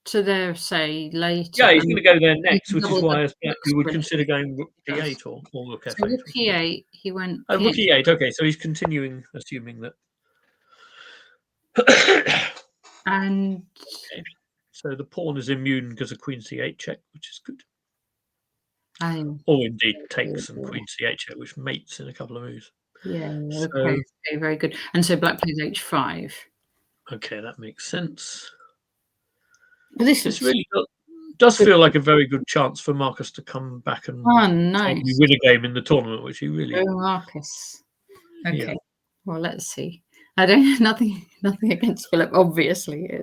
Speaker 1: to there, say, later.
Speaker 2: Yeah, he's going to go there next, which is why you would consider going rook d8 or rook f8.
Speaker 1: So rook e8, he went...
Speaker 2: Oh, rook e8, okay, so he's continuing, assuming that...
Speaker 1: And
Speaker 2: Okay. So the pawn is immune because of queen c8 check, which is good. Or indeed takes and queen c8 check, which mates in a couple of moves.
Speaker 1: yeah,
Speaker 2: So,
Speaker 1: okay, very good. And so black plays h5.
Speaker 2: Okay, that makes sense.
Speaker 1: But
Speaker 2: this really does feel like a very good chance for Marcus to come back and
Speaker 1: nice.
Speaker 2: win a game in the tournament, which he really.
Speaker 1: Oh, Marcus. Okay.
Speaker 2: Yeah.
Speaker 1: Well, let's see. I don't nothing against Filip, obviously.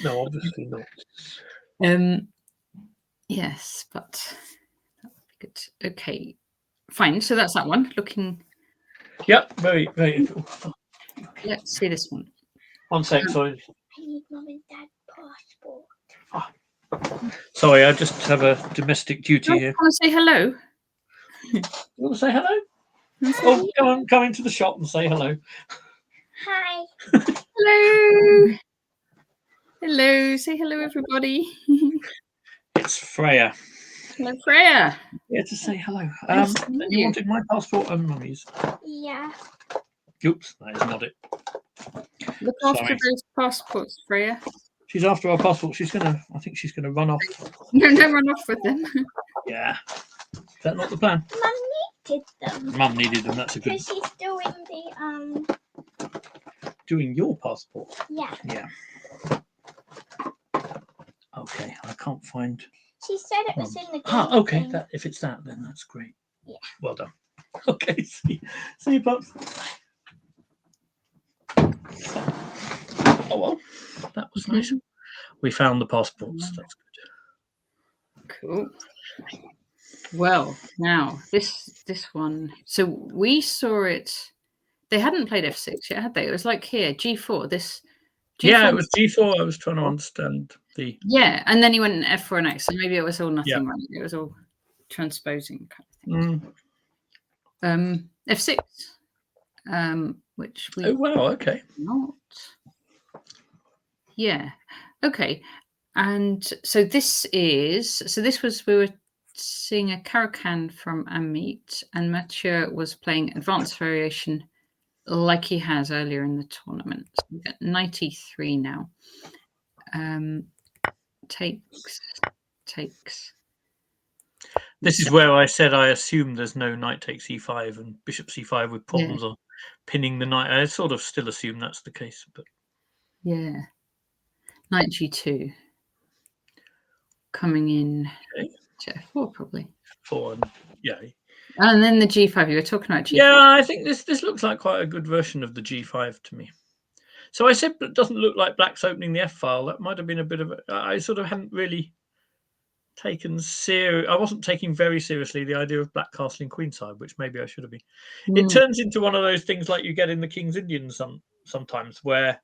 Speaker 2: No, obviously not.
Speaker 1: Yes, but that would be good. Okay, fine. So that's that one. Looking.
Speaker 2: Yep, very, very cool.
Speaker 1: Let's see this one.
Speaker 2: 1 sec, sorry.
Speaker 3: I need mum and dad passport.
Speaker 2: Sorry, I just have a domestic duty here.
Speaker 1: Want to say hello?
Speaker 2: You want to say hello? Oh, come into the shop and say hello.
Speaker 3: Hi.
Speaker 1: Hello. Hello. Say hello, everybody.
Speaker 2: It's Freya.
Speaker 1: Hello, Freya.
Speaker 2: Yeah, to say hello.
Speaker 1: Nice to meet
Speaker 2: You
Speaker 1: you.
Speaker 2: wanted my passport and mummy's.
Speaker 3: Yeah.
Speaker 2: Oops, that is not it.
Speaker 1: Look after
Speaker 2: Sorry.
Speaker 1: those passports, Freya.
Speaker 2: She's after our passport. I think she's gonna run off.
Speaker 1: No, run off with them.
Speaker 2: Yeah. Is that not the plan?
Speaker 3: Mum needed them.
Speaker 2: Mum needed them. That's a good.
Speaker 3: Because she's doing the
Speaker 2: Doing your passport.
Speaker 3: Yeah.
Speaker 2: Yeah. Okay, I can't find.
Speaker 3: She said it was in the
Speaker 2: Okay.
Speaker 3: thing.
Speaker 2: That if it's that, then that's great.
Speaker 3: Yeah.
Speaker 2: Well done. Okay. See you, pups. Oh well, that was nice. We found the passports. That's good.
Speaker 1: Cool. Well, now this one. So we saw it. They hadn't played f6 yet, had they? It was like here G4. This. G4
Speaker 2: Yeah, it was G4. I was trying to understand the.
Speaker 1: Yeah, and then he went F4 and X. So maybe it was all nothing.
Speaker 2: Yeah.
Speaker 1: Right? It was all transposing kind of thing. F6. Which we.
Speaker 2: Oh wow! Okay.
Speaker 1: Not. Yeah. Okay. And so this was we were seeing a Caracan from Ameet, and Matthieu was playing advanced variation like he has earlier in the tournament. So we got 93 now. Takes.
Speaker 2: This is where I said I assume there's no knight takes e5 and bishop c5 with problems on pinning the knight. I sort of still assume that's the case, but
Speaker 1: yeah, knight g2 coming in to f4 probably.
Speaker 2: 4 yeah.
Speaker 1: And then the g5 you were talking about. G5.
Speaker 2: Yeah, I think this looks like quite a good version of the g5 to me. So I said it doesn't look like black's opening the f file. That might have been a bit of I sort of hadn't really taken I wasn't taking very seriously the idea of black castling queenside, which maybe I should have been. It turns into one of those things like you get in the King's Indian sometimes, where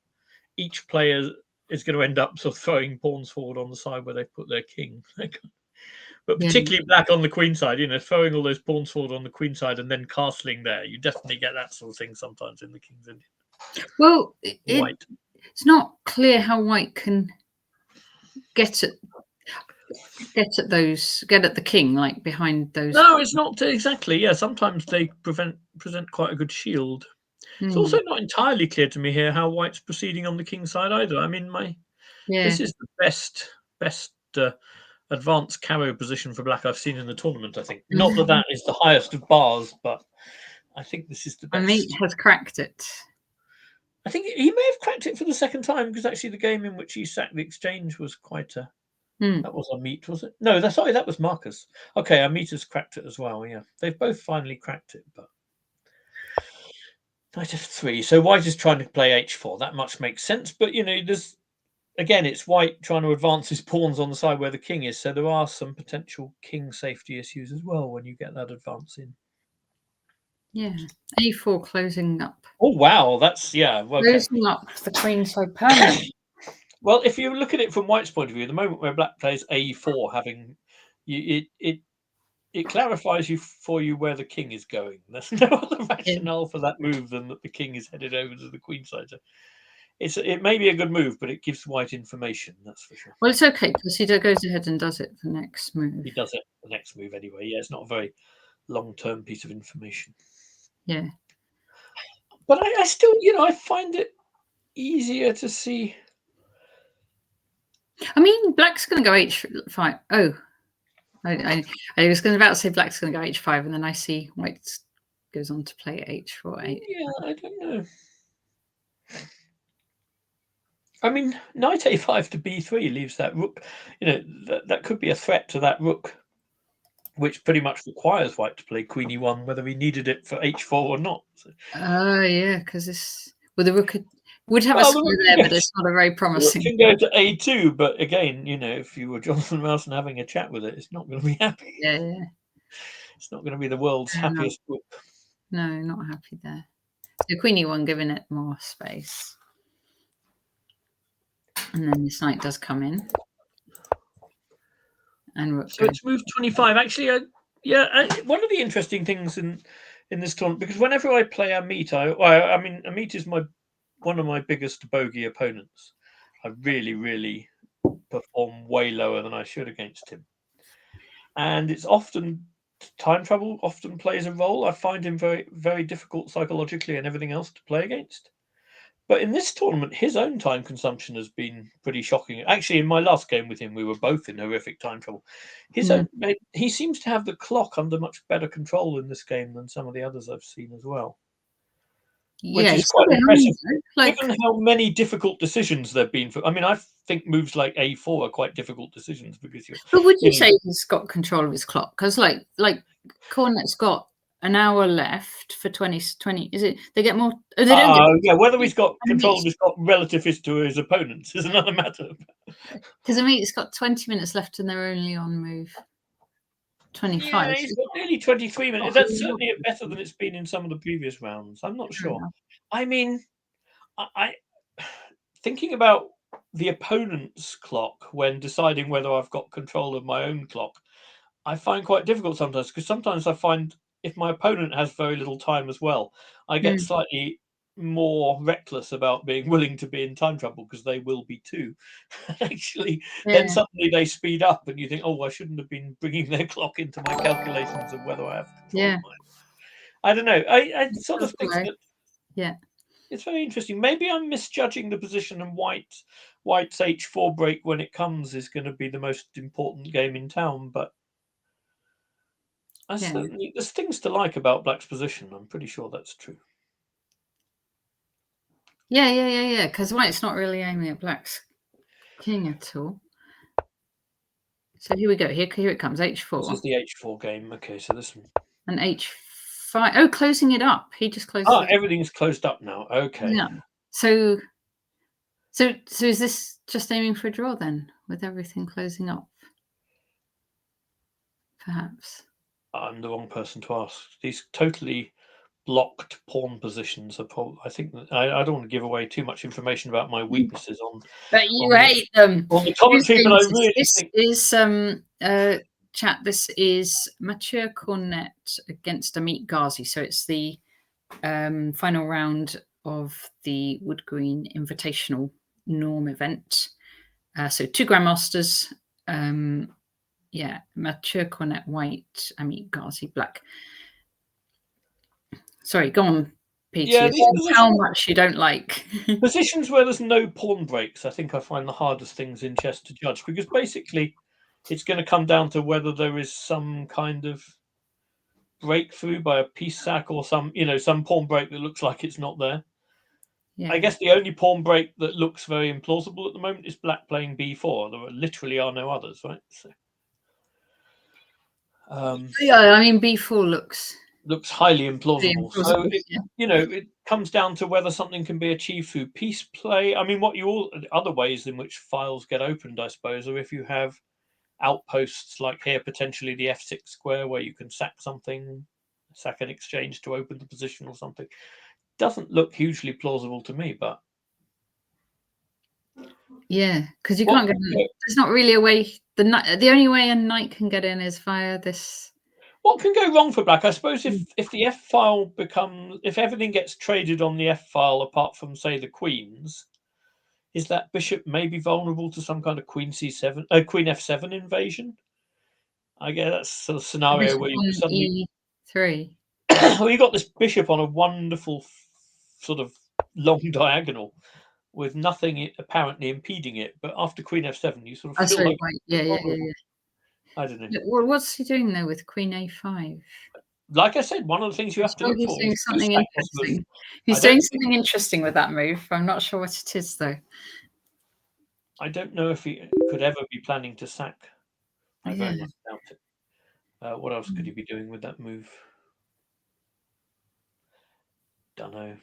Speaker 2: each player is going to end up sort of throwing pawns forward on the side where they put their king. But particularly black on the queen side, throwing all those pawns forward on the queen side and then castling there. You definitely get that sort of thing sometimes in the King's Indian.
Speaker 1: Well,
Speaker 2: it's
Speaker 1: not clear how white can get at the king, like behind those.
Speaker 2: No, it's not exactly. Yeah, sometimes they present quite a good shield. It's also not entirely clear to me here how white's proceeding on the king side either. I mean, this is the best advanced caro position for black I've seen in the tournament. I think not that is the highest of bars, but I think this is the best.
Speaker 1: Ameet has cracked it.
Speaker 2: I think he may have cracked it for the second time, because actually the game in which he sacked the exchange was quite a. That was Ameet, was it? No, that was Marcus. Okay, Ameet has cracked it as well. Yeah, they've both finally cracked it, but knight f3. So white is trying to play h4. That much makes sense, but there's again, it's white trying to advance his pawns on the side where the king is. So there are some potential king safety issues as well when you get that advance in.
Speaker 1: Yeah, a4 closing up.
Speaker 2: Oh wow, that's okay.
Speaker 1: Closing up the queen side permanent.
Speaker 2: Well, if you look at it from white's point of view, the moment where black plays a4, having it clarifies for you where the king is going. There's no other rationale for that move than that the king is headed over to the queen side. So it may be a good move, but it gives white information. That's for sure.
Speaker 1: Well, it's okay because he goes ahead and does it the next move.
Speaker 2: He does it the next move anyway. Yeah, it's not a very long-term piece of information.
Speaker 1: Yeah,
Speaker 2: but I still, I find it easier to see.
Speaker 1: I mean, black's going to go h5. Oh, I was about to say black's going to go h5, and then I see white goes on to play h4.
Speaker 2: Yeah, I don't know. I mean, knight a5 to b3 leaves that rook. That could be a threat to that rook, which pretty much requires white to play queen e1, whether he needed it for h4 or not.
Speaker 1: Oh, yeah, because the rook would have a square there, but it's not a very promising.
Speaker 2: It can go to a2, but again, if you were Jonathan Ralston having a chat with it, it's not going to be happy.
Speaker 1: Yeah.
Speaker 2: It's not going to be the world's happiest book.
Speaker 1: No, not happy there. So queen e1 giving it more space. And then this knight does come in. And rook
Speaker 2: so it's moved 25. Actually, one of the interesting things in this tournament, because whenever I play Ameet, Ameet is one of my biggest bogey opponents. I really, really perform way lower than I should against him. And it's often time travel often plays a role. I find him very, very difficult psychologically and everything else to play against. But in this tournament, his own time consumption has been pretty shocking. Actually, in my last game with him, we were both in horrific time trouble. He seems to have the clock under much better control in this game than some of the others I've seen as well. Which is quite impressive, given how many difficult decisions there've been. I think moves like a4 are quite difficult decisions because you're.
Speaker 1: But would you say he's got control of his clock? Because like Cornette's got an hour left for 20. Is it? They get more. They don't get
Speaker 2: whether he's got control of his clock relative to his opponents is another matter.
Speaker 1: Because Ameet's got 20 minutes left and they're only on move 25.
Speaker 2: Yeah, he's got nearly 23 minutes. That's certainly better than it's been in some of the previous rounds. I'm not sure. I mean, I thinking about the opponent's clock when deciding whether I've got control of my own clock, I find quite difficult sometimes, because sometimes I find if my opponent has very little time as well, I get slightly more reckless about being willing to be in time trouble, because they will be too. Actually, then suddenly they speed up and you think, oh, I shouldn't have been bringing their clock into my calculations of whether I have control of mine. I don't know. I sort of think that it's very interesting. Maybe I'm misjudging the position, and White's h4 break when it comes is going to be the most important game in town, but there's things to like about Black's position. I'm pretty sure that's true.
Speaker 1: Yeah. Because White's not really aiming at Black's king at all. So here we go. Here it comes. H4.
Speaker 2: This is the H4 game. Okay, so this one.
Speaker 1: And H5. Oh, closing it up. He just closed. Oh,
Speaker 2: everything's closed up now. Okay.
Speaker 1: Yeah. So is this just aiming for a draw then, with everything closing up? Perhaps.
Speaker 2: I'm the wrong person to ask. These totally blocked pawn positions are probably. I think that I don't want to give away too much information about my weaknesses on.
Speaker 1: But you hate them.
Speaker 2: On the commentary, but I really think
Speaker 1: is chat. This is Matthieu Cornette against Ameet Ghasi. So it's the final round of the Wood Green Invitational Norm event. So 2 Grandmasters. Matthieu Cornette white, Ameet Ghasi black. Sorry, go on, Peter. How much you don't like
Speaker 2: positions where there's no pawn breaks. I think I find the hardest things in chess to judge, because basically it's going to come down to whether there is some kind of breakthrough by a piece sack or some pawn break that looks like it's not there. I guess the only pawn break that looks very implausible at the moment is Black playing b4. There literally are no others, right? So,
Speaker 1: b4 looks
Speaker 2: highly implausible. So it comes down to whether something can be achieved through piece play. I mean, other ways in which files get opened, I suppose, are if you have outposts like here, potentially the f6 square, where you can sack something, sack an exchange to open the position or something. Doesn't look hugely plausible to me, but
Speaker 1: because you can't get in. There's not really a way. The only way a knight can get in is via this.
Speaker 2: What can go wrong for Black? I suppose if the f file if everything gets traded on the f file apart from, say, the queens, is that bishop maybe vulnerable to some kind of queen c7, queen f7 invasion? I guess that's sort of scenario where you suddenly
Speaker 1: e3.
Speaker 2: Well, you got this bishop on a wonderful sort of long diagonal. with nothing apparently impeding it. But after Queen F7, you sort of feel
Speaker 1: sorry,
Speaker 2: like
Speaker 1: right. Yeah.
Speaker 2: I don't know.
Speaker 1: Well, what's he doing though with Queen A5?
Speaker 2: Like I said, one of the things you have to look
Speaker 1: He's
Speaker 2: for
Speaker 1: doing
Speaker 2: is
Speaker 1: something
Speaker 2: that
Speaker 1: interesting.
Speaker 2: I
Speaker 1: He's
Speaker 2: don't
Speaker 1: doing
Speaker 2: think-
Speaker 1: something interesting with that move. I'm not sure what it is though.
Speaker 2: I don't know if he could ever be planning to sack. I very
Speaker 1: Yeah.
Speaker 2: much doubt it. What else could he be doing with that move? Don't know.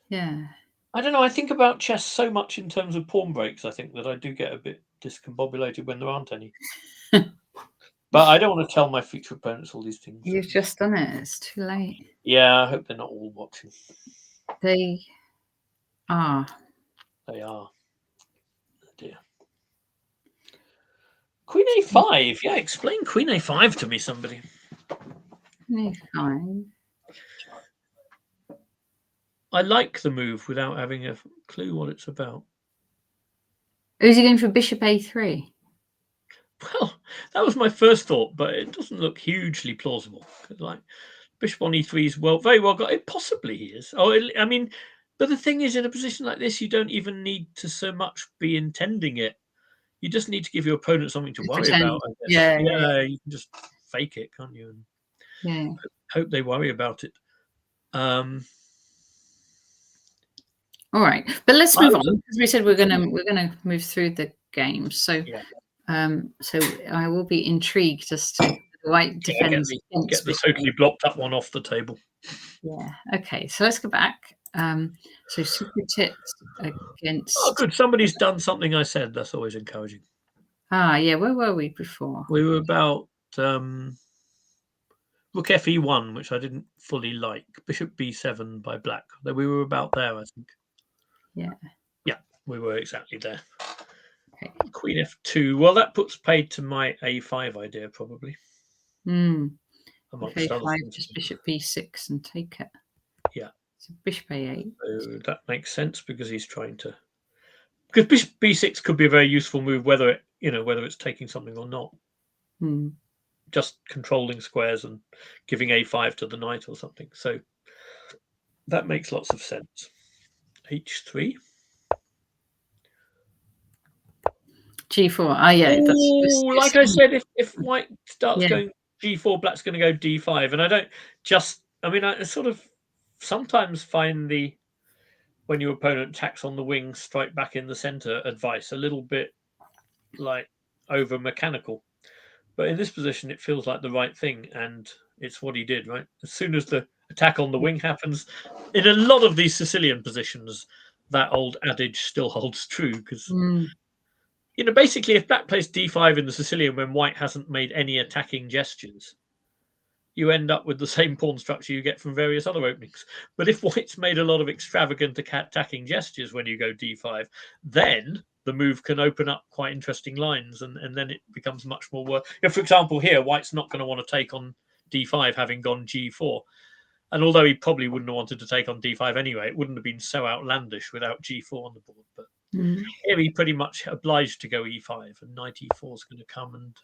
Speaker 1: Yeah.
Speaker 2: I don't know. I think about chess so much in terms of pawn breaks, I think, that I do get a bit discombobulated when there aren't any. But I don't want to tell my future opponents all these things.
Speaker 1: You've just done it. It's too late.
Speaker 2: Yeah, I hope they're not all watching.
Speaker 1: They are.
Speaker 2: They are. Oh dear. Queen A5. Yeah, explain Queen A5 to me, somebody.
Speaker 1: A5.
Speaker 2: I like the move without having a clue what it's about.
Speaker 1: Who's he going for Bishop A3?
Speaker 2: Well, that was my first thought, but it doesn't look hugely plausible. Like Bishop on E3 is very well got. It possibly is. I mean, but the thing is, in a position like this, you don't even need to so much be intending it. You just need to give your opponent something to worry about. I guess.
Speaker 1: Yeah,
Speaker 2: you can just fake it, can't you? And
Speaker 1: yeah.
Speaker 2: hope they worry about it.
Speaker 1: All right, but let's move on because we said we're gonna move through the game. So, so I will be intrigued as to the white defense.
Speaker 2: Get the totally blocked up one off the table.
Speaker 1: Yeah. Okay. So let's go back. So Supratit against.
Speaker 2: Oh, good. Somebody's done something I said. That's always encouraging.
Speaker 1: Ah, yeah. Where were we before?
Speaker 2: We were about Rook Fe1, which I didn't fully like. Bishop B7 by black. We were about there, I think.
Speaker 1: Yeah.
Speaker 2: Yeah, we were exactly there.
Speaker 1: Okay.
Speaker 2: Queen F2. Well, that puts paid to my A5 idea, probably.
Speaker 1: Amongst
Speaker 2: A5,
Speaker 1: other things. Just Bishop B6 and take it.
Speaker 2: Yeah.
Speaker 1: So Bishop A8.
Speaker 2: So that makes sense because he's trying to. Because Bishop B6 could be a very useful move, whether it's taking something or not. Just controlling squares and giving A5 to the knight or something. So that makes lots of sense. H3.
Speaker 1: G4. Ah, yeah.
Speaker 2: Like I said, if white starts going G4, black's going to go D5. And I don't just. I mean, I sort of sometimes find when your opponent attacks on the wing, strike back in the center advice a little bit like over mechanical. But in this position, it feels like the right thing, and it's what he did, right? As soon as the attack on the wing happens, in a lot of these Sicilian positions, that old adage still holds true because, basically, if black plays D5 in the Sicilian when white hasn't made any attacking gestures, you end up with the same pawn structure you get from various other openings. But if white's made a lot of extravagant attacking gestures when you go D5, then the move can open up quite interesting lines, and then it becomes much more work. For example, here, white's not going to want to take on D5 having gone G4. And although he probably wouldn't have wanted to take on D5 anyway, it wouldn't have been so outlandish without G4 on the board. But here he pretty much obliged to go E5, and knight E4 is going to come and...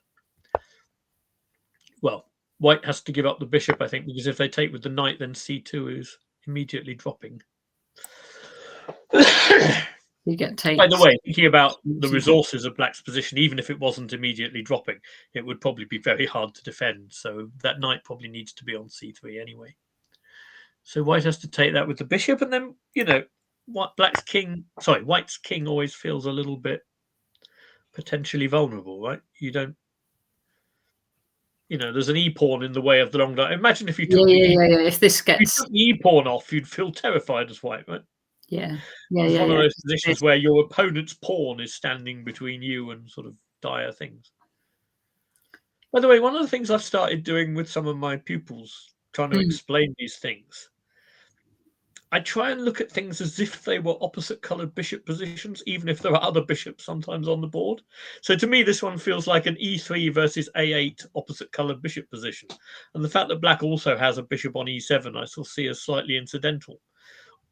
Speaker 2: Well, white has to give up the bishop, I think, because if they take with the knight, then C2 is immediately dropping.
Speaker 1: You get taken.
Speaker 2: By the way, thinking about the resources of black's position, even if it wasn't immediately dropping, it would probably be very hard to defend. So that knight probably needs to be on C3 anyway. So white has to take that with the bishop, and then, white's king always feels a little bit potentially vulnerable, right? You don't... there's an e-pawn in the way of the long knight. Imagine if you took
Speaker 1: If this gets...
Speaker 2: If you took the e-pawn off, you'd feel terrified as white, right?
Speaker 1: It's
Speaker 2: one of those positions where your opponent's pawn is standing between you and sort of dire things. By the way, one of the things I've started doing with some of my pupils, trying to explain these things, I try and look at things as if they were opposite coloured bishop positions, even if there are other bishops sometimes on the board. So to me, this one feels like an E3 versus A8 opposite coloured bishop position. And the fact that black also has a bishop on E7, I still see as slightly incidental.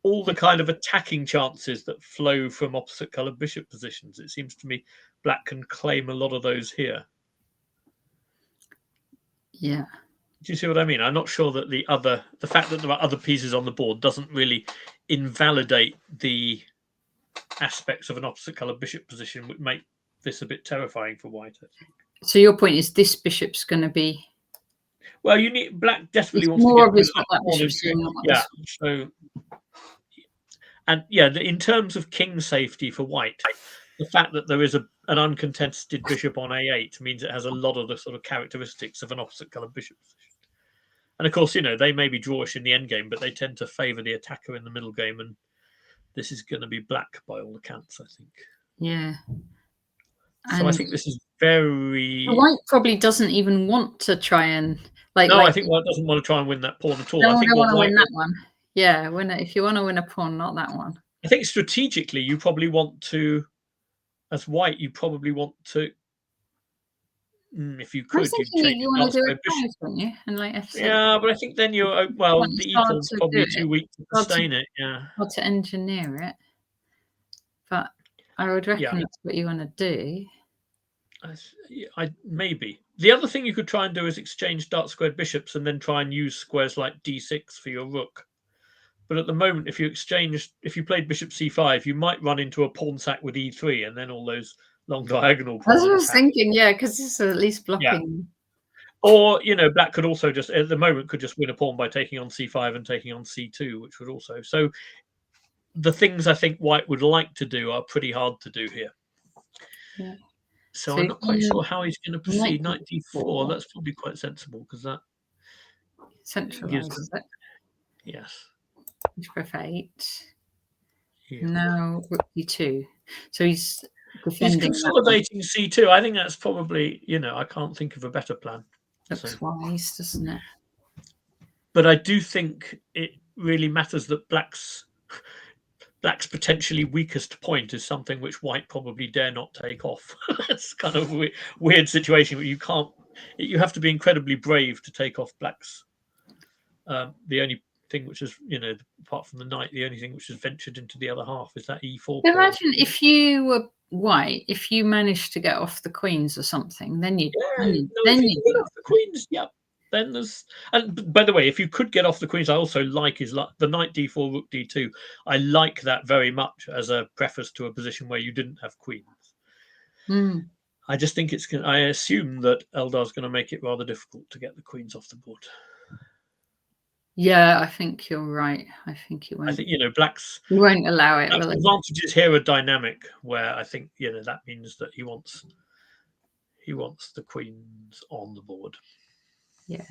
Speaker 2: All the kind of attacking chances that flow from opposite coloured bishop positions, it seems to me black can claim a lot of those here.
Speaker 1: Yeah.
Speaker 2: Do you see what I mean? I'm not sure that the fact that there are other pieces on the board doesn't really invalidate the aspects of an opposite colour bishop position, which make this a bit terrifying for white, I think.
Speaker 1: So your point is this bishop's going to be...
Speaker 2: Well, you need black desperately
Speaker 1: It's
Speaker 2: wants
Speaker 1: more
Speaker 2: to get rid
Speaker 1: obvious
Speaker 2: of
Speaker 1: what
Speaker 2: that
Speaker 1: that
Speaker 2: pawn.
Speaker 1: bishop's doing.
Speaker 2: Yeah, so... And yeah, in terms of king safety for white, the fact that there is an uncontested bishop on a8 means it has a lot of the sort of characteristics of an opposite colour bishop position. And of course, they may be drawish in the endgame, but they tend to favour the attacker in the middle game, and this is going to be black by all accounts, I think.
Speaker 1: Yeah.
Speaker 2: So I think this is very...
Speaker 1: White probably doesn't even want to try and...
Speaker 2: I think white doesn't want to try and win that pawn at all.
Speaker 1: No,
Speaker 2: I think
Speaker 1: want to win that one. Yeah, if you want to win a pawn, not that one.
Speaker 2: I think strategically, you probably want to, as white, you probably want to, if you could,
Speaker 1: you want to do it twice, wouldn't you? And F6.
Speaker 2: Yeah, but I think then you're, the e-pawn's probably too weak to sustain it. Yeah.
Speaker 1: Or to engineer it. But I would reckon that's what you want to do.
Speaker 2: Maybe. The other thing you could try and do is exchange dark squared bishops and then try and use squares like d6 for your rook. But at the moment, if you played bishop c5, you might run into a pawn sack with e3 and then all those long diagonal pawns.
Speaker 1: That's what I was thinking, because this is at least blocking.
Speaker 2: Yeah. Or, black could also just, at the moment, could just win a pawn by taking on c5 and taking on c2, which would also... So the things I think white would like to do are pretty hard to do here.
Speaker 1: Yeah.
Speaker 2: So I'm not quite sure how he's going to proceed. Knight d4, that's probably quite sensible, because that...
Speaker 1: Centralizes it.
Speaker 2: Yes.
Speaker 1: Bishop f8.
Speaker 2: Yeah.
Speaker 1: Now rook d2. So he's defending.
Speaker 2: He's consolidating c2. I think that's probably, I can't think of a better plan.
Speaker 1: Looks wise, doesn't it?
Speaker 2: But I do think it really matters that black's potentially weakest point is something which white probably dare not take off. It's kind of a weird situation where you have to be incredibly brave to take off black's. The only thing which is, apart from the knight, the only thing which has ventured into the other half is that e4.
Speaker 1: Imagine if you were white, if you managed to get off the queens or something, then you
Speaker 2: get off the queens. Yeah. Then there's, and by the way, if you could get off the queens, I also like the knight d4, rook d2. I like that very much as a preface to a position where you didn't have queens. I just think I assume that Eldar's going to make it rather difficult to get the queens off the board.
Speaker 1: Yeah, I think you're right. I think it won't.
Speaker 2: I think black's.
Speaker 1: You won't allow it.
Speaker 2: The advantages here are dynamic, where I think that means that he wants the queens on the board.
Speaker 1: Yeah.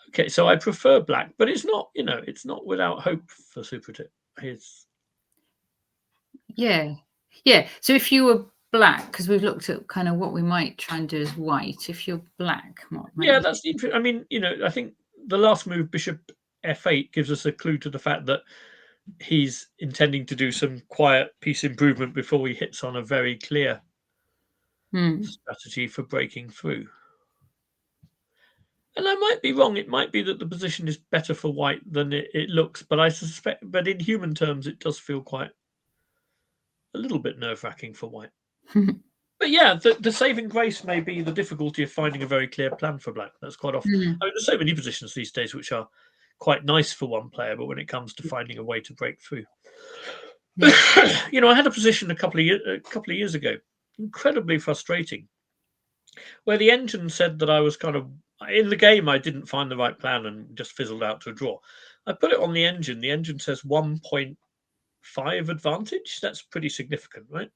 Speaker 2: Okay, so I prefer black, but it's not it's not without hope for Supratit.
Speaker 1: Yeah. So if you were black, because we've looked at kind of what we might try and do as white. If you're black,
Speaker 2: that's interesting. I mean, I think the last move, bishop f8, gives us a clue to the fact that he's intending to do some quiet piece improvement before he hits on a very clear strategy for breaking through. And I might be wrong. It might be that the position is better for white than it looks, but I suspect, but in human terms, it does feel quite a little bit nerve-wracking for white. But yeah, the saving grace may be the difficulty of finding a very clear plan for black. That's quite often. I mean, there's so many positions these days which are quite nice for one player, but when it comes to finding a way to break through, I had a position a couple of years ago, incredibly frustrating, where the engine said that I was kind of in the game. I didn't find the right plan and just fizzled out to a draw. I put it on the engine. The engine says 1.5 advantage. That's pretty significant, right?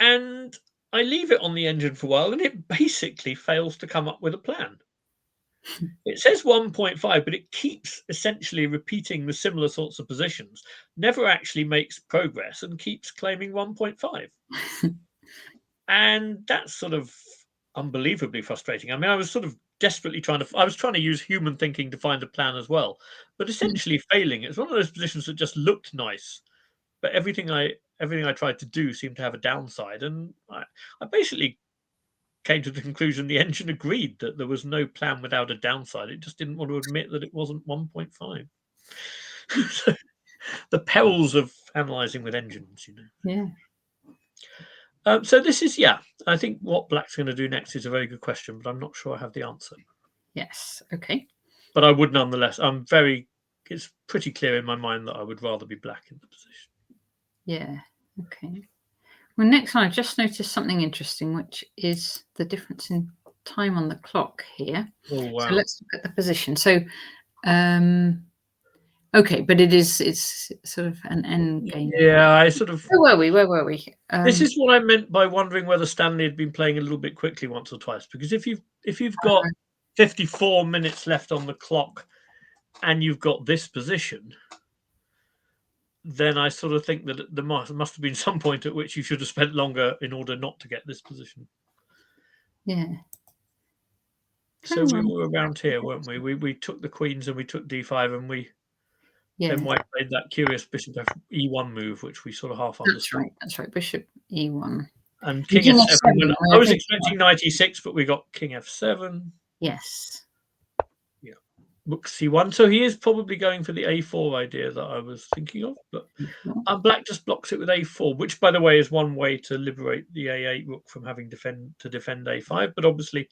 Speaker 2: And I leave it on the engine for a while, and it basically fails to come up with a plan. It says 1.5, but it keeps essentially repeating the similar sorts of positions, never actually makes progress, and keeps claiming 1.5. And that's sort of unbelievably frustrating. I mean, I was sort of desperately trying to use human thinking to find a plan as well, but essentially failing. It's one of those positions that just looked nice, but everything I tried to do seemed to have a downside, and I basically came to the conclusion the engine agreed that there was no plan without a downside. It just didn't want to admit that it wasn't 1.5. So, the perils of analysing with engines,
Speaker 1: Yeah.
Speaker 2: So this is, I think what black's going to do next is a very good question, but I'm not sure I have the answer.
Speaker 1: Yes. Okay.
Speaker 2: But I would nonetheless. It's pretty clear in my mind that I would rather be black in the position.
Speaker 1: Yeah. Okay. Well, next one, I just noticed something interesting, which is the difference in time on the clock here.
Speaker 2: Oh wow!
Speaker 1: So let's look at the position. So, okay, but it's sort of an end game.
Speaker 2: Yeah, I sort of.
Speaker 1: Where were we?
Speaker 2: This is what I meant by wondering whether Stanley had been playing a little bit quickly once or twice. Because if you've got 54 minutes left on the clock, and you've got this position, then I sort of think that there must have been some point at which you should have spent longer in order not to get this position.
Speaker 1: Yeah.
Speaker 2: So we were around here, weren't we? We took the queens and we took d5, and then white played that curious bishop e1 move, which we sort of half understood.
Speaker 1: That's right. Bishop e1.
Speaker 2: And king f7. I was expecting knight e6, but we got king f7.
Speaker 1: Yes.
Speaker 2: Yeah. Rook c1. So he is probably going for the a4 idea that I was thinking of, but black just blocks it with a4, which, by the way, is one way to liberate the a8 rook from having to defend a5. But obviously,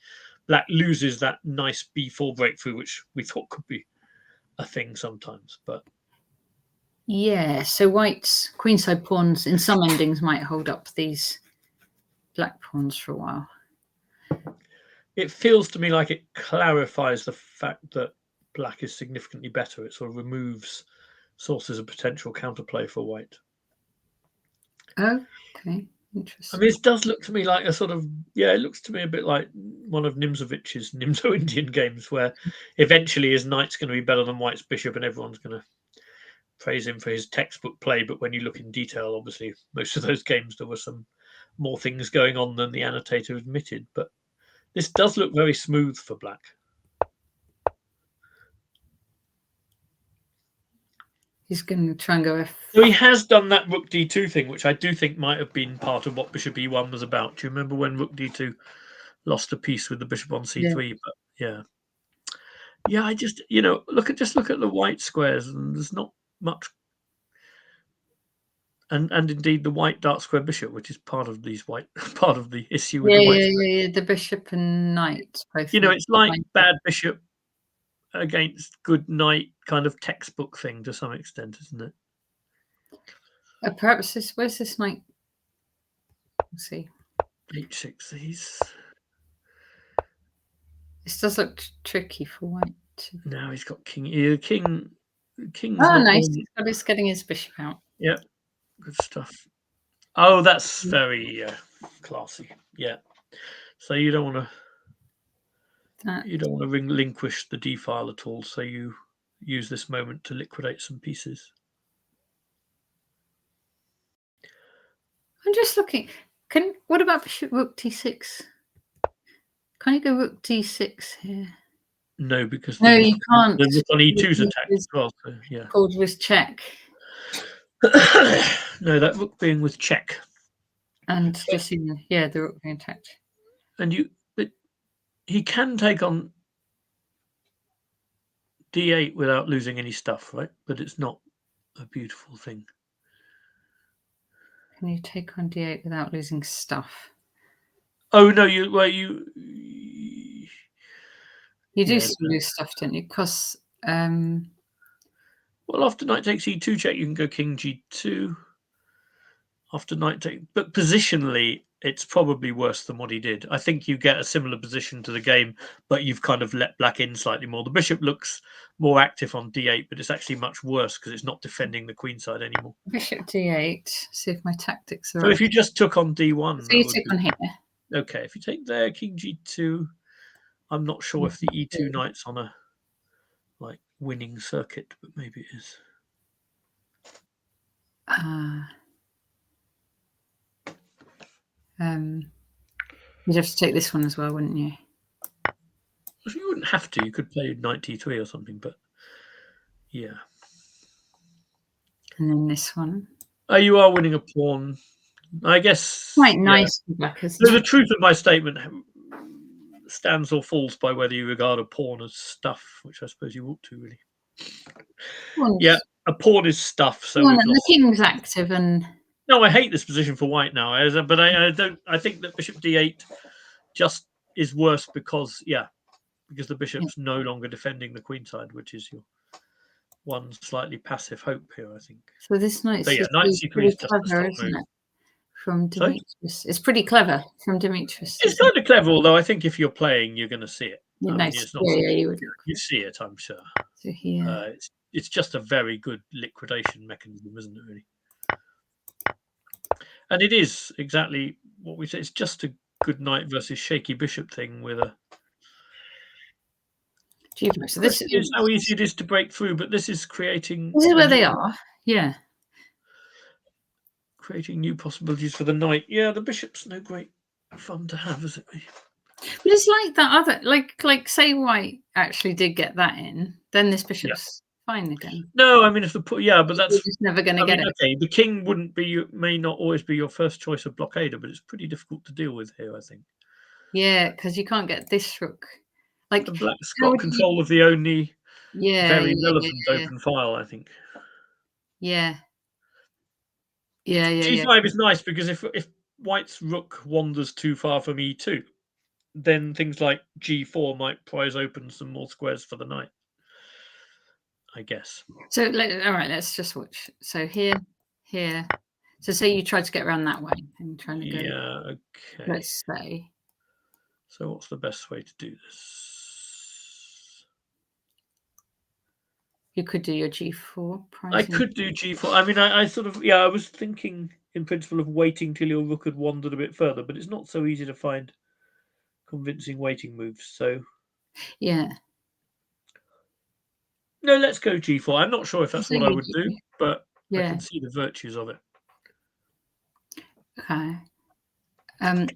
Speaker 2: black loses that nice b4 breakthrough, which we thought could be a thing sometimes. But
Speaker 1: yeah, so white's queenside pawns in some endings might hold up these black pawns for a while.
Speaker 2: It feels to me like it clarifies the fact that black is significantly better. It sort of removes sources of potential counterplay for white.
Speaker 1: Okay. Interesting.
Speaker 2: I mean, it does look to me like a sort of, it looks to me a bit like one of Nimzovich's Nimzo-Indian games, where eventually his knight's going to be better than white's bishop and everyone's going to praise him for his textbook play. But when you look in detail, obviously, most of those games, there were some more things going on than the annotator admitted. But this does look very smooth for black.
Speaker 1: He's going to try and go F.
Speaker 2: So he has done that rook d2 thing, which I do think might have been part of what bishop e1 was about. Do you remember when rook d2 lost a piece with the bishop on c3?
Speaker 1: Yeah.
Speaker 2: But I just look at the white squares, and there's not much. And indeed the white dark square bishop, which is part of the issue with the white.
Speaker 1: The bishop and knight. Both
Speaker 2: it's like bad bishop against good knight kind of textbook thing to some extent, isn't it?
Speaker 1: Perhaps where's this knight? Let's see.
Speaker 2: h6.
Speaker 1: This does look tricky for white.
Speaker 2: Now he's got king. King's
Speaker 1: nice. He's getting his bishop out.
Speaker 2: Yeah, good stuff. Oh, that's very classy. Yeah. So you don't want to. You don't want to relinquish the d file at all, so you use this moment to liquidate some pieces.
Speaker 1: I'm just looking. What about bishop rook t6? Can you go rook d6 here?
Speaker 2: No, because
Speaker 1: you can't.
Speaker 2: The rook on e2's attacked as well. So, yeah.
Speaker 1: Called with check.
Speaker 2: No, that rook being with check.
Speaker 1: And just the rook being attacked.
Speaker 2: And he can take on d8 without losing any stuff, right? But it's not a beautiful thing.
Speaker 1: Can you take on d8 without losing stuff?
Speaker 2: Oh no, you
Speaker 1: do still lose stuff, don't you? Because
Speaker 2: well, after knight takes e2 check, you can go king g2. After knight take, but positionally, it's probably worse than what he did. I think you get a similar position to the game, but you've kind of let black in slightly more. The bishop looks more active on d8, but it's actually much worse because it's not defending the queen side anymore.
Speaker 1: Bishop d8. See if my tactics are.
Speaker 2: So if you just took on d1,
Speaker 1: so you took on here.
Speaker 2: Okay, if you take there, king g2, I'm not sure if the e2 knight's on a winning circuit, but maybe it is.
Speaker 1: You'd have to take this one as well, wouldn't you?
Speaker 2: You wouldn't have to. You could play knight d3 or something, but yeah.
Speaker 1: And then this one.
Speaker 2: Oh, you are winning a pawn. I guess.
Speaker 1: Quite nice.
Speaker 2: So the truth of my statement stands or falls by whether you regard a pawn as stuff, which I suppose you ought to, really.
Speaker 1: Pawns.
Speaker 2: Yeah, a pawn is stuff. So
Speaker 1: the king's active and.
Speaker 2: No, I hate this position for white now, but I don't. I think that bishop d8 just is worse because because the bishop's no longer defending the queenside, which is your one slightly passive hope here, I think.
Speaker 1: So this knight
Speaker 2: So yeah,
Speaker 1: is
Speaker 2: knight c3
Speaker 1: pretty
Speaker 2: is just a
Speaker 1: clever,
Speaker 2: stop
Speaker 1: isn't
Speaker 2: move.
Speaker 1: it? From
Speaker 2: Sorry?
Speaker 1: Dimitris. It's pretty clever from Dimitris.
Speaker 2: It's kind of clever, although I think if you're playing, you're going to see it. I mean,
Speaker 1: Nice.
Speaker 2: it's not.
Speaker 1: Yeah, you would.
Speaker 2: You see it, I'm sure.
Speaker 1: So here.
Speaker 2: It's just a very good liquidation mechanism, isn't it? Really. And it is exactly what we say. It's just a good knight versus shaky bishop thing with a.
Speaker 1: So this
Speaker 2: is how easy it is to break through, but this is creating.
Speaker 1: This is where they are. Yeah.
Speaker 2: Creating new possibilities for the knight. Yeah, the bishop's no great fun to have, is it?
Speaker 1: But it's like that other, like say White actually did get that in, then this bishop's fine again.
Speaker 2: No, I mean if the but that's
Speaker 1: just never going to get it.
Speaker 2: Okay, the king may not always be your first choice of blockader, but it's pretty difficult to deal with here, I think.
Speaker 1: Yeah, because you can't get this rook. Like
Speaker 2: the black's got control of the only very relevant open file, I think.
Speaker 1: Yeah. Yeah.
Speaker 2: G5 is nice because if White's rook wanders too far from E2, then things like G4 might prize open some more squares for the knight, I guess.
Speaker 1: So all right, let's just watch. So here. So say you try to get around that way and trying to go.
Speaker 2: Yeah. Okay.
Speaker 1: Let's say.
Speaker 2: So what's the best way to do this?
Speaker 1: You could do your G4.
Speaker 2: I could do G4. I mean, I sort of, I was thinking in principle of waiting till your rook had wandered a bit further, but it's not so easy to find convincing waiting moves. So,
Speaker 1: yeah.
Speaker 2: No, let's go G4. I'm not sure if that's what I would do, but
Speaker 1: I
Speaker 2: can see the virtues of it.
Speaker 1: Okay. And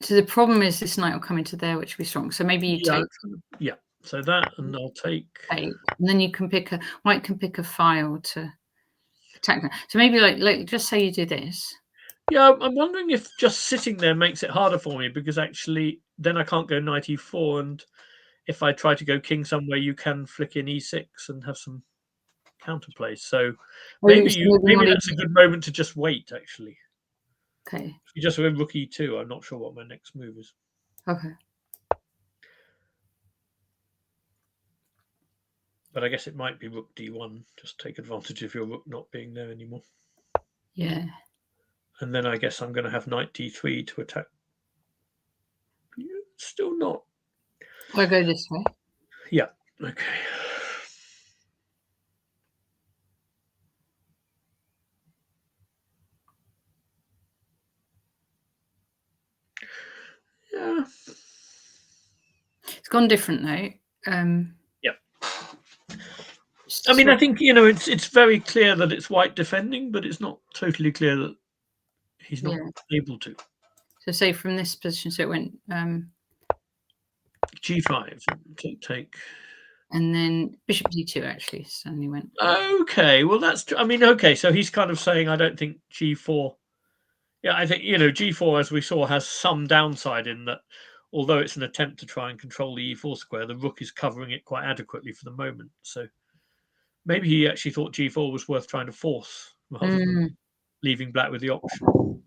Speaker 1: so the problem is this knight will come into there, which will be strong. So maybe you take.
Speaker 2: Yeah. So that, and I'll take.
Speaker 1: And then you can pick White can pick a file to attack them. So maybe like just say you do this.
Speaker 2: Yeah, I'm wondering if just sitting there makes it harder for me because actually then I can't go knight E4, and if I try to go king somewhere, you can flick in E6 and have some counterplays. So maybe that's a good moment to just wait. Actually.
Speaker 1: Okay.
Speaker 2: If you just went rook E2, I'm not sure what my next move is.
Speaker 1: Okay.
Speaker 2: But I guess it might be rook D1. Just take advantage of your rook not being there anymore.
Speaker 1: Yeah.
Speaker 2: And then I guess I'm going to have knight D3 to attack. Still not.
Speaker 1: I'll go this way.
Speaker 2: Yeah. Okay. Yeah.
Speaker 1: It's gone different though.
Speaker 2: Yeah. I mean, I think it's very clear that it's White defending, but it's not totally clear that he's not able to.
Speaker 1: So say from this position, so it went
Speaker 2: G5 take,
Speaker 1: and then bishop D2 actually. Stanley went.
Speaker 2: Okay, well that's. I mean, okay, so he's kind of saying I don't think G4. Yeah, I think G4, as we saw, has some downside in that. Although it's an attempt to try and control the E4 square, the rook is covering it quite adequately for the moment. So maybe he actually thought G4 was worth trying to force rather than leaving black with the option.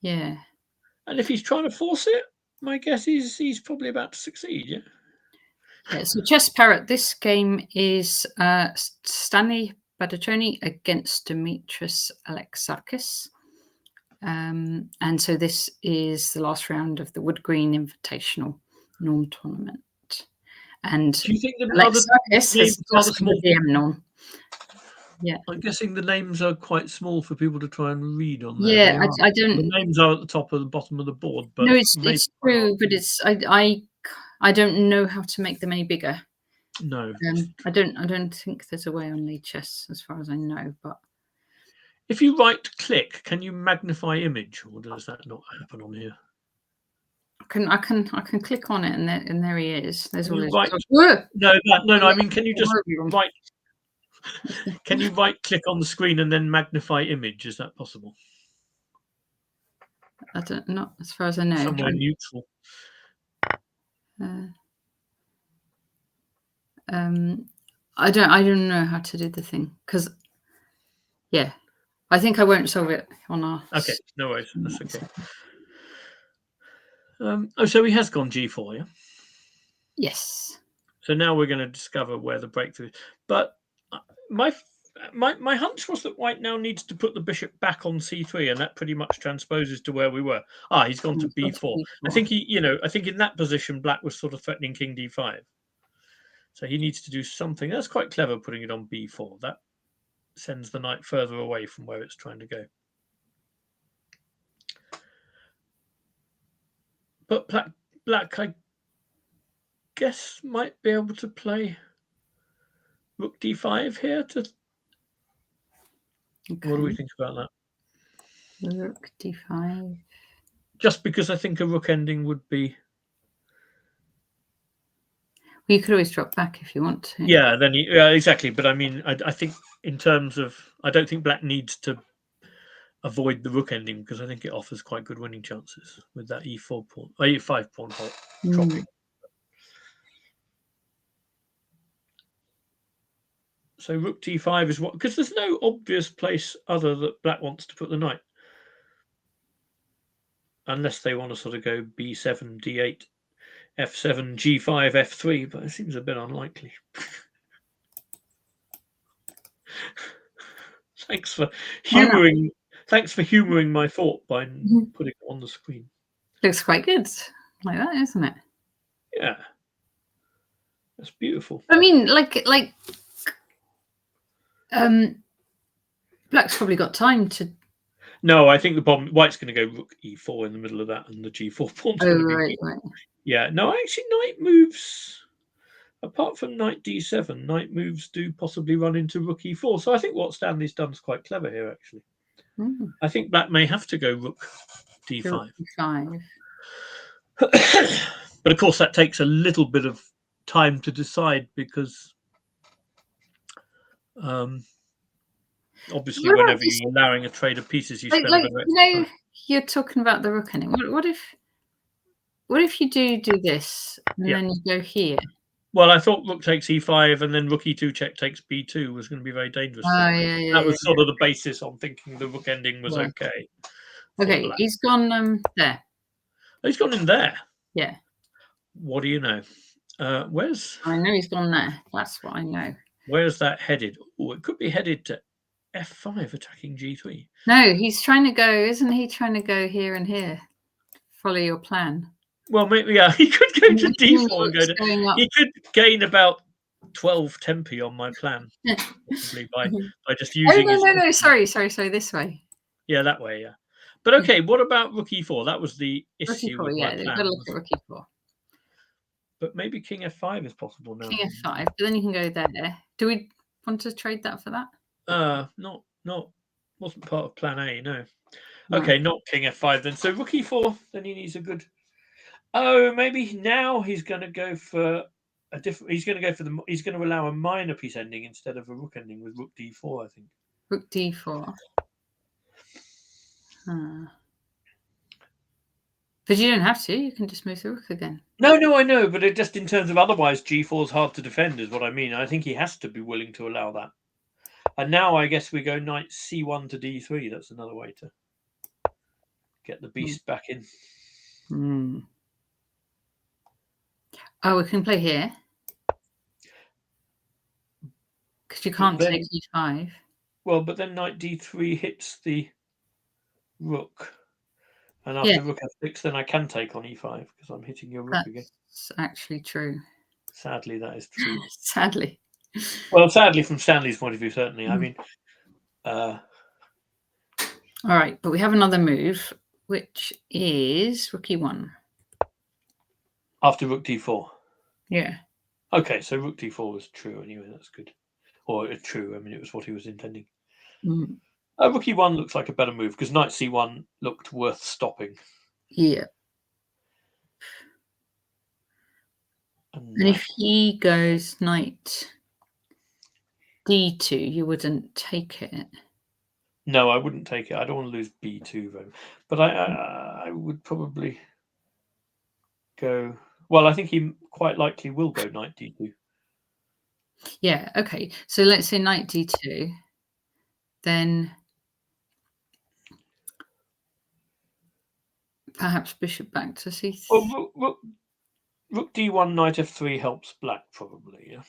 Speaker 1: Yeah.
Speaker 2: And if he's trying to force it, my guess is he's probably about to succeed, yeah?
Speaker 1: Yeah, so Chess Parrot, this game is Stanley Badasconyi against Dimitris Alexakis. And so this is the last round of the Wood Green Invitational Norm Tournament. And
Speaker 2: do you think that
Speaker 1: Alexakis is just the DM norm? Yeah.
Speaker 2: I'm guessing the names are quite small for people to try and read on there.
Speaker 1: Yeah, I don't.
Speaker 2: The names are at the top of the bottom of the board, but
Speaker 1: no, it's true, but it's I don't know how to make them any bigger.
Speaker 2: No,
Speaker 1: I don't think there's a way on Lead Chess as far as I know, but.
Speaker 2: If you right-click, can you magnify image, or does that not happen on here?
Speaker 1: I can click on it, and there he is. There's all his.
Speaker 2: No. I mean, can you just right? Can you right-click on the screen and then magnify image? Is that possible?
Speaker 1: I don't. Not as far as I know.
Speaker 2: Somewhere neutral.
Speaker 1: I don't know how to do the thing because. Yeah. I think I won't solve it on our.
Speaker 2: Okay, no worries. That's okay. So he has gone G4, yeah?
Speaker 1: Yes.
Speaker 2: So now we're going to discover where the breakthrough is. But my hunch was that white now needs to put the bishop back on c3, and that pretty much transposes to where we were. He's gone to b4. I think I think in that position, black was sort of threatening king d5. So he needs to do something. That's quite clever, putting it on b4. That sends the knight further away from where it's trying to go. But black, I guess, might be able to play rook d5 here. What do we think about that?
Speaker 1: Rook d5.
Speaker 2: Just because I think a rook ending would be...
Speaker 1: Well, you could always drop back if you want to.
Speaker 2: Yeah, then exactly. But I mean, I think in terms of... I don't think black needs to avoid the rook ending, because I think it offers quite good winning chances with that e4 pawn, e5 pawn dropping. So rook d5 is what, because there's no obvious place other that black wants to put the knight, unless they want to sort of go b7, d8, f7, g5, f3, but it seems a bit unlikely. Thanks for humouring. Thanks for humouring my thought by putting it on the screen.
Speaker 1: Looks quite good, like that, isn't it?
Speaker 2: Yeah, that's beautiful.
Speaker 1: I mean, black's probably got time to.
Speaker 2: No, I think the problem, white's going to go rook e4 in the middle of that, and the g4 pawn's going to be.
Speaker 1: Right.
Speaker 2: Yeah, no, actually, knight moves. Apart from knight d7, knight moves do possibly run into rook e4. So I think what Stanley's done is quite clever here, actually. I think black may have to go rook d5. But of course, that takes a little bit of time to decide, because obviously, whenever you're allowing a trade of pieces, you spend a bit of extra time.
Speaker 1: You're talking about the rook ending. What if you do this and then you go here?
Speaker 2: Well, I thought rook takes e5 and then rook e2 check takes b2 was going to be very dangerous. That was sort of the basis on thinking the rook ending was okay.
Speaker 1: Okay, he's gone there.
Speaker 2: Oh, he's gone in there.
Speaker 1: Yeah.
Speaker 2: What do you know? Where's?
Speaker 1: I know he's gone there. That's what I know.
Speaker 2: Where's that headed? Oh, it could be headed to f5, attacking g3.
Speaker 1: No, he's trying to go. Isn't he trying to go here and here? Follow your plan.
Speaker 2: Well, maybe he could go to d4 and go to. He could gain about 12 tempi on my plan, probably by just using.
Speaker 1: No. Sorry. This way.
Speaker 2: Yeah, that way. Yeah, but okay. What about rook e4? That was the issue with my plan.
Speaker 1: You've got to look at rook e4.
Speaker 2: But maybe king f5 is possible now.
Speaker 1: King f5, but then you can go there. Do we want to trade that for that?
Speaker 2: Not wasn't part of plan A. No. Okay, not king f5 then. So rook e4. Then he needs a good. Oh, maybe now he's going to go for a different. He's going to go for the. He's going to allow a minor piece ending instead of a rook ending with rook d4. I think.
Speaker 1: Rook d4. But you don't have to. You can just move the rook again.
Speaker 2: No, I know, but it just in terms of otherwise, g4 is hard to defend, is what I mean. I think he has to be willing to allow that. And now I guess we go knight c1 to d3. That's another way to get the beast back in.
Speaker 1: Oh, we can play here. Because you can't take e5.
Speaker 2: Well, but then knight d3 hits the rook. And after rook f6, then I can take on e5 because I'm hitting your rook again.
Speaker 1: That's actually true.
Speaker 2: Sadly, that is true.
Speaker 1: Sadly.
Speaker 2: Well, sadly, from Stanley's point of view, certainly. I mean... All
Speaker 1: right, but we have another move, which is rook e1.
Speaker 2: After rook d4?
Speaker 1: Yeah.
Speaker 2: Okay, so rook d4 was true anyway. That's good. Or true. I mean, it was what he was intending. Rook e1 looks like a better move because knight c1 looked worth stopping.
Speaker 1: Yeah. And if he goes knight d2, you wouldn't take it.
Speaker 2: No, I wouldn't take it. I don't want to lose b2 though. But I would probably go. Well, I think he quite likely will go knight d2.
Speaker 1: Yeah. Okay. So let's say knight d2, then perhaps bishop back to c3.
Speaker 2: Well, Rook d1, knight f3 helps black, probably, yeah.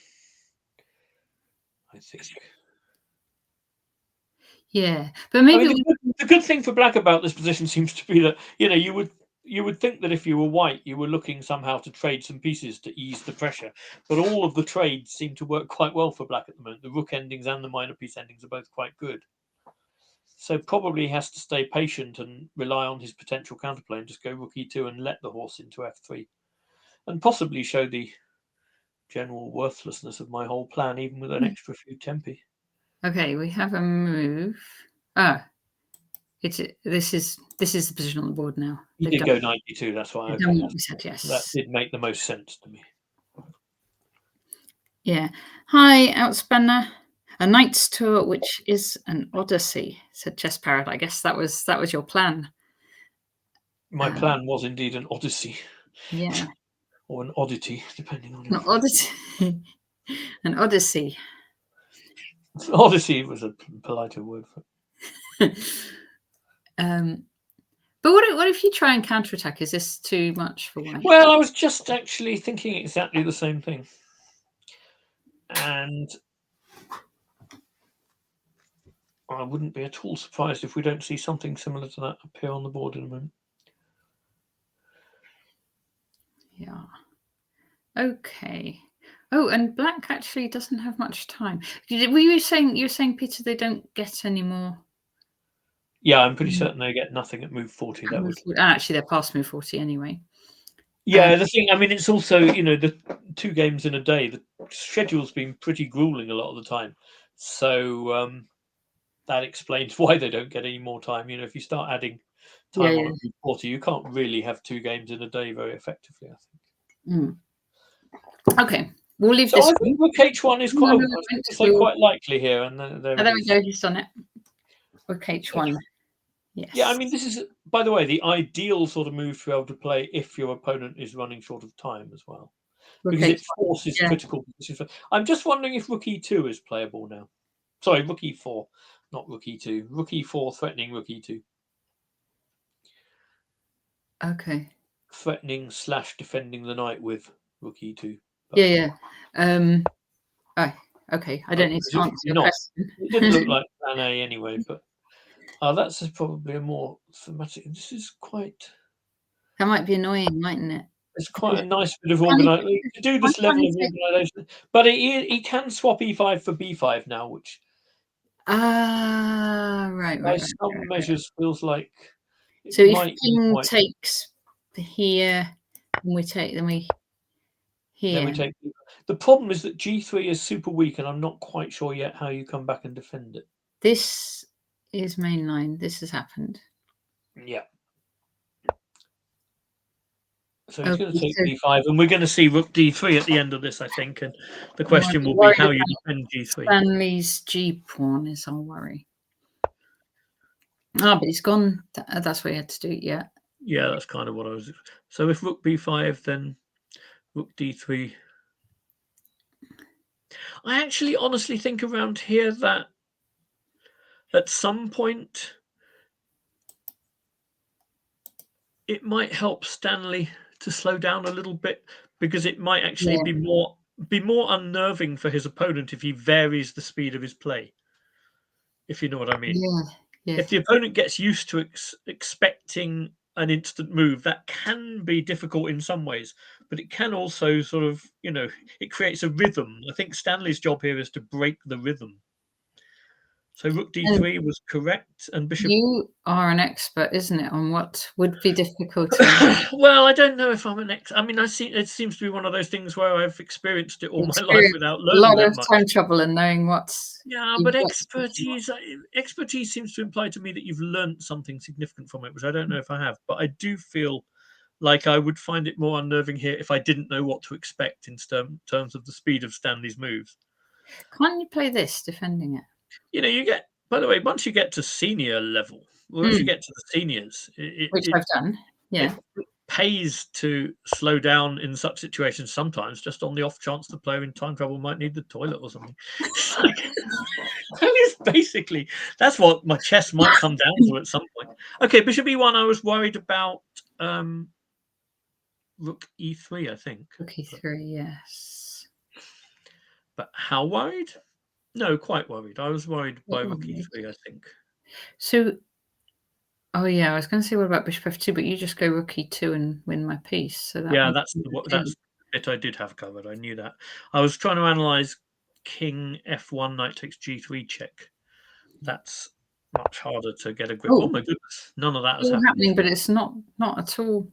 Speaker 2: I think.
Speaker 1: Yeah, but maybe
Speaker 2: the good thing for black about this position seems to be that you would think that if you were white, you were looking somehow to trade some pieces to ease the pressure. But all of the trades seem to work quite well for black at the moment. The rook endings and the minor piece endings are both quite good. So probably he has to stay patient and rely on his potential counterplay and just go rook e2 and let the horse into f3. And possibly show the general worthlessness of my whole plan, even with an extra few tempi.
Speaker 1: Okay, we have a move. This is the position on the board now.
Speaker 2: He did go 92. That's why
Speaker 1: we said yes.
Speaker 2: That did make the most sense to me.
Speaker 1: Yeah. Hi, Outspanner. A knight's tour, which is an odyssey, said Chess Parrot. I guess that was your plan.
Speaker 2: My plan was indeed an odyssey.
Speaker 1: Yeah.
Speaker 2: Or an oddity, depending on
Speaker 1: an odyssey. An odyssey.
Speaker 2: Odyssey was a politer word for it.
Speaker 1: But what if you try and counterattack? Is this too much for white?
Speaker 2: Well, I was just actually thinking exactly the same thing. And I wouldn't be at all surprised if we don't see something similar to that appear on the board in a moment.
Speaker 1: Yeah. Okay. Oh, and black actually doesn't have much time. Were you saying, Peter, they don't get any more?
Speaker 2: Yeah, I'm pretty certain they get nothing at move 40.
Speaker 1: Actually, they're past move 40 anyway.
Speaker 2: Yeah, the thing, I mean, it's also, the 2 games in a day, the schedule's been pretty grueling a lot of the time. So that explains why they don't get any more time. If you start adding time on move 40, you can't really have 2 games in a day very effectively, I think.
Speaker 1: Okay, we'll leave this.
Speaker 2: I think rook h1 is quite likely here. And there
Speaker 1: we go, he's done it. Rook h1. Yes.
Speaker 2: Yeah, I mean, this is, by the way, the ideal sort of move to be able to play if your opponent is running short of time as well. Because it forces critical positions. I'm just wondering if rook e2 is playable now. Sorry, rook e4, not rook e2. Rook e4 threatening rook e2.
Speaker 1: Okay.
Speaker 2: Threatening / defending the knight with rook e2.
Speaker 1: Yeah. Okay. I don't need to answer your question.
Speaker 2: It didn't look like plan A anyway, but that's probably a more thematic. This is quite.
Speaker 1: That might be annoying, mightn't it?
Speaker 2: It's quite a nice bit of organisation to do this level of organisation, but he can swap e5 for b5 now, which
Speaker 1: right.
Speaker 2: By some measures feels like.
Speaker 1: So if king takes here, and we take, then we here.
Speaker 2: Then we take. The problem is that g3 is super weak, and I'm not quite sure yet how you come back and defend it.
Speaker 1: This is mainline. This has happened.
Speaker 2: Yeah. So he's going to take d5, and we're going to see rook d3 at the end of this, I think. And the question will be how you defend g3.
Speaker 1: Stanley's g pawn is our worry. But he's gone. That's what he had to do. Yeah.
Speaker 2: Yeah, that's kind of what I was. So if rook b5, then rook d3. I actually honestly think around here that at some point it might help Stanley to slow down a little bit, because it might actually be more unnerving for his opponent if he varies the speed of his play, if you know what I mean.
Speaker 1: Yeah.
Speaker 2: If the opponent gets used to expecting an instant move, that can be difficult in some ways, but it can also sort of, it creates a rhythm. I think Stanley's job here is to break the rhythm. So rook d3 was correct, and bishop.
Speaker 1: You are an expert, isn't it, on what would be difficult?
Speaker 2: Well, I don't know if I'm an expert. I mean, it seems to be one of those things where I've experienced it all my life without learning
Speaker 1: a lot
Speaker 2: that
Speaker 1: of
Speaker 2: much.
Speaker 1: time trouble and knowing what's.
Speaker 2: Yeah, but expertise seems to imply to me that you've learned something significant from it, which I don't know if I have. But I do feel like I would find it more unnerving here if I didn't know what to expect in terms of the speed of Stanley's moves.
Speaker 1: Can't you play this, defending it?
Speaker 2: You get, by the way, once you get to senior level, once you get to the seniors,
Speaker 1: which I've done,
Speaker 2: it pays to slow down in such situations sometimes, just on the off chance the player in time trouble might need the toilet or something. Basically, that's what my chess might come down to at some point. Okay, bishop e1, I was worried about rook e3, I think.
Speaker 1: Rook e3, yes.
Speaker 2: But how worried? No, quite worried. I was worried by
Speaker 1: Quite
Speaker 2: rook
Speaker 1: worried.
Speaker 2: e3, I think.
Speaker 1: So, oh yeah, I was going to say what about bishop f2, but you just go rook e2 and win my piece. So that
Speaker 2: Yeah, that's the bit I did have covered. I knew that. I was trying to analyze king f1, knight takes g3 check. That's much harder to get a grip. Oh my goodness, none of that has happened.
Speaker 1: happening, but it's not at all.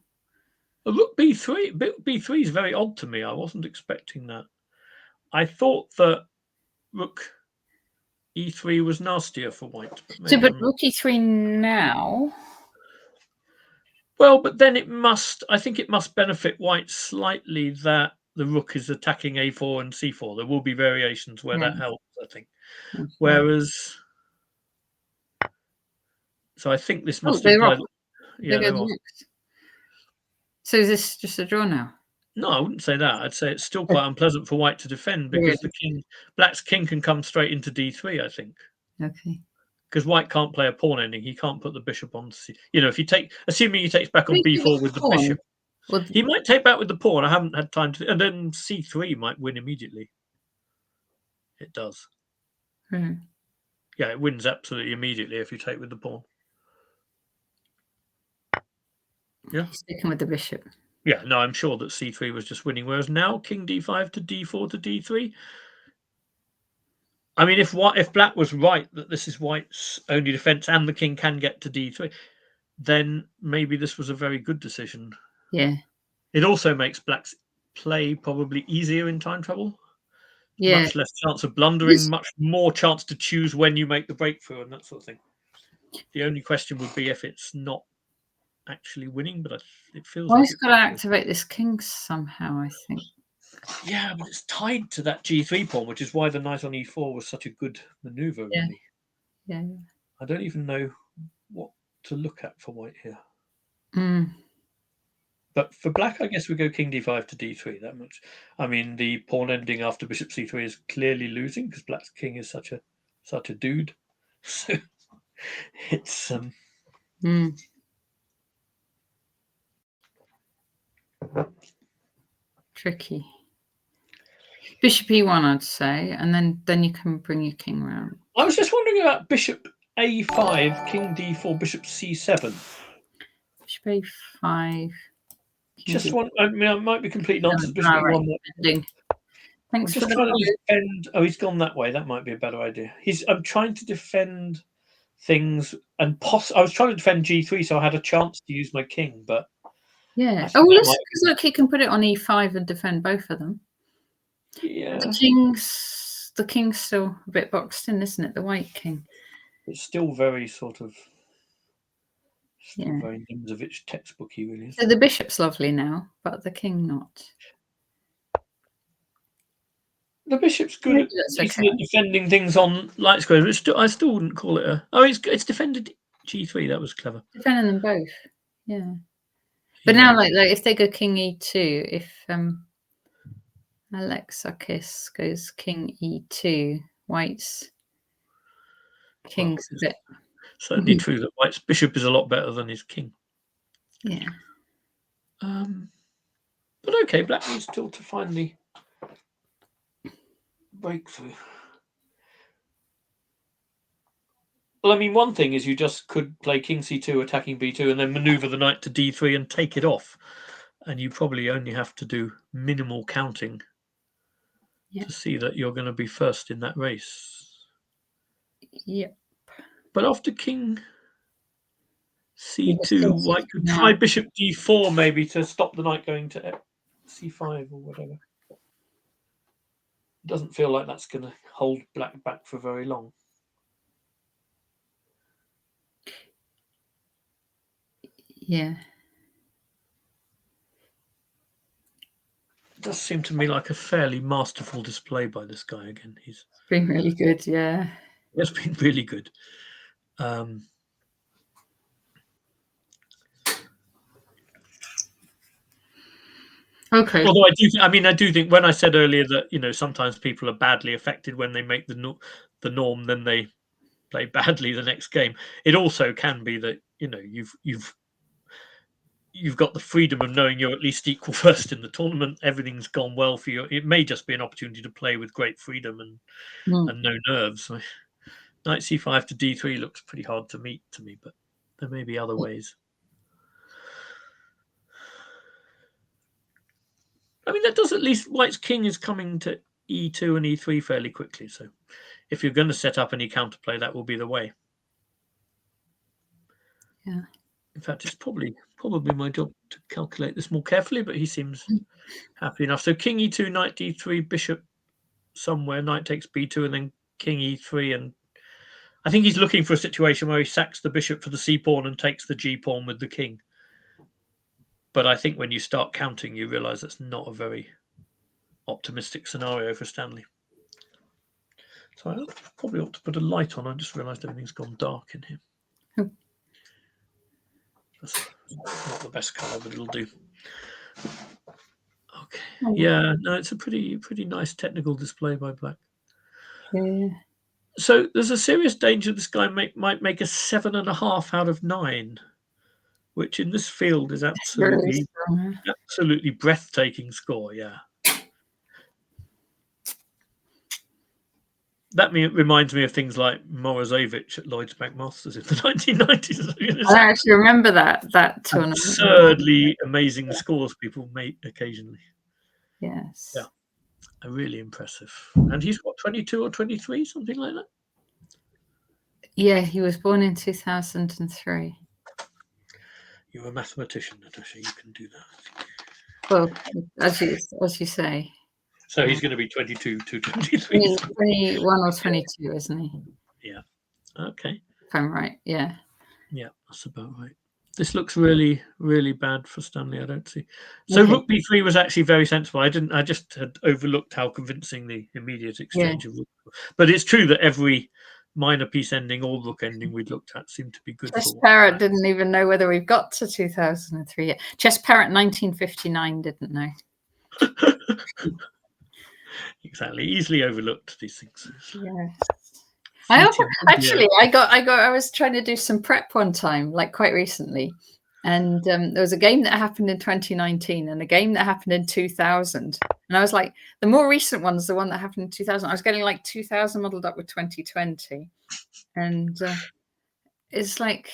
Speaker 2: Rook b3. B3 is very odd to me. I wasn't expecting that. I thought that rook e3 was nastier for white.
Speaker 1: But rook e3 now.
Speaker 2: Well, but then I think it must benefit white slightly that the rook is attacking a4 and c4. There will be variations where that helps, I think. Okay. Whereas, so I think this must imply that, they're off.
Speaker 1: So is this just a draw now?
Speaker 2: No, I wouldn't say that. I'd say it's still quite unpleasant for white to defend because black's king can come straight into d3, I think.
Speaker 1: Okay.
Speaker 2: Because white can't play a pawn ending. He can't put the bishop on c. If you take, assuming he takes back on b4 with the bishop, he might take back with the pawn. I haven't had time to, and then c3 might win immediately. It does. Yeah, it wins absolutely immediately if you take with the pawn. Yeah.
Speaker 1: Sticking with the bishop.
Speaker 2: Yeah, no, I'm sure that c3 was just winning. Whereas now, king d5 to d4 to d3. I mean, if black was right that this is white's only defense and the king can get to d3, then maybe this was a very good decision.
Speaker 1: Yeah.
Speaker 2: It also makes black's play probably easier in time trouble.
Speaker 1: Yeah.
Speaker 2: Much less chance of blundering, much more chance to choose when you make the breakthrough and that sort of thing. The only question would be if it's not actually winning, but it feels like...
Speaker 1: He's got to activate this king somehow, I think.
Speaker 2: Yeah, but it's tied to that g3 pawn, which is why the knight on e4 was such a good maneuver, really.
Speaker 1: Yeah.
Speaker 2: I don't even know what to look at for white here. But for black, I guess we go king d5 to d3, that much. I mean, the pawn ending after bishop c3 is clearly losing because black's king is such a dude. So it's
Speaker 1: tricky. Bishop e1, I'd say, and then you can bring your king round.
Speaker 2: I was just wondering about bishop a5, king d4, bishop c7.
Speaker 1: Bishop a5.
Speaker 2: Just one. I mean, it might be complete nonsense. Bishop e1.
Speaker 1: Thanks for
Speaker 2: trying to defend. Oh, he's gone that way. That might be a better idea. I'm trying to defend things, and I was trying to defend g3, so I had a chance to use my king, but
Speaker 1: yeah. Oh, well, look, he can put it on e5 and defend both of them.
Speaker 2: Yeah.
Speaker 1: The king's still a bit boxed in, isn't it? The white king.
Speaker 2: It's still very sort of very Nimzovich textbooky, really.
Speaker 1: So the bishop's lovely now, but the king not.
Speaker 2: The bishop's good at defending things on light squares, but I still wouldn't call it a... Oh, it's defended g3. That was clever.
Speaker 1: Defending them both, yeah. But now, like if they go king e2, if Alexakis goes king e2, white's king's a bit...
Speaker 2: Certainly true that white's bishop is a lot better than his king.
Speaker 1: Yeah.
Speaker 2: But okay, black needs still to find the breakthrough. Well, I mean, one thing is you just could play king c2 attacking b2 and then maneuver the knight to d3 and take it off. And you probably only have to do minimal counting to see that you're going to be first in that race.
Speaker 1: Yep.
Speaker 2: But after king c2, white could try bishop d4 maybe to stop the knight going to c5 or whatever. It doesn't feel like that's going to hold black back for very long.
Speaker 1: Yeah.
Speaker 2: It does seem to me like a fairly masterful display by this guy again. He's
Speaker 1: been really good, yeah.
Speaker 2: It's been really good.
Speaker 1: Okay.
Speaker 2: Although I do think when I said earlier that sometimes people are badly affected when they make the norm, then they play badly the next game. It also can be that you've you've got the freedom of knowing you're at least equal first in the tournament. Everything's gone well for you. It may just be an opportunity to play with great freedom and no nerves. So, knight c5 to d3 looks pretty hard to meet to me, but there may be other ways. I mean, that does at least White's king is coming to e2 and e3 fairly quickly. So if you're going to set up any counterplay, that will be the way.
Speaker 1: Yeah.
Speaker 2: In fact, it's probably my job to calculate this more carefully, but he seems happy enough. So king e2, knight d3, bishop somewhere, knight takes b2, and then king e3. And I think he's looking for a situation where he sacks the bishop for the c pawn and takes the g pawn with the king. But I think when you start counting, you realize that's not a very optimistic scenario for Stanley. So I probably ought to put a light on. I just realized everything's gone dark in here. That's not the best color, but it'll do. Okay. Yeah, no, it's a pretty nice technical display by Black.
Speaker 1: Yeah.
Speaker 2: So there's a serious danger this guy might make a 7.5 out of 9, which in this field is absolutely breathtaking score. Yeah. That reminds me of things like Morozevich at Lloyd's Bank Masters in the 1990s.
Speaker 1: I actually remember that tournament.
Speaker 2: Absurdly amazing scores people make occasionally.
Speaker 1: Yes.
Speaker 2: Yeah. Really impressive. And he's what, 22 or 23, something like that?
Speaker 1: Yeah, he was born in 2003.
Speaker 2: You're a mathematician, Natasha. You can do that.
Speaker 1: Well, as you say.
Speaker 2: So he's going to be 22 to 23.
Speaker 1: 21 or 22, isn't he?
Speaker 2: Yeah. Okay.
Speaker 1: If I'm right, yeah.
Speaker 2: Yeah, that's about right. This looks really, really bad for Stanley. I don't see. So rook b3 was actually very sensible. I just had overlooked how convincing the immediate exchange of rook. But it's true that every minor piece ending or rook ending we looked at seemed to be good.
Speaker 1: Chess Parrot didn't even know whether we've got to 2003 yet. Chess Parrot 1959 didn't know.
Speaker 2: Exactly. Easily overlooked these things.
Speaker 1: Yes. I was trying to do some prep one time, like quite recently, and there was a game that happened in 2019 and a game that happened in 2000, and I was like, the more recent one's the one that happened in 2000. I was getting like 2000 muddled up with 2020, and it's like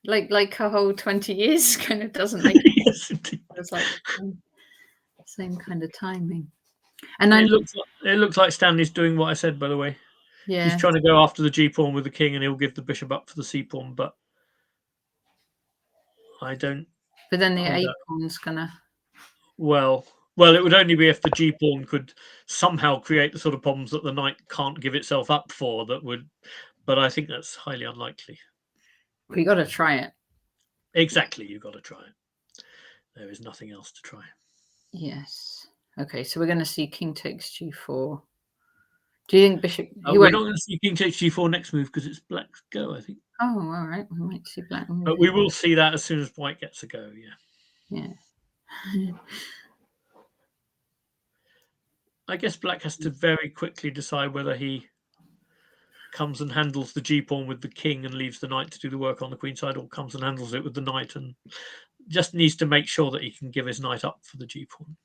Speaker 1: a whole 20 years kind of doesn't make sense. It's like same kind of timing. And
Speaker 2: it looks like Stanley's doing what I said, by the way. Yeah. He's trying to go after the G pawn with the king, and he'll give the bishop up for the C pawn, but I don't.
Speaker 1: But then the A pawn's gonna.
Speaker 2: Well, it would only be if the G pawn could somehow create the sort of problems that the knight can't give itself up for. That would, but I think that's highly unlikely.
Speaker 1: We got to try it.
Speaker 2: Exactly, you got to try it. There is nothing else to try.
Speaker 1: Yes. Okay, so we're going to see king takes g4. Do you think bishop?
Speaker 2: We're not going to see king takes g4 next move because it's black's go, I think.
Speaker 1: Oh, all right. We might see black.
Speaker 2: But we will see that as soon as white gets a go.
Speaker 1: Yeah.
Speaker 2: I guess black has to very quickly decide whether he comes and handles the G pawn with the king and leaves the knight to do the work on the queen side, or comes and handles it with the knight and just needs to make sure that he can give his knight up for the G pawn.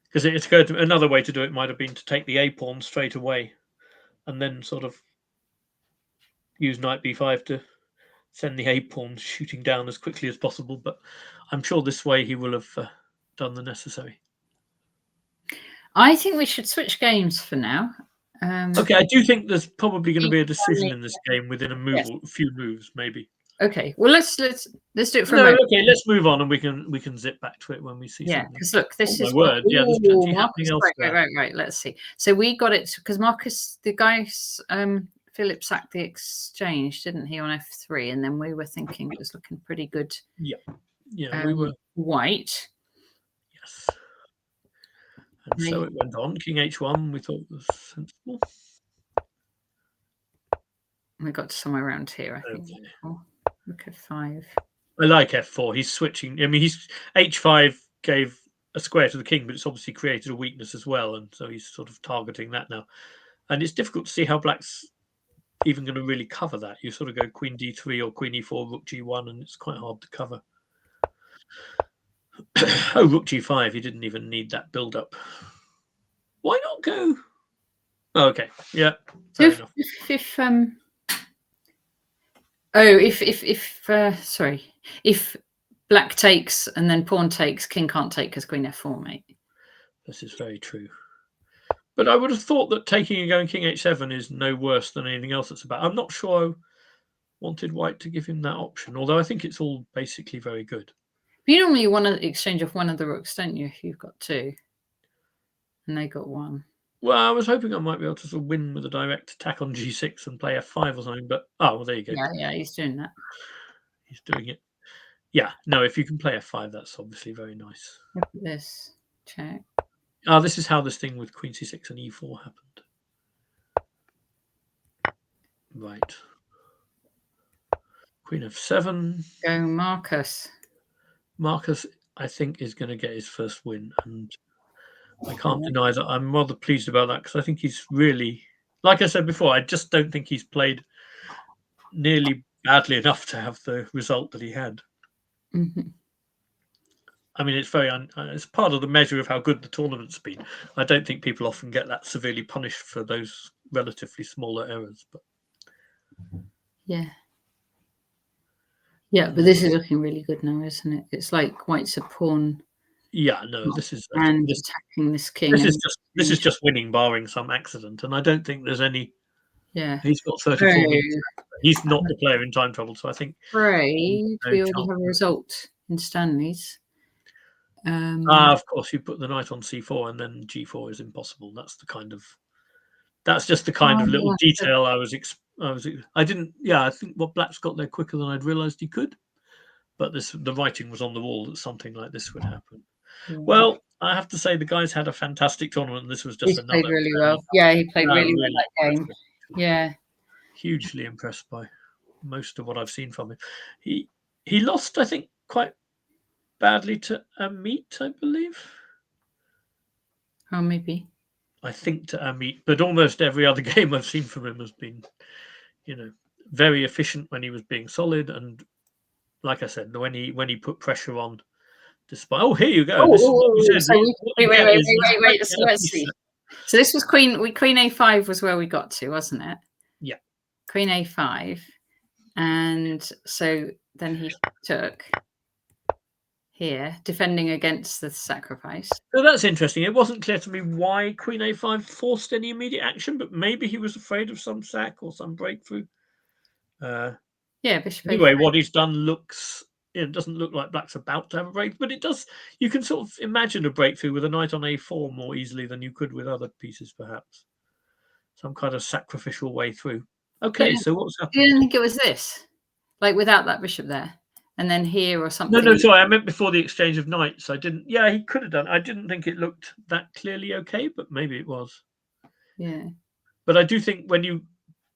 Speaker 2: Because it occurred to me, another way to do it might have been to take the A pawn straight away and then sort of use knight b5 to send the A pawn shooting down as quickly as possible. But I'm sure this way he will have done the necessary.
Speaker 1: I think we should switch games for now.
Speaker 2: Okay, I do think there's probably going to be a decision in this game within a few moves, maybe.
Speaker 1: Okay, well let's do it for
Speaker 2: a moment. Okay, let's move on, and we can zip back to it when we see.
Speaker 1: Yeah, because look, this is
Speaker 2: my word. Yeah, there's plenty happening elsewhere.
Speaker 1: Right. Let's see. So we got it because Marcus, the guys, Filip sacked the exchange, didn't he, on f3, and then we were thinking it was looking pretty good.
Speaker 2: Yeah, we were
Speaker 1: white.
Speaker 2: Yes. And so it went on. King h1, we thought was sensible.
Speaker 1: We got to somewhere around here, I think. Okay. Look at 5.
Speaker 2: I like f4. He's switching. I mean, h5 gave a square to the king, but it's obviously created a weakness as well, and so he's sort of targeting that now. And it's difficult to see how black's even going to really cover that. You sort of go queen d3 or queen e4, rook g1, and it's quite hard to cover. Oh, rook g5. He didn't even need that build-up. Why not go? Oh, okay, yeah, fair enough.
Speaker 1: If black takes and then pawn takes, king can't take because queen f4, mate.
Speaker 2: This is very true. But I would have thought that taking and going king h7 is no worse than anything else that's about. I'm not sure I wanted white to give him that option, although I think it's all basically very good.
Speaker 1: But you normally want to exchange off one of the rooks, don't you, if you've got two? And they got one.
Speaker 2: Well, I was hoping I might be able to sort of win with a direct attack on g6 and play f5 or something, but oh, well, there you go.
Speaker 1: Yeah, he's doing that.
Speaker 2: He's doing it. Yeah, no, if you can play f5, that's obviously very nice.
Speaker 1: Look at this. Check.
Speaker 2: Oh, this is how this thing with queen c6 and e4 happened. Right. Queen f7.
Speaker 1: Go Marcus.
Speaker 2: Marcus, I think, is going to get his first win, and I can't deny that I'm rather pleased about that because I think he's really, like I said before, I just don't think he's played nearly badly enough to have the result that he had.
Speaker 1: Mm-hmm.
Speaker 2: I mean, it's it's part of the measure of how good the tournament's been. I don't think people often get that severely punished for those relatively smaller errors. But
Speaker 1: yeah, but this is looking really good now, isn't it? It's like white's a pawn.
Speaker 2: Yeah, no, this is
Speaker 1: attacking this king.
Speaker 2: This is just winning, barring some accident, and I don't think there's any.
Speaker 1: Yeah,
Speaker 2: he's got 34 minutes. He's not the player in time trouble, so I think.
Speaker 1: We already have a result in Stanley's.
Speaker 2: Of course, you put the knight on c4, and then g4 is impossible. That's just the kind of little detail I didn't. Yeah, I think black's got there quicker than I'd realised he could, but the writing was on the wall that something like this would happen. Yeah. Well, I have to say the guys had a fantastic tournament, and this was just another.
Speaker 1: He played really well. Yeah, he played really well that game. Yeah,
Speaker 2: hugely impressed by most of what I've seen from him. He lost, I think, quite badly to Ameet, I believe.
Speaker 1: Oh, maybe.
Speaker 2: I think to Ameet, but almost every other game I've seen from him has been, very efficient when he was being solid, and like I said, when he put pressure on, despite. Oh, here you go.
Speaker 1: Wait. So let's see. So this was Queen A5 was where we got to, wasn't it?
Speaker 2: Yeah.
Speaker 1: Queen A5, and so then he took here, defending against the sacrifice.
Speaker 2: So that's interesting. It wasn't clear to me why Queen A5 forced any immediate action, but maybe he was afraid of some sack or some breakthrough.
Speaker 1: Bishop
Speaker 2: anyway,
Speaker 1: A5.
Speaker 2: What he's done it doesn't look like black's about to have a breakthrough, but it does. You can sort of imagine a breakthrough with a knight on A4 more easily than you could with other pieces, perhaps. Some kind of sacrificial way through. Okay, so what's happened?
Speaker 1: You didn't think it was this? Like without that bishop there? And then here or something?
Speaker 2: No, sorry. I meant before the exchange of knights. I didn't. Yeah, he could have done. I didn't think it looked that clearly okay, but maybe it was.
Speaker 1: Yeah.
Speaker 2: But I do think when you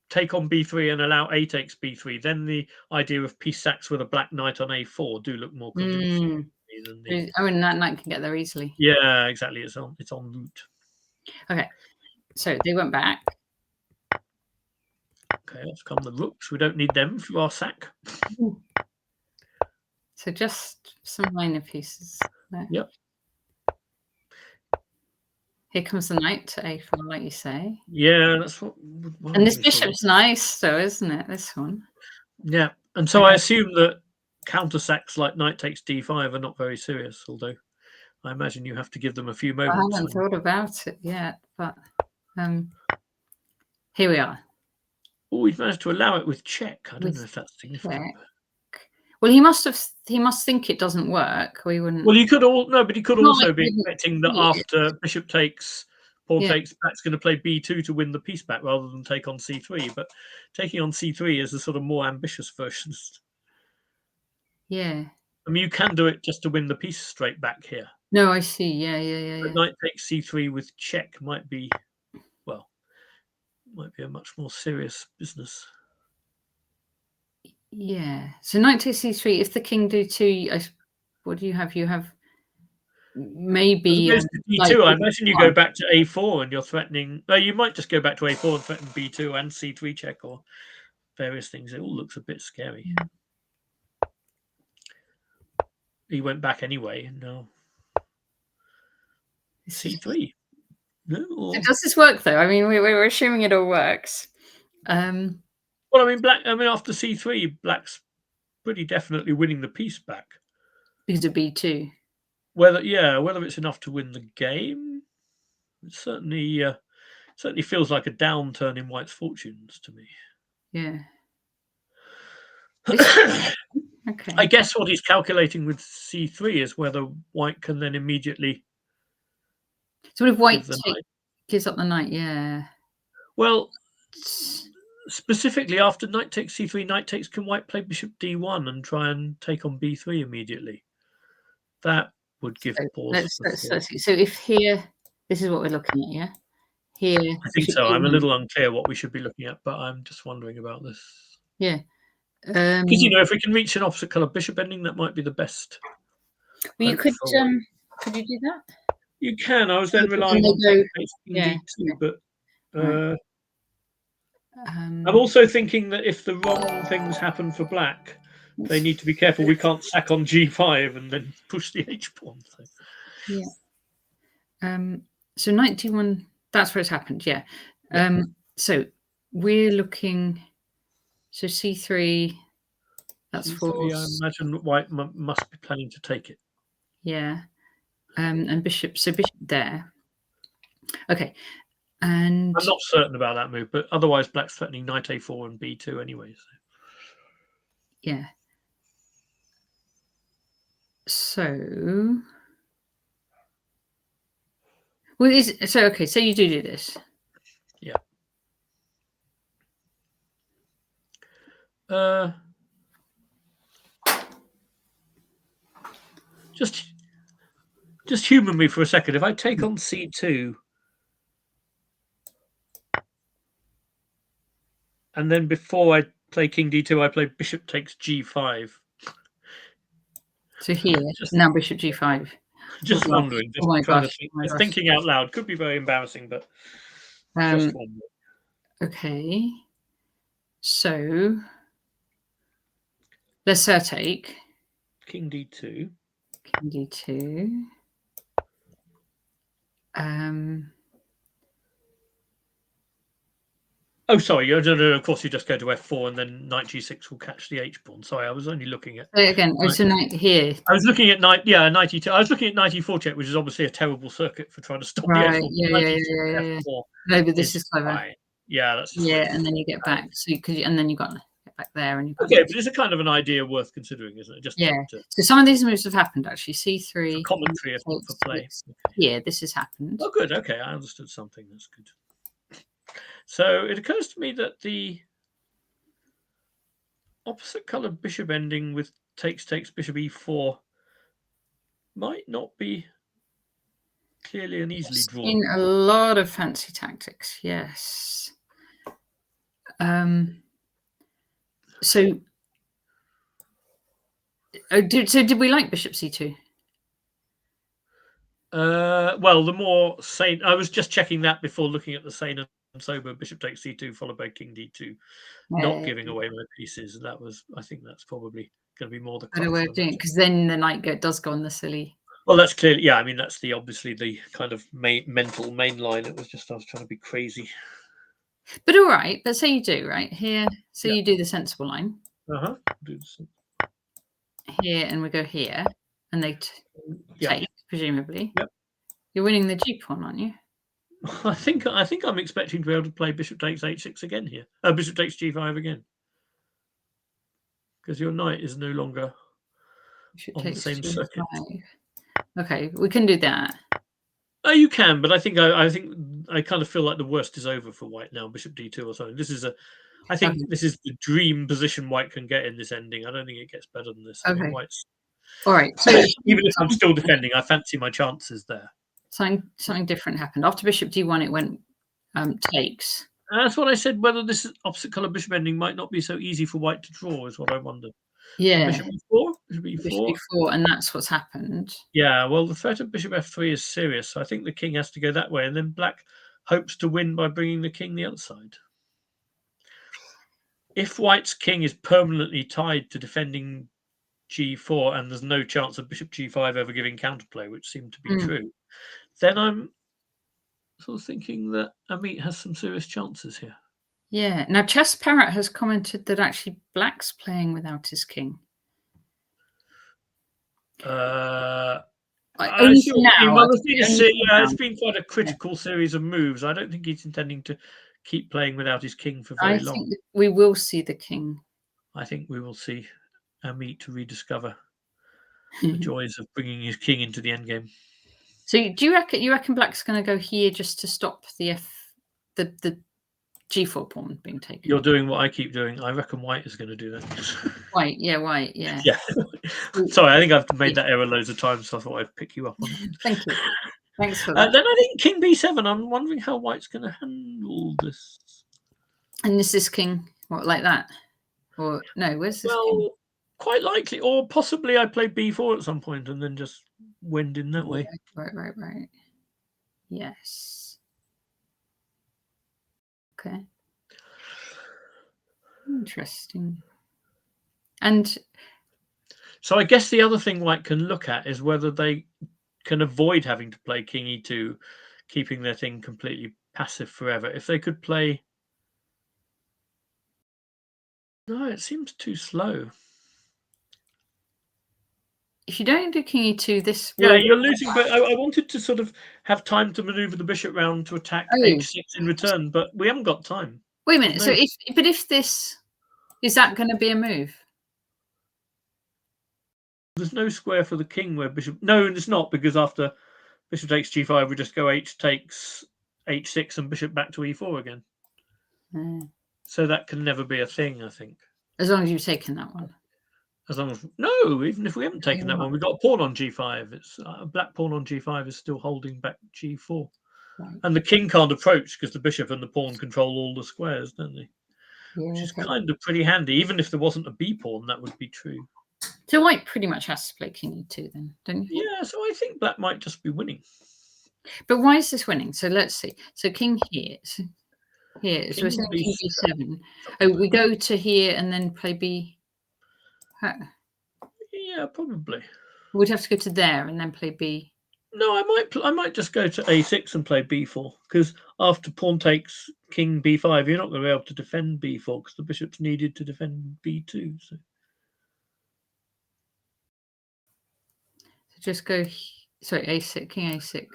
Speaker 2: take on b3 and allow a takes b3, then the idea of piece sacks with a black knight on a4 do look more convincing.
Speaker 1: That knight can get there easily.
Speaker 2: Yeah, exactly. It's on route.
Speaker 1: Okay, so they went back.
Speaker 2: Okay, let's come the rooks. We don't need them for our sack.
Speaker 1: So just some minor pieces there.
Speaker 2: Yep.
Speaker 1: Here comes the knight to A4, like you say.
Speaker 2: Yeah, that's what.
Speaker 1: And this bishop's nice, though, isn't it? This one.
Speaker 2: Yeah, and so I assume that counter sacks like knight takes d5 are not very serious, although I imagine you have to give them a few moments.
Speaker 1: I haven't thought about it yet, but here we are.
Speaker 2: Oh, we've managed to allow it with check. I don't know if that's significant.
Speaker 1: Well, he must think it doesn't work. We wouldn't.
Speaker 2: Well, he could also be expecting that after bishop takes, pawn takes, black's going to play b2 to win the piece back rather than take on c3. But taking on c3 is a sort of more ambitious version.
Speaker 1: Yeah.
Speaker 2: I mean, you can do it just to win the piece straight back here.
Speaker 1: No, I see. Yeah.
Speaker 2: But knight takes c3 with check might be a much more serious business.
Speaker 1: Yeah. So knight takes c3. If the king do 2, what do you have? You have maybe
Speaker 2: As opposed to D2, I imagine you go back to A4 and you're threatening. No, you might just go back to A4 and threaten B2 and C3 check or various things. It all looks a bit scary. He went back anyway. No. C3. No.
Speaker 1: So does this work though? I mean, we're assuming it all works.
Speaker 2: Well, I mean, after C3, Black's pretty definitely winning the piece back.
Speaker 1: Because of B2.
Speaker 2: Whether it's enough to win the game, it certainly feels like a downturn in White's fortunes to me.
Speaker 1: Yeah. Okay.
Speaker 2: I guess what he's calculating with C3 is whether White can then immediately.
Speaker 1: So if White gives up the knight, yeah.
Speaker 2: Well, specifically after knight takes C3, knight takes, can White play bishop D1 and try and take on B3 immediately? That would give pause.
Speaker 1: Let's see. So if here, this is what we're looking at, yeah? Here.
Speaker 2: I think so. I'm a little unclear what we should be looking at, but I'm just wondering about this.
Speaker 1: Yeah.
Speaker 2: Because, if we can reach an opposite colour bishop ending, that might be the best.
Speaker 1: Well, you could you do that?
Speaker 2: You can. I was then relying on D2, but I'm also thinking that if the wrong things happen for Black, they need to be careful. We can't sack on G5 and then push the H pawn. So.
Speaker 1: Yeah. So knight D1. That's where it's happened. Yeah. So we're looking. So C3. That's
Speaker 2: C3, I imagine White must be planning to take it.
Speaker 1: Yeah. And bishop. So bishop there. Okay. And
Speaker 2: I'm not certain about that move, but otherwise Black's threatening knight A4 and B2 anyway. So.
Speaker 1: Yeah. So, okay. So you do this.
Speaker 2: Yeah. Just humour me for a second. If I take on C2, and then before I play King D2, I play Bishop takes G5.
Speaker 1: So here, now Bishop G5.
Speaker 2: Just wondering, just thinking out loud. Could be very embarrassing, but just wondering.
Speaker 1: Okay. So let's say I take
Speaker 2: King D2.
Speaker 1: King D2.
Speaker 2: Oh, sorry. Of course, you just go to F4 and then knight G6 will catch the H pawn. Sorry, I was only looking at.
Speaker 1: Again, so knight here.
Speaker 2: I was looking at knight E2. I was looking at knight E4 check, which is obviously a terrible circuit for trying to stop the H pawn.
Speaker 1: Yeah. No, but this is clever.
Speaker 2: Fine. Yeah, that's
Speaker 1: and then you get back. So and then you got to get back there, and you.
Speaker 2: Okay, but it's a kind of an idea worth considering, isn't it? Just
Speaker 1: So some of these moves have happened actually. C3.
Speaker 2: Commentary for play.
Speaker 1: Yeah, this has happened.
Speaker 2: Oh, good. Okay, I understood something. That's good. So it occurs to me that the opposite colour bishop ending with takes bishop E4 might not be clearly and easily drawn.
Speaker 1: In a lot of fancy tactics, yes. So did we like bishop C2?
Speaker 2: Well, the more sane. I was just checking that before looking at the sane and sober bishop takes C2 followed by King D2, not giving away my pieces. I think that's probably going to be more the
Speaker 1: better way of doing it, because then the knight does go on the silly.
Speaker 2: Well, that's clearly, yeah. I mean, that's obviously the kind of mental main line. It was just I was trying to be crazy.
Speaker 1: But all right, let's say you do right here. So you do the sensible line. Here, and we go here, and they take presumably.
Speaker 2: Yep.
Speaker 1: You're winning the G pawn, aren't you?
Speaker 2: I think I'm expecting to be able to play bishop takes H6 again here. Bishop takes G5 again, because your knight is no longer on the same circuit.
Speaker 1: Okay, we can do that.
Speaker 2: Oh, you can, but I think I kind of feel like the worst is over for White now. Bishop D2 or something. This is this is the dream position White can get in this ending. I don't think it gets better than this.
Speaker 1: Okay.
Speaker 2: I mean, White's...
Speaker 1: All right. So
Speaker 2: even if I'm still defending, I fancy my chances there.
Speaker 1: Something different happened after bishop D1. It went takes.
Speaker 2: That's what I said. Whether this opposite colour bishop ending might not be so easy for White to draw is what I wondered.
Speaker 1: Yeah.
Speaker 2: Bishop E4. Bishop
Speaker 1: bishop
Speaker 2: e4.
Speaker 1: e4, and that's what's happened.
Speaker 2: Yeah, well, the threat of bishop f3 is serious, so I think the king has to go that way, and then black hopes to win by bringing the king the other side. If white's king is permanently tied to defending g4 and there's no chance of bishop g5 ever giving counterplay, which seemed to be true, then I'm sort of thinking that Ameet has some serious chances here.
Speaker 1: Yeah. Now, Chess Parrot has commented that actually black's playing without his king.
Speaker 2: I see what you mean. Well,
Speaker 1: It's
Speaker 2: been quite a critical series of moves. I don't think he's intending to keep playing without his king for very long.
Speaker 1: I think we will see the king.
Speaker 2: I think we will see Ameet to rediscover the joys of bringing his king into the endgame.
Speaker 1: So, do you reckon black's going to go here just to stop the g4 pawn being taken?
Speaker 2: You're doing what I keep doing. I reckon white is going to do that.
Speaker 1: White, yeah.
Speaker 2: Yeah. Sorry, I think I've made that error loads of times, so I thought I'd pick you up on it.
Speaker 1: Thank you. Thanks for that.
Speaker 2: Then I think king b7. I'm wondering how white's going to handle this.
Speaker 1: And is this king what, like that? Or no, where's this king?
Speaker 2: Quite likely. Or possibly I play b4 at some point and then just wend in that way.
Speaker 1: Right. Yes. Okay. Interesting. And
Speaker 2: so I guess the other thing white can look at is whether they can avoid having to play king e2, keeping their thing completely passive forever. If they could play... No, it seems too slow.
Speaker 1: If you don't do king e2, this...
Speaker 2: Yeah, you're losing, but I wanted to sort of have time to maneuver the bishop round to attack h6 in return, but we haven't got time.
Speaker 1: Wait a minute. No. So if this... Is that going to be a move?
Speaker 2: There's no square for the king where bishop... No, it's not, because after bishop takes g5, we just go h takes h6 and bishop back to e4 again. So that can never be a thing, I think.
Speaker 1: As long as you've taken that one.
Speaker 2: As long as... No, even if we haven't taken that one, we've got a pawn on g5. It's a black pawn on g5 is still holding back g4. Right. And the king can't approach because the bishop and the pawn control all the squares, don't they? Yeah, which is kind of pretty handy. Even if there wasn't a b pawn, that would be true.
Speaker 1: So white pretty much has to play king e2 then, don't you?
Speaker 2: Yeah, so I think black might just be winning.
Speaker 1: But why is this winning? So let's see. So king here. So here. So it's king b7. Oh, we go to here and then play b.
Speaker 2: Yeah, probably.
Speaker 1: We'd have to go to there and then play b.
Speaker 2: No, I might just go to a6 and play b4 because after pawn takes king b5, you're not going to be able to defend b4 because the bishop's needed to defend b2. So
Speaker 1: just go. Sorry, a6, king a6.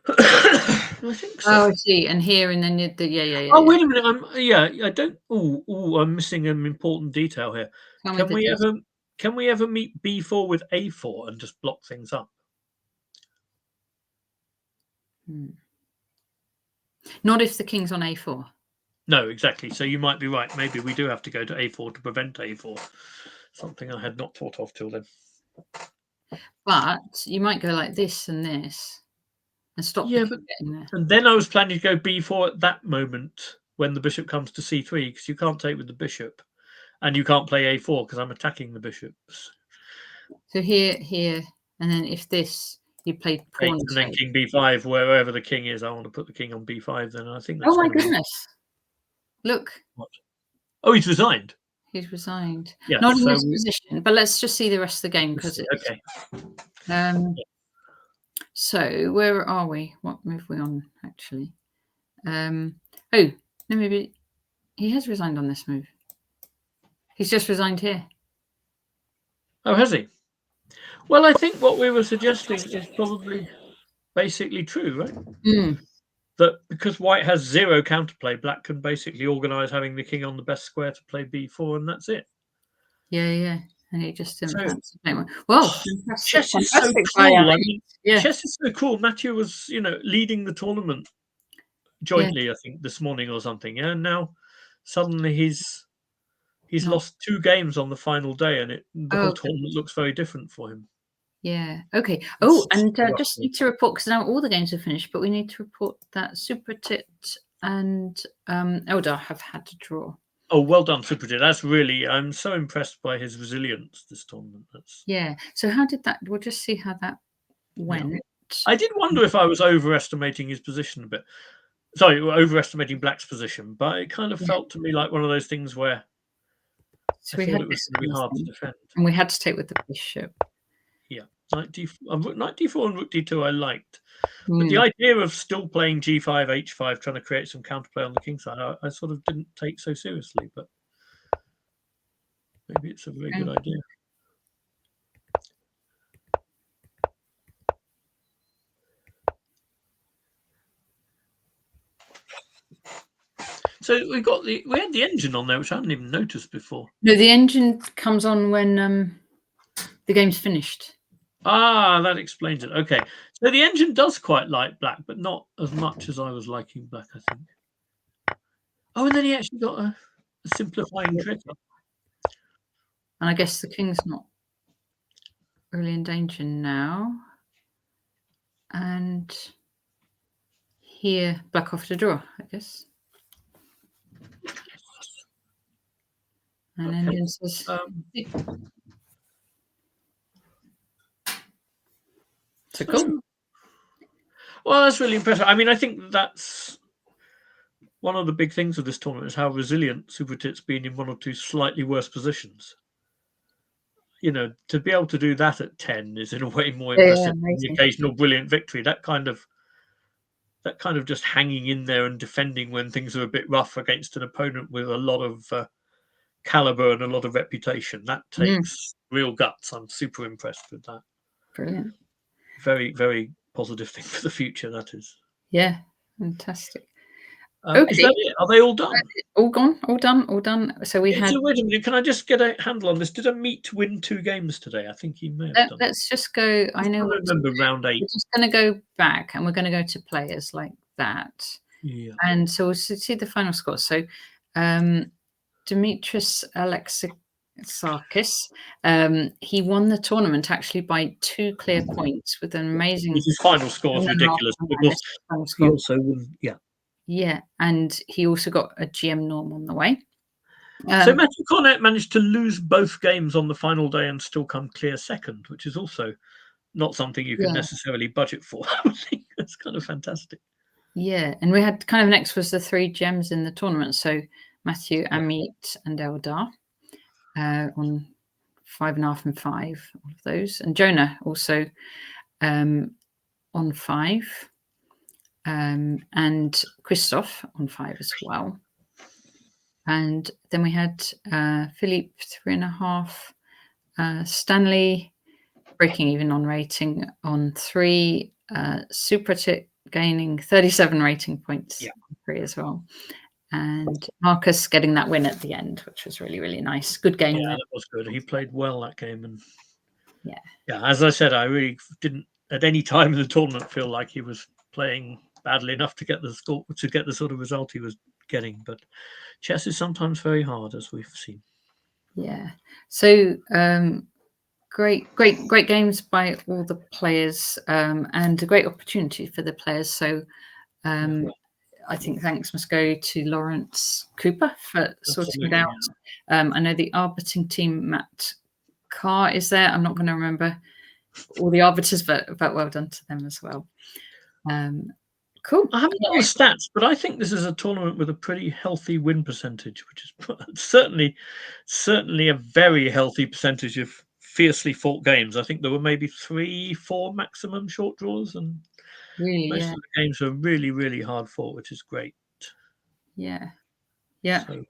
Speaker 2: I think so.
Speaker 1: Oh, I see. And here and then yeah.
Speaker 2: Oh, wait a minute. I don't. I'm missing an important detail here. Can we ever meet b4 with a4 and just block things up?
Speaker 1: Not if the king's on a4.
Speaker 2: No, exactly. So you might be right. Maybe we do have to go to a4 to prevent a4. Something I had not thought of till then.
Speaker 1: But you might go like this and this and stop.
Speaker 2: Yeah, but and then I was planning to go b4 at that moment when the bishop comes to c3 because you can't take with the bishop, and you can't play a4 because I'm attacking the bishops.
Speaker 1: So here, and then if this. You played pawn
Speaker 2: and then king b5, wherever the king is. I want to put the king on b5 then. I think that's
Speaker 1: oh my goodness. Look. What?
Speaker 2: Oh, he's resigned.
Speaker 1: He's resigned. Yeah, not in this position, but let's just see the rest of the game because it's okay. So where are we? What move are we on actually? No, maybe he has resigned on this move. He's just resigned here.
Speaker 2: Oh, has he? Well, I think what we were suggesting is probably basically true, right? That because white has zero counterplay, black can basically organise having the king on the best square to play b4, and that's it.
Speaker 1: Yeah. And he just didn't fancy playing one. Well,
Speaker 2: chess is so cool. I mean, chess is so cool. Matthieu was, leading the tournament jointly, I think, this morning or something. Yeah, and now suddenly he's lost 2 games on the final day, and the whole tournament looks very different for him.
Speaker 1: Yeah. Okay. Oh, and just need to report because now all the games are finished, but we need to report that Supratit and Eldar have had to draw.
Speaker 2: Oh, well done, Supratit. That's really, I'm so impressed by his resilience this tournament.
Speaker 1: Yeah. So how did that? We'll just see how that went.
Speaker 2: Yeah. I did wonder if I was overestimating his position a bit. Sorry, overestimating Black's position, but it kind of felt to me like one of those things where
Speaker 1: So
Speaker 2: I
Speaker 1: we
Speaker 2: thought
Speaker 1: had
Speaker 2: it was going to be hard to defend.
Speaker 1: and we had to take with the bishop.
Speaker 2: Yeah, knight d4 and rook d2 I liked. But the idea of still playing g5, h5, trying to create some counterplay on the king side, I sort of didn't take so seriously, but maybe it's a very good idea. So we had the engine on there, which I hadn't even noticed before.
Speaker 1: No, the engine comes on when the game's finished.
Speaker 2: Ah, that explains it. Okay, so the engine does quite like Black, but not as much as I was liking Black, I think. Oh, and then he actually got a simplifying trick.
Speaker 1: And I guess the king's not really in danger now. And here, Black off to draw, I guess. And then engine says, so cool.
Speaker 2: Well, that's really impressive. I mean, I think that's one of the big things of this tournament is how resilient Supratit's been in one or two slightly worse positions. You know, to be able to do that at 10 is in a way more impressive than the occasional brilliant victory. That kind of just hanging in there and defending when things are a bit rough against an opponent with a lot of caliber and a lot of reputation. That takes real guts. I'm super impressed with that.
Speaker 1: Brilliant.
Speaker 2: Very, very positive thing for the future, that is.
Speaker 1: Yeah, fantastic.
Speaker 2: Is that it? Are they all done?
Speaker 1: All gone, all done. So we had.
Speaker 2: So wait a minute, can I just get a handle on this? Did Ameet win 2 games today? I think he may have done.
Speaker 1: Let's just go. I know.
Speaker 2: I remember round 8.
Speaker 1: We're just going to go back and we're going to go to players like that.
Speaker 2: Yeah.
Speaker 1: And so we'll see the final score. So Dimitris Alexakis, he won the tournament actually by 2 clear points with an amazing.
Speaker 2: His final score is ridiculous. He also won,
Speaker 1: Yeah, and he also got a GM norm on the way.
Speaker 2: So Matthieu Cornette managed to lose both games on the final day and still come clear second, which is also not something you can necessarily budget for. I think that's kind of fantastic.
Speaker 1: Yeah, and we had kind of next was the 3 gems in the tournament. So Matthieu, Ameet, and Eldar on 5.5 and 5, all of those, and Jonah also on 5. And Krzysztof on 5 as well. And then we had Filip 3.5, Stanley breaking even on rating on 3, Supratit gaining 37 rating points on 3 as well. And Marcus getting that win at the end, which was really, really nice. Good game.
Speaker 2: Yeah, that was good. He played well that game. And
Speaker 1: yeah,
Speaker 2: as I said, I really didn't at any time in the tournament feel like he was playing badly enough to get the score, to get the sort of result he was getting. But chess is sometimes very hard, as we've seen.
Speaker 1: Yeah. So great games by all the players, and a great opportunity for the players. So I think thanks must go to Loz Cooper for sorting it out. I know the arbitering team, Matt Carr, is there. I'm not going to remember all the arbiters, but well done to them as well. Cool.
Speaker 2: I haven't got the stats, but I think this is a tournament with a pretty healthy win percentage, which is certainly a very healthy percentage of fiercely fought games. I think there were maybe 3-4 maximum short draws, and most of the games were really, really hard fought, which is great.
Speaker 1: Yeah.
Speaker 2: So,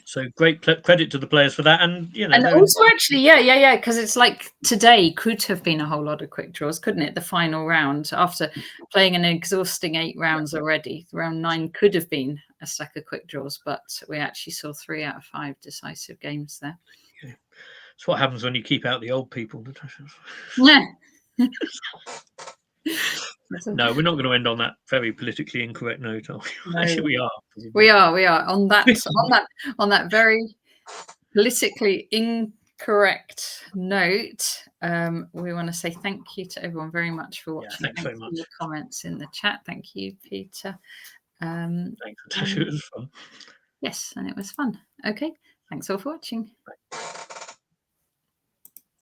Speaker 2: so great credit to the players for that, and
Speaker 1: and also actually, because it's like today could have been a whole lot of quick draws, couldn't it? The final round, after playing an exhausting 8 rounds already, round 9 could have been a stack of quick draws, but we actually saw 3 out of 5 decisive games there.
Speaker 2: Okay. That's what happens when you keep out the old people, Natasha.
Speaker 1: Yeah.
Speaker 2: No, we're not going to end on that very politically incorrect note, are we? No. Actually, we are.
Speaker 1: We are on that very politically incorrect note. We want to say thank you to everyone very much for watching.
Speaker 2: Thanks very much.
Speaker 1: For your comments in the chat. Thank you, Peter.
Speaker 2: Thanks, Natasha. It was fun.
Speaker 1: Yes, and it was fun. Okay, thanks all for watching.
Speaker 2: Bye.